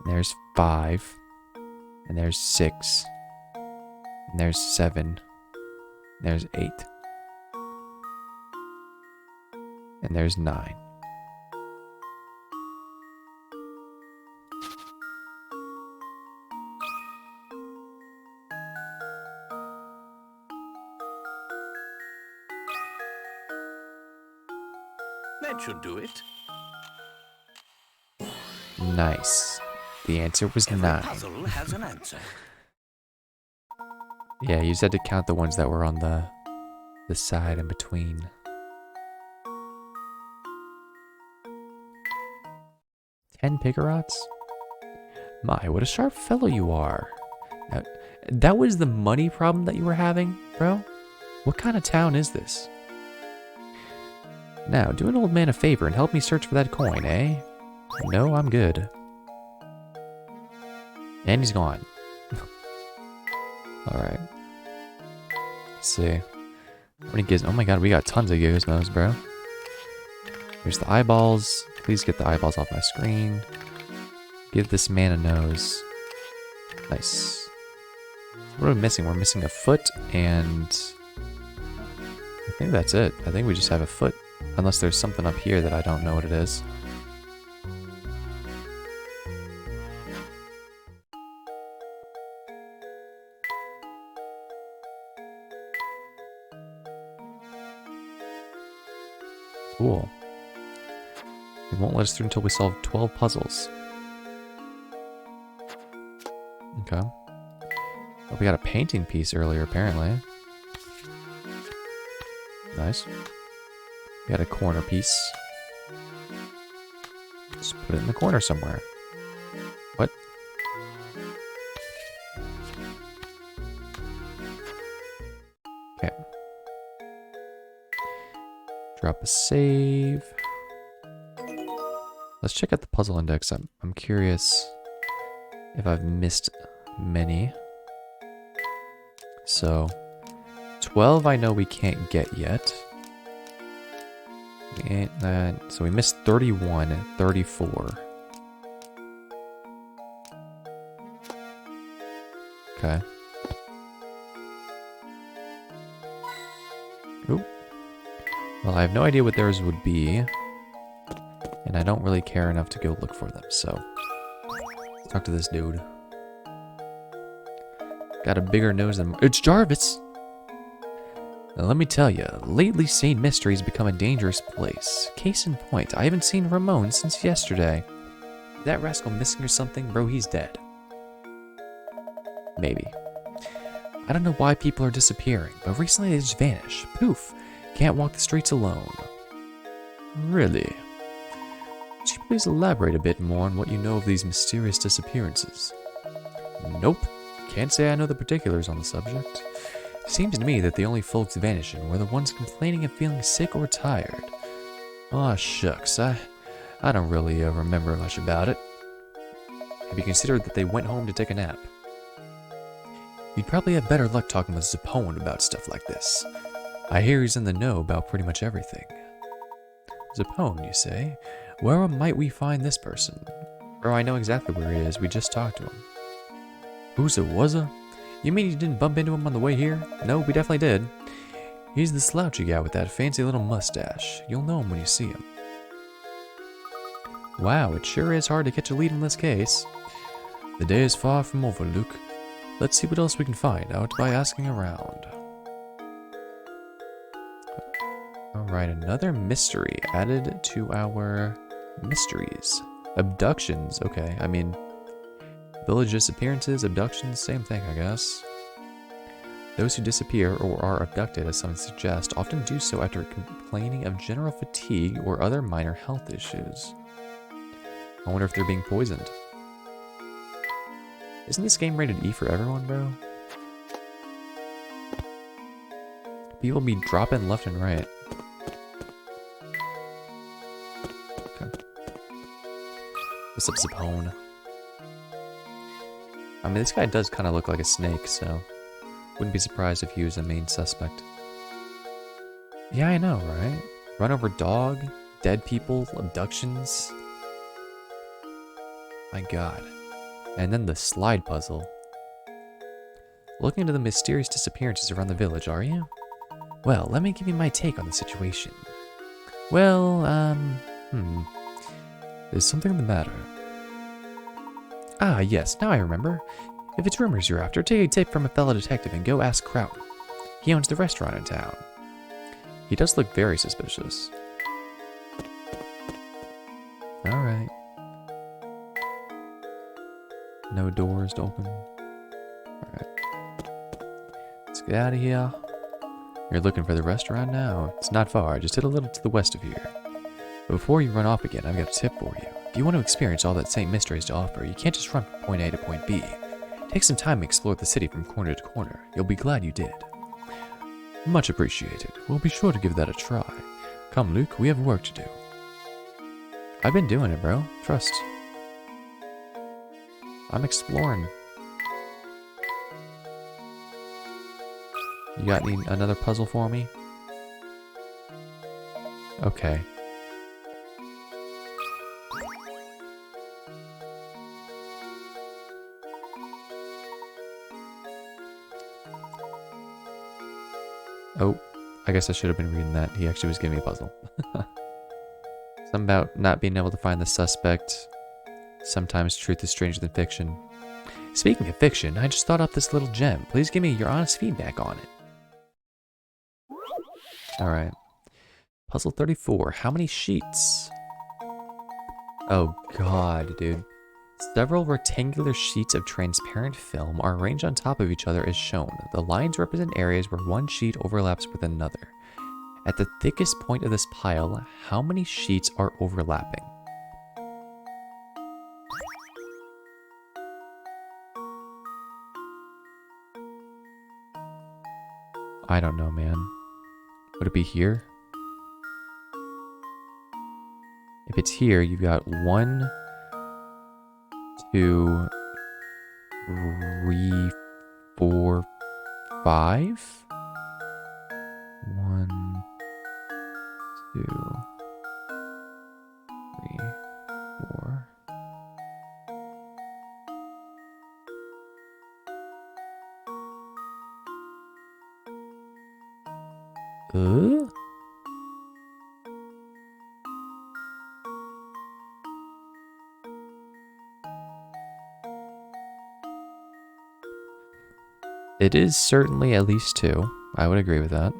And there's 5. And there's 6. And there's 7. There's 8. And there's 9. That should do it. Nice. The answer was Every 9. puzzle has an answer. Yeah, you just had to count the ones that were on the side in between. Ten Piggerots? My, what a sharp fellow you are. Now, that was the money problem that you were having, bro? What kind of town is this? Now, do an old man a favor and help me search for that coin, eh? No, I'm good. And he's gone. Alright. Let's see. How many gizmos? Oh my god, we got tons of gizmos, bro. Here's the eyeballs. Please get the eyeballs off my screen. Give this man a nose. Nice. What are we missing? We're missing a foot and... I think that's it. I think we just have a foot. Unless there's something up here that I don't know what it is. Cool. It won't let us through until we solve 12 puzzles. Okay. Well, we got a painting piece earlier, apparently. Nice. We got a corner piece. Just put it in the corner somewhere. What? Okay. Drop a save. Let's check out the puzzle index. I'm curious if I've missed many. So, 12 I know we can't get yet. And, so we missed 31 and 34. Okay. Oop. Well, I have no idea what theirs would be. And I don't really care enough to go look for them, so... Let's talk to this dude. Got a bigger nose than... It's Jarvis! Now, let me tell you, lately St. Mystery's become a dangerous place. Case in point, I haven't seen Ramon since yesterday. That rascal missing or something? Bro, he's dead. Maybe. I don't know why people are disappearing, but recently they just vanish. Poof. Can't walk the streets alone. Really? Could you please elaborate a bit more on what you know of these mysterious disappearances? Nope. Can't say I know the particulars on the subject. Seems to me that the only folks vanishing were the ones complaining of feeling sick or tired. Aw, shucks, I don't really remember much about it. Have you considered that they went home to take a nap? You'd probably have better luck talking with Zapone about stuff like this. I hear he's in the know about pretty much everything. Zapone, you say? Where might we find this person? Bro, I know exactly where he is, we just talked to him. Who's it, was it? You mean you didn't bump into him on the way here? No, we definitely did. He's the slouchy guy with that fancy little mustache. You'll know him when you see him. Wow, it sure is hard to catch a lead in this case. The day is far from over, Luke. Let's see what else we can find out by asking around. Alright, another mystery added to our mysteries. Abductions, okay, I mean... Village disappearances, abductions, same thing, I guess. Those who disappear or are abducted, as some suggest, often do so after complaining of general fatigue or other minor health issues. I wonder if they're being poisoned. Isn't this game rated E for everyone, bro? People be dropping left and right. Okay. What's up, Zapone? I mean, this guy does kind of look like a snake, so wouldn't be surprised if he was the main suspect. Yeah, I know, right? Run over dog, dead people, abductions. My god. And then the slide puzzle. Looking into the mysterious disappearances around the village, are you? Well, let me give you my take on the situation. Well, Is something the matter? Ah, yes, now I remember. If it's rumors you're after, take a tip from a fellow detective and go ask Crown. He owns the restaurant in town. He does look very suspicious. Alright. No doors to open. Alright. Let's get out of here. You're looking for the restaurant now? It's not far, just hit a little to the west of here. But before you run off again, I've got a tip for you. If you want to experience all that St. Mystery has to offer, you can't just run from point A to point B. Take some time and explore the city from corner to corner. You'll be glad you did. Much appreciated. We'll be sure to give that a try. Come, Luke, we have work to do. I've been doing it, bro. Trust. I'm exploring. You got another puzzle for me? Okay. Oh, I guess I should have been reading that. He actually was giving me a puzzle. Something about not being able to find the suspect. Sometimes truth is stranger than fiction. Speaking of fiction, I just thought up this little gem. Please give me your honest feedback on it. Alright. Puzzle 34. How many sheets? Oh god, dude. Several rectangular sheets of transparent film are arranged on top of each other as shown. The lines represent areas where one sheet overlaps with another. At the thickest point of this pile, how many sheets are overlapping? I don't know, man. Would it be here? If it's here, you've got 1, 2, 3, 4, 5. 1, 2, 3, 4. It is certainly at least 2. I would agree with that.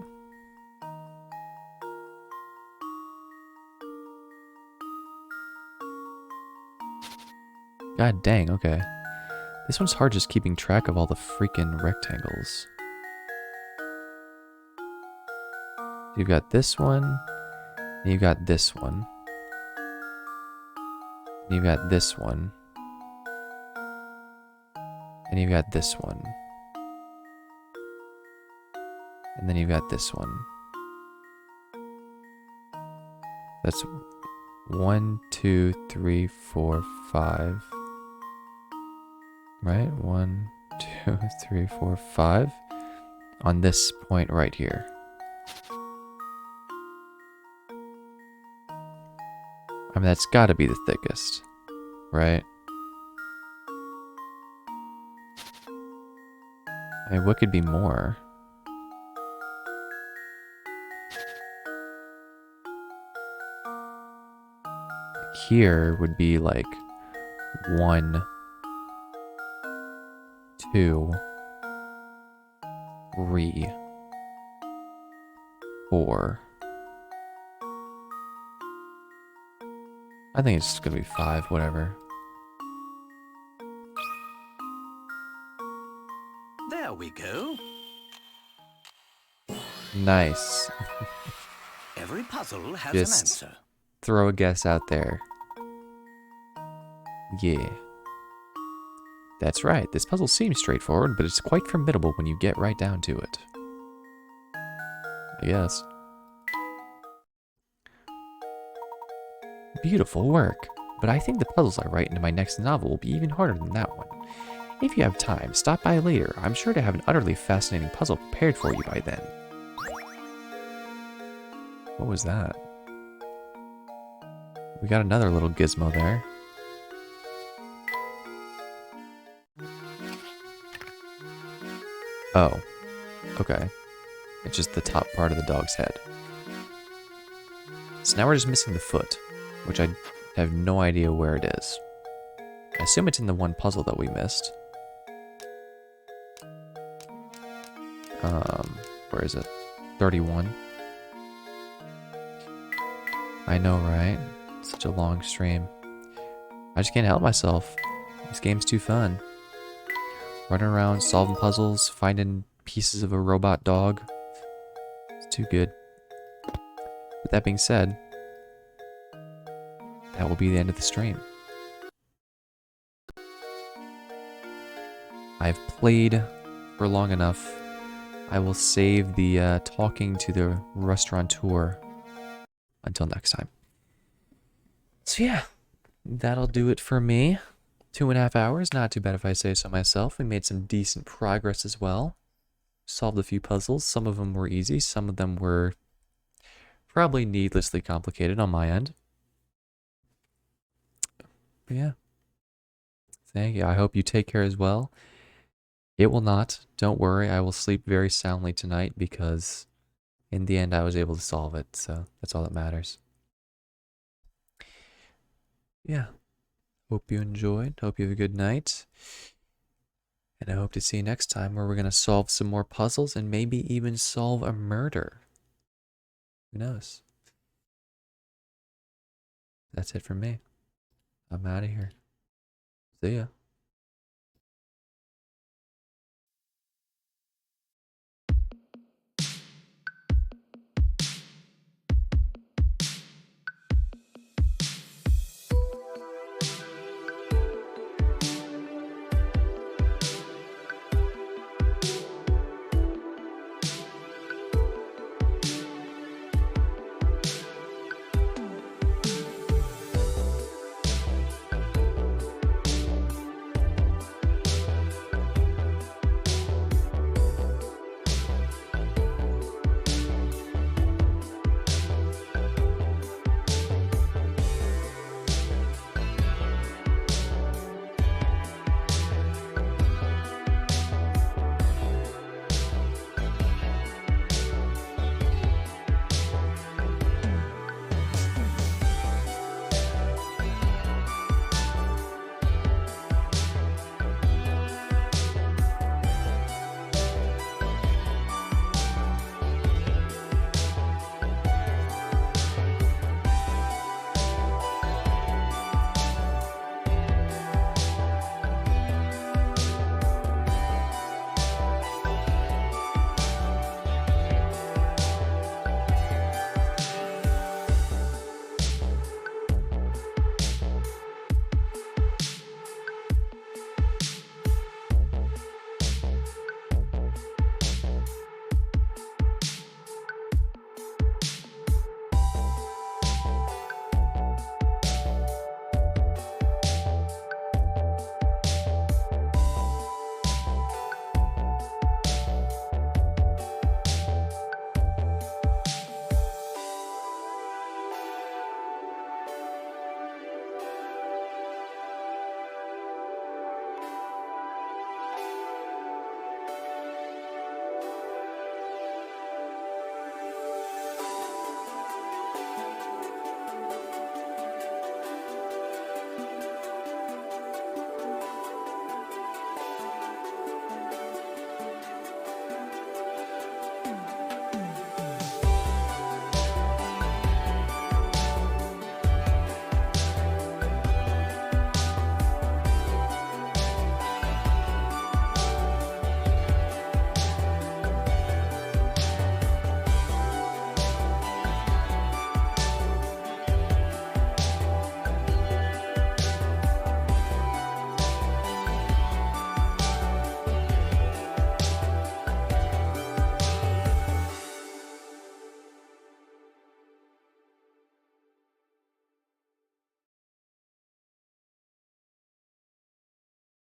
God dang, okay. This one's hard just keeping track of all the freaking rectangles. You've got this one, and you've got this one. And you've got this one. And you've got this one. And then you've got this one. That's 1, 2, 3, 4, 5. Right? 1, 2, 3, 4, 5. On this point right here. I mean, that's gotta be the thickest. Right? I mean, what could be more? Here would be like 1, 2, 3, 4. I think it's just gonna be 5, whatever. There we go. Nice. Every puzzle has Just an answer. throw a guess out there. Yeah. That's right. This puzzle seems straightforward, but it's quite formidable when you get right down to it. I guess. Beautiful work. But I think the puzzles I write into my next novel will be even harder than that one. If you have time, stop by later. I'm sure to have an utterly fascinating puzzle prepared for you by then. What was that? We got another little gizmo there. Oh, okay. It's just the top part of the dog's head. So now we're just missing the foot, which I have no idea where it is. I assume it's in the one puzzle that we missed. Where is it? 31. I know, right? Such a long stream. I just can't help myself. This game's too fun. Running around, solving puzzles, finding pieces of a robot dog. It's too good. With that being said, that will be the end of the stream. I've played for long enough. I will save the talking to the restaurateur until next time. So yeah, that'll do it for me. 2.5 hours, not too bad if I say so myself. We made some decent progress as well. Solved a few puzzles. Some of them were easy, some of them were probably needlessly complicated on my end. But yeah. Thank you. I hope you take care as well. It will not. Don't worry. I will sleep very soundly tonight because in the end I was able to solve it. So that's all that matters. Yeah. Hope you enjoyed. Hope you have a good night. And I hope to see you next time where we're going to solve some more puzzles and maybe even solve a murder. Who knows? That's it from me. I'm out of here. See ya.